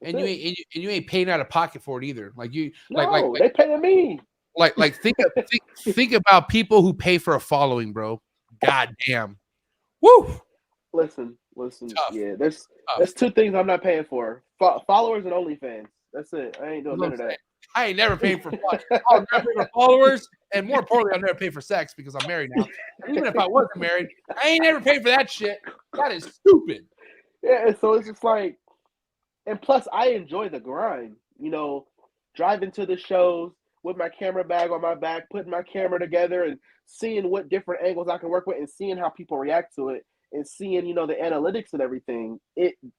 And you ain't paying out of pocket for it either. Like you, no, they paying me. Like think about people who pay for a following, bro. God damn. Woo. Listen. Tough. Yeah, there's two things I'm not paying for: followers and OnlyFans. That's it. I ain't doing none of that. I ain't never paying for I'll never pay for followers, and more importantly, I'll never pay for sex because I'm married now. And even if I wasn't married, I ain't never paid for that shit. That is stupid. Yeah, so it's just like, and plus I enjoy the grind. You know, driving to the shows with my camera bag on my back, putting my camera together, and seeing what different angles I can work with, and seeing how people react to it, and seeing the analytics and everything.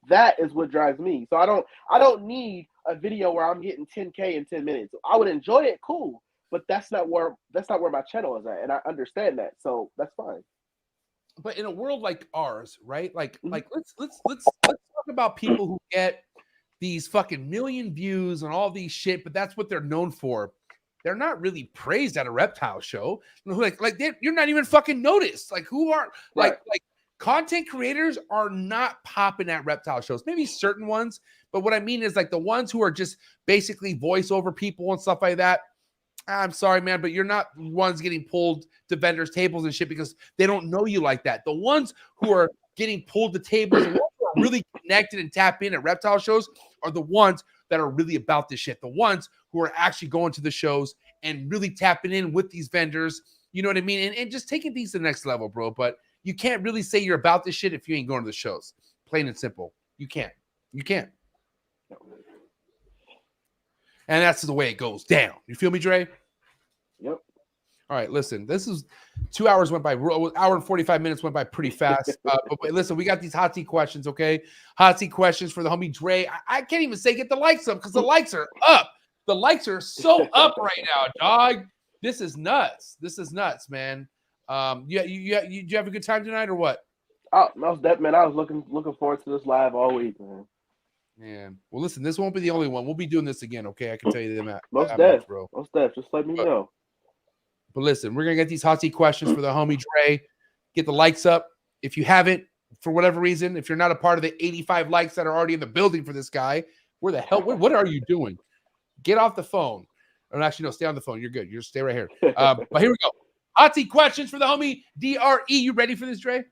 That is what drives me. So I don't need a video where I'm getting 10K in 10 minutes. I would enjoy it, cool, but that's not where my channel is at, and I understand that, so that's fine. But in a world like ours, right? Like let's talk about people who get these fucking million views and all these shit, but that's what they're known for. They're not really praised at a reptile show. Like you're not even fucking noticed. Like who are like content creators are not popping at reptile shows. Maybe certain ones, but what I mean is like the ones who are just basically voiceover people and stuff like that. I'm sorry, man, but you're not ones getting pulled to vendors' tables and shit because they don't know you like that. The ones who are getting pulled to tables and who are really connected and tap in at reptile shows are the ones that are really about this shit. The ones who are actually going to the shows and really tapping in with these vendors. You know what I mean? And just taking things to the next level, bro. But you can't really say you're about this shit if you ain't going to the shows. Plain and simple. You can't. And that's the way it goes down. You feel me, Dre? Yep. All right, listen, this is 2 hours went by. Hour and 45 minutes went by pretty fast. But listen, we got these hot seat questions, okay? Hot seat questions for the homie Dre. I can't even say get the likes up because the likes are up. The likes are so up right now, dog. This is nuts. Man. You have a good time tonight or what? Oh, most definitely, man. I was looking forward to this live all week, man. Man, well, listen, this won't be the only one. We'll be doing this again, okay? I can tell you that, Most def, bro. Most def. Just let me know. But listen, we're gonna get these hot seat questions for the homie Dre. Get the likes up. If you haven't, for whatever reason, if you're not a part of the 85 likes that are already in the building for this guy, where the hell? What are you doing? Get off the phone. Or actually, no, stay on the phone. You're good. You're stay right here. But here we go. Hot seat questions for the homie DRE. You ready for this, Dre?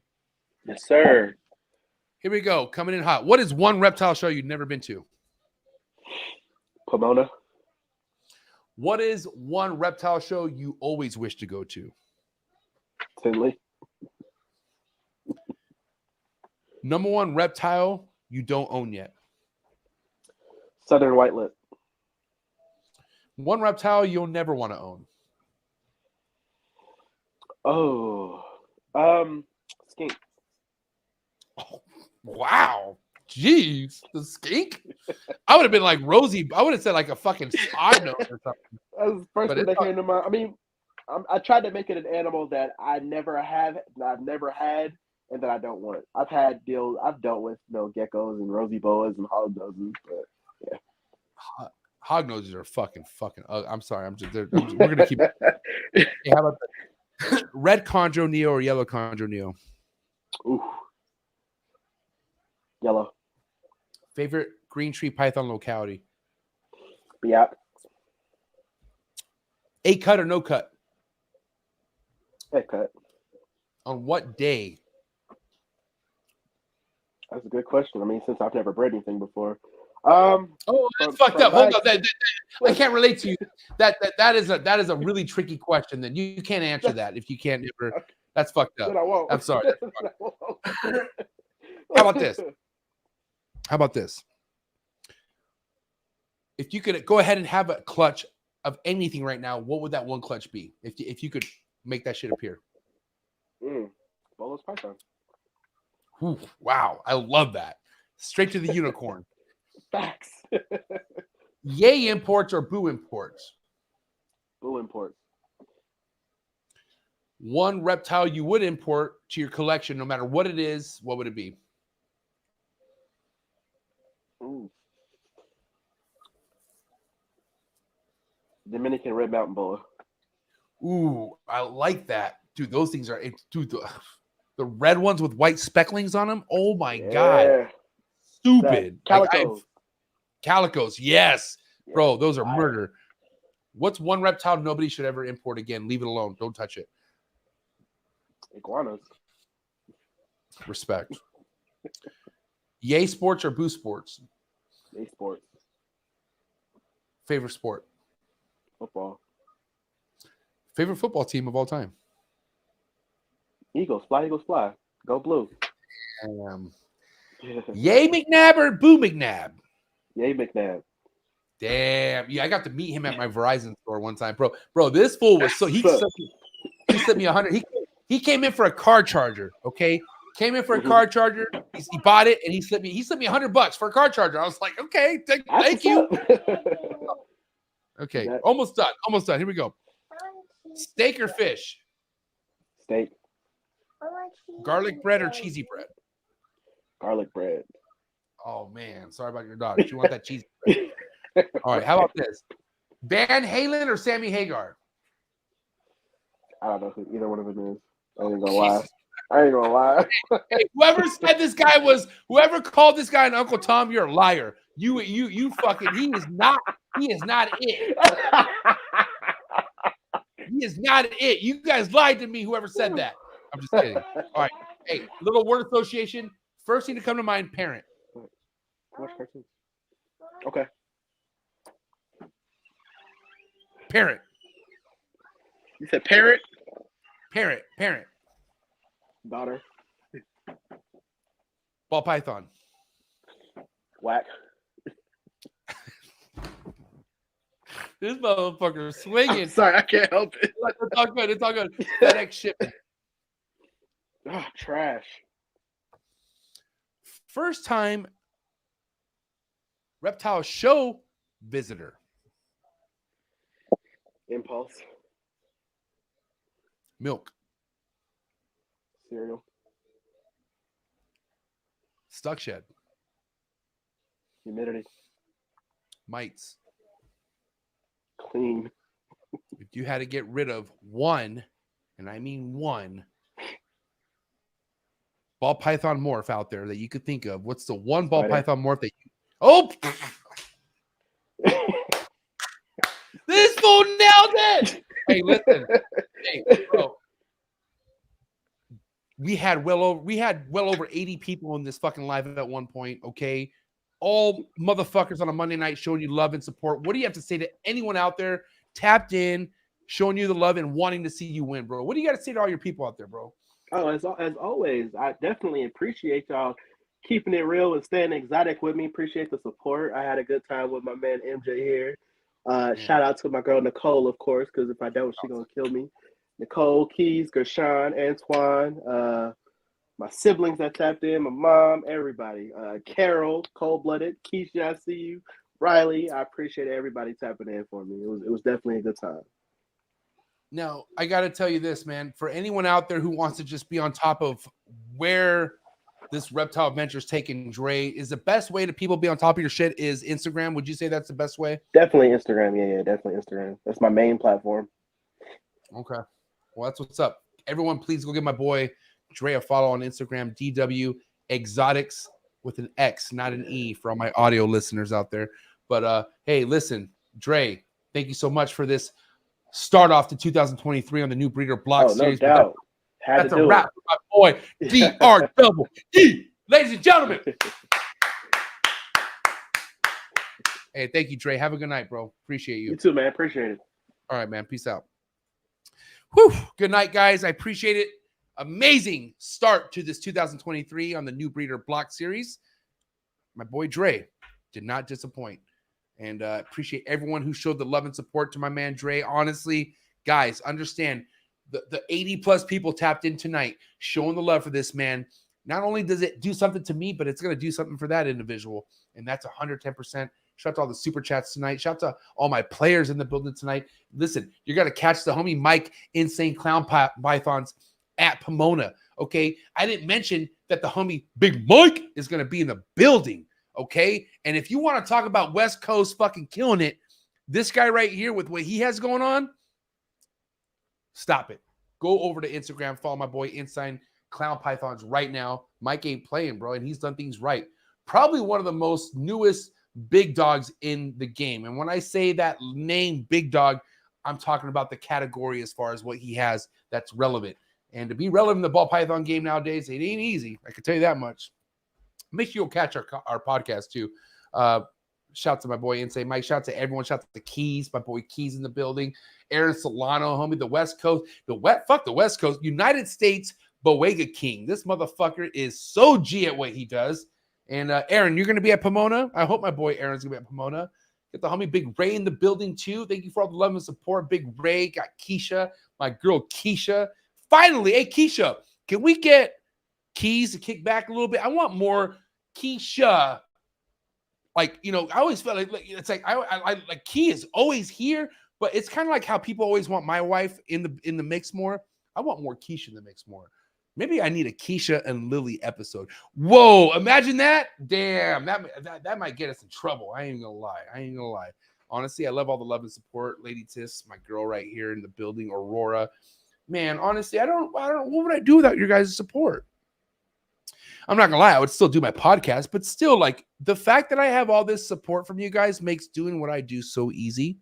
Yes, sir. Here we go. Coming in hot. What is one reptile show you've never been to? Pomona. What is one reptile show you always wish to go to? Tinley. Number one reptile you don't own yet. Southern white-lip. One reptile you'll never want to own. Oh. Skink. Oh, wow. Jeez. The skink? I would have been like Rosie. I would have said like a fucking odd note or something. That was the first one that came to mind. I mean, I tried to make it an animal that I never have, I've never had, and that I don't want. I've dealt with geckos and rosy boas and hog noses, but yeah. Hog noses are fucking. I'm sorry. We're gonna keep. Hey, how about the red chondro neo or yellow chondro neo? Ooh. Yellow. Favorite green tree python locality? Biak. A cut or no cut? A cut. On what day? That's a good question. I mean, since I've never bred anything before. That's fucked up. Hold on. I can't relate to you. That is a really tricky question. Then you can't answer that if you can't ever. That's fucked up. I won't. I'm sorry. How about this? If you could go ahead and have a clutch of anything right now, what would that one clutch be? If you could make that shit appear. Bolo's python. Ooh, wow, I love that. Straight to the unicorn. Facts. Yay imports or boo imports? Boo imports. One reptile you would import to your collection, no matter what it is, what would it be? Ooh. Dominican red mountain boa. Ooh, I like that. Dude, those things are... Dude, the red ones with white specklings on them? Oh, my God. Stupid. Calicos. Calicos, yes. Bro, those are murder. What's one reptile nobody should ever import again? Leave it alone. Don't touch it. Iguanas. Respect. Yay sports or boo sports? Yay sports. Favorite sport? Football. Favorite football team of all time? Eagles. Fly, Eagles, fly. Go blue. Yay McNabb or boo McNabb? Yay McNabb. Damn. Yeah, I got to meet him at my Verizon store one time. Bro, this fool was so... He sent me 100. He came in for a car charger, okay? Came in for a car charger. He bought it, and he sent me $100 for a car charger. I was like, okay, thank you. Okay, almost done. Here we go. Steak or fish? Steak. Garlic bread or cheesy bread? Garlic bread. Oh, man. Sorry about your dog. You want that cheesy bread. All right, how about this? Van Halen or Sammy Hagar? I don't know who either one of them is. I ain't gonna lie. Hey, whoever called this guy an Uncle Tom, you're a liar. You fucking, he is not it. He is not it. You guys lied to me, whoever said that. I'm just kidding. All right. Hey, little word association. First thing to come to mind, parent. Okay. Parent. You said parent? Parent. Daughter. Ball python. Whack. This motherfucker swinging. I'm sorry, I can't help it. It's all good. It's all good. FedEx shipment. Trash. First time reptile show visitor. Impulse. Milk. Cereal. Stuck shed. Humidity. Mites. Clean. If you had to get rid of one, and I mean one, ball python morph out there that you could think of, what's the one ball python morph that you... Oh! This fool nailed it! Hey, listen. Hey, bro. We had well over 80 people in this fucking live at one point, okay? All motherfuckers on a Monday night showing you love and support. What do you have to say to anyone out there tapped in, showing you the love and wanting to see you win, bro? What do you got to say to all your people out there, bro? Oh, as always, I definitely appreciate y'all keeping it real and staying exotic with me. Appreciate the support. I had a good time with my man MJ here. Shout out to my girl Nicole, of course, because if I don't, she's gonna kill me. Nicole, Keys, Gershon, Antoine, my siblings that tapped in, my mom, everybody. Carol, Cold-Blooded, Keisha, I see you. Riley, I appreciate everybody tapping in for me. It was definitely a good time. Now, I got to tell you this, man. For anyone out there who wants to just be on top of where this reptile adventure is taking Dre, is the best way to people be on top of your shit is Instagram? Would you say that's the best way? Definitely Instagram. Yeah, definitely Instagram. That's my main platform. Okay. Well, that's what's up. Everyone, please go give my boy Dre a follow on Instagram, DW Exotics with an X, not an E, for all my audio listeners out there. But hey, listen, Dre, thank you so much for this start off to 2023 on the New Breeder Block series. No doubt. That's a wrap for my boy, DREE. Ladies and gentlemen. Hey, thank you, Dre. Have a good night, bro. Appreciate you. You too, man. Appreciate it. All right, man. Peace out. Whew. Good night, guys. I appreciate it. Amazing start to this 2023 on the New Breeder Block series. My boy Dre did not disappoint. And appreciate everyone who showed the love and support to my man Dre. Honestly, guys, understand the 80-plus people tapped in tonight, showing the love for this man. Not only does it do something to me, but it's going to do something for that individual. And that's 110%. Shout out to all the super chats tonight. Shout out to all my players in the building tonight. Listen, you're going to catch the homie Mike Insane Clown Pythons at Pomona, okay? I didn't mention that the homie Big Mike is going to be in the building, okay? And if you want to talk about West Coast fucking killing it, this guy right here with what he has going on, stop it. Go over to Instagram, follow my boy Insane Clown Pythons right now. Mike ain't playing, bro, and he's done things right. Probably one of the most newest big dogs in the game. And when I say that name big dog, I'm talking about the category as far as what he has that's relevant. And to be relevant in the ball python game nowadays, it ain't easy. I can tell you that much. Make sure you'll catch our podcast too. Shout to my boy Insane Mike. Shout to everyone. Shout to Keys, my boy Keys in the building. Aaron Solano, homie, the West Coast. Fuck the West Coast. United States Boega King. This motherfucker is so G at what he does. And Aaron, you're going to be at Pomona? I hope my boy Aaron's going to be at Pomona. Get the homie Big Ray in the building too. Thank you for all the love and support. Big Ray, got Keisha, my girl Keisha. Finally, hey, Keisha, can we get Keys to kick back a little bit? I want more Keisha. Like, you know, I always felt like it's like I like Key is always here, but it's kind of like how people always want my wife in the mix more. I want more Keisha in the mix more. Maybe I need a Keisha and Lily episode. Whoa, imagine that. Damn, that might get us in trouble. I ain't gonna lie. Honestly, I love all the love and support. Lady Tiss, my girl right here in the building, Aurora. Man, honestly, I don't what would I do without your guys' support? I'm not gonna lie, I would still do my podcast, but still, like, the fact that I have all this support from you guys makes doing what I do so easy.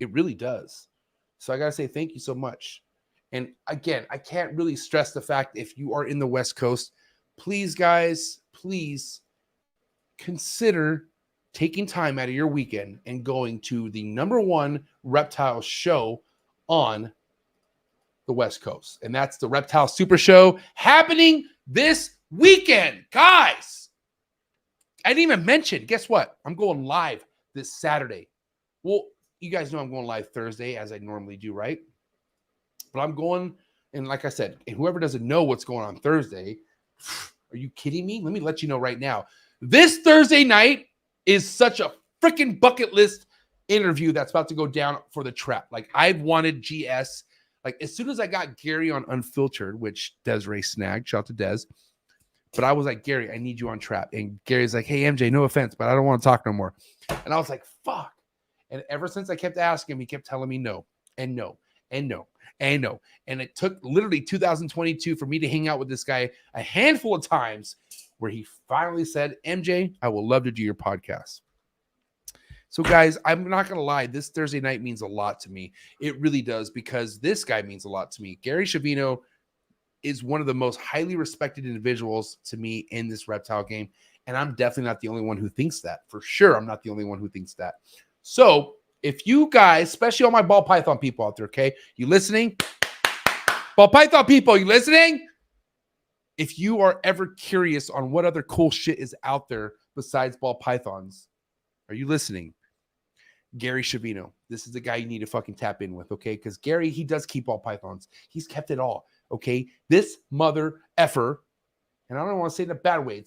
It really does. So I gotta say thank you so much. And again, I can't really stress the fact, if you are in the West Coast, please, guys, please consider taking time out of your weekend and going to the #1 reptile show on the West Coast. And that's the Reptile Super Show happening this weekend. Guys, I didn't even mention, guess what? I'm going live this Saturday. Well, you guys know I'm going live Thursday, as I normally do, right? But I'm going, and like I said, and whoever doesn't know what's going on Thursday, are you kidding me? Let me let you know right now. This Thursday night is such a freaking bucket list interview that's about to go down for the trap. Like, I've wanted GS. Like, as soon as I got Gary on Unfiltered, which Desiree snagged, shout out to Des, but I was like, Gary, I need you on trap. And Gary's like, hey, MJ, no offense, but I don't want to talk no more. And I was like, fuck. And ever since I kept asking him, he kept telling me no and no. And no. And it took literally 2022 for me to hang out with this guy a handful of times where he finally said, MJ, I will love to do your podcast. So guys, I'm not going to lie. This Thursday night means a lot to me. It really does, because this guy means a lot to me. Gary Shavino is one of the most highly respected individuals to me in this reptile game. And I'm definitely not the only one who thinks that. For sure, I'm not the only one who thinks that. So if you guys, especially all my ball python people out there, okay? You listening? Ball python people, you listening? If you are ever curious on what other cool shit is out there besides ball pythons, are you listening? Gary Shavino. This is the guy you need to fucking tap in with, okay? Because Gary, he does keep all pythons. He's kept it okay? This mother effer, and I don't want to say it in a bad way.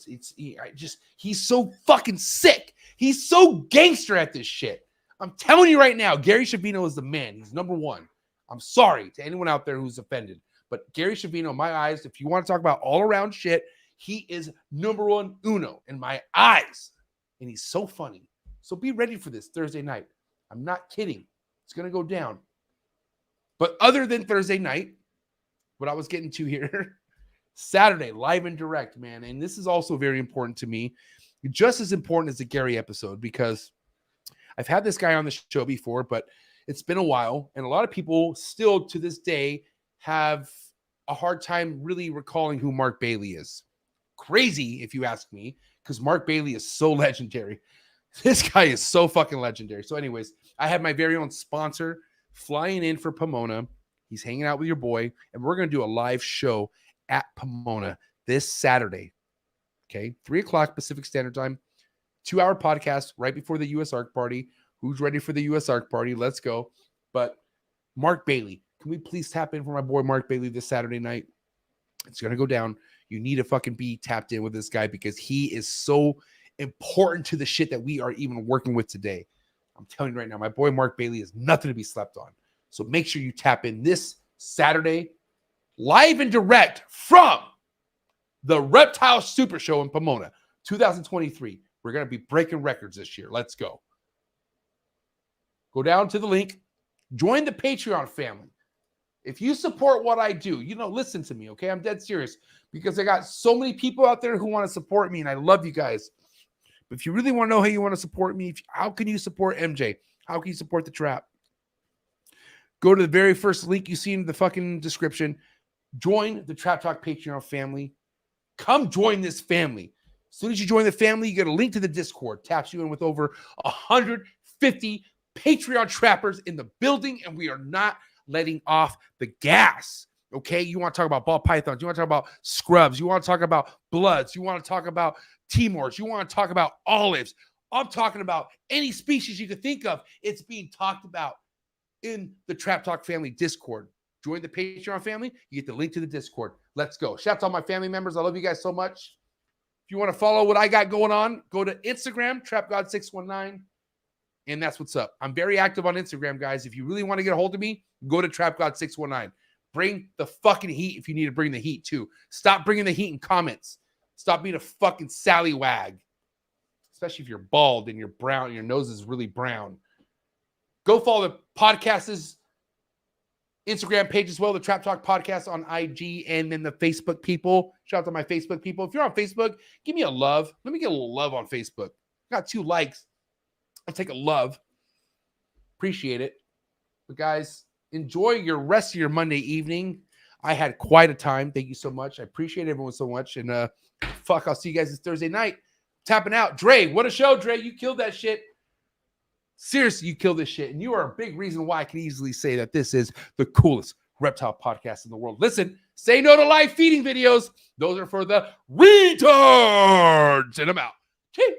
He's so fucking sick. He's so gangster at this shit. I'm telling you right now, Gary Shavino is the man. He's number one. I'm sorry to anyone out there who's offended, but Gary Shavino, in my eyes, if you want to talk about all around shit, he is number one uno in my eyes. And he's so funny. So be ready for this Thursday night. I'm not kidding. It's going to go down. But other than Thursday night, what I was getting to here, Saturday, live and direct, man. And this is also very important to me. Just as important as the Gary episode, because I've had this guy on the show before, but it's been a while. And a lot of people still to this day have a hard time really recalling who Mark Bailey is. Crazy, if you ask me, because Mark Bailey is so legendary. This guy is so fucking legendary. So anyways, I have my very own sponsor flying in for Pomona. He's hanging out with your boy, and we're going to do a live show at Pomona this Saturday. Okay, 3 o'clock Pacific Standard Time. 2-hour podcast right before the U.S. ARC party. Who's ready for the U.S. ARC party? Let's go. But Mark Bailey, can we please tap in for my boy Mark Bailey this Saturday night? It's going to go down. You need to fucking be tapped in with this guy because he is so important to the shit that we are even working with today. I'm telling you right now, my boy Mark Bailey is nothing to be slept on. So make sure you tap in this Saturday, live and direct from the Reptile Super Show in Pomona, 2023. We're going to be breaking records this year. Let's go. Go down to the link. Join the Patreon family. If you support what I do, listen to me, okay? I'm dead serious because I got so many people out there who want to support me, and I love you guys. But if you really want to know how you want to support me, how can you support MJ? How can you support the trap? Go to the very first link you see in the fucking description. Join the Trap Talk Patreon family. Come join this family. As soon as you join the family, you get a link to the Discord. Taps you in with over 150 Patreon trappers in the building, and we are not letting off the gas. Okay? You want to talk about ball pythons. You want to talk about scrubs. You want to talk about bloods. You want to talk about Timors. You want to talk about olives. I'm talking about any species you could think of. It's being talked about in the Trap Talk family Discord. Join the Patreon family. You get the link to the Discord. Let's go. Shout out to all my family members. I love you guys so much. If you want to follow what I got going on, go to Instagram, TrapGod619. And that's what's up. I'm very active on Instagram, guys. If you really want to get a hold of me, go to TrapGod619. Bring the fucking heat if you need to bring the heat, too. Stop bringing the heat in comments. Stop being a fucking sallywag. Especially if you're bald and you're brown and your nose is really brown. Go follow the podcast's Instagram page as well, the Trap Talk Podcast on IG, and then the Facebook people. Shout out to my Facebook people. If you're on Facebook, give me a love. Let me get a little love on Facebook. Got 2 likes. I'll take a love. Appreciate it. But guys, enjoy your rest of your Monday evening. I had quite a time. Thank you so much. I appreciate everyone so much. And I'll see you guys this Thursday night. Tapping out. Dre, what a show, Dre. You killed that shit. Seriously, you killed this shit. And you are a big reason why I can easily say that this is the coolest reptile podcast in the world. Listen, say no to live feeding videos. Those are for the retards. And I'm out. Cheers.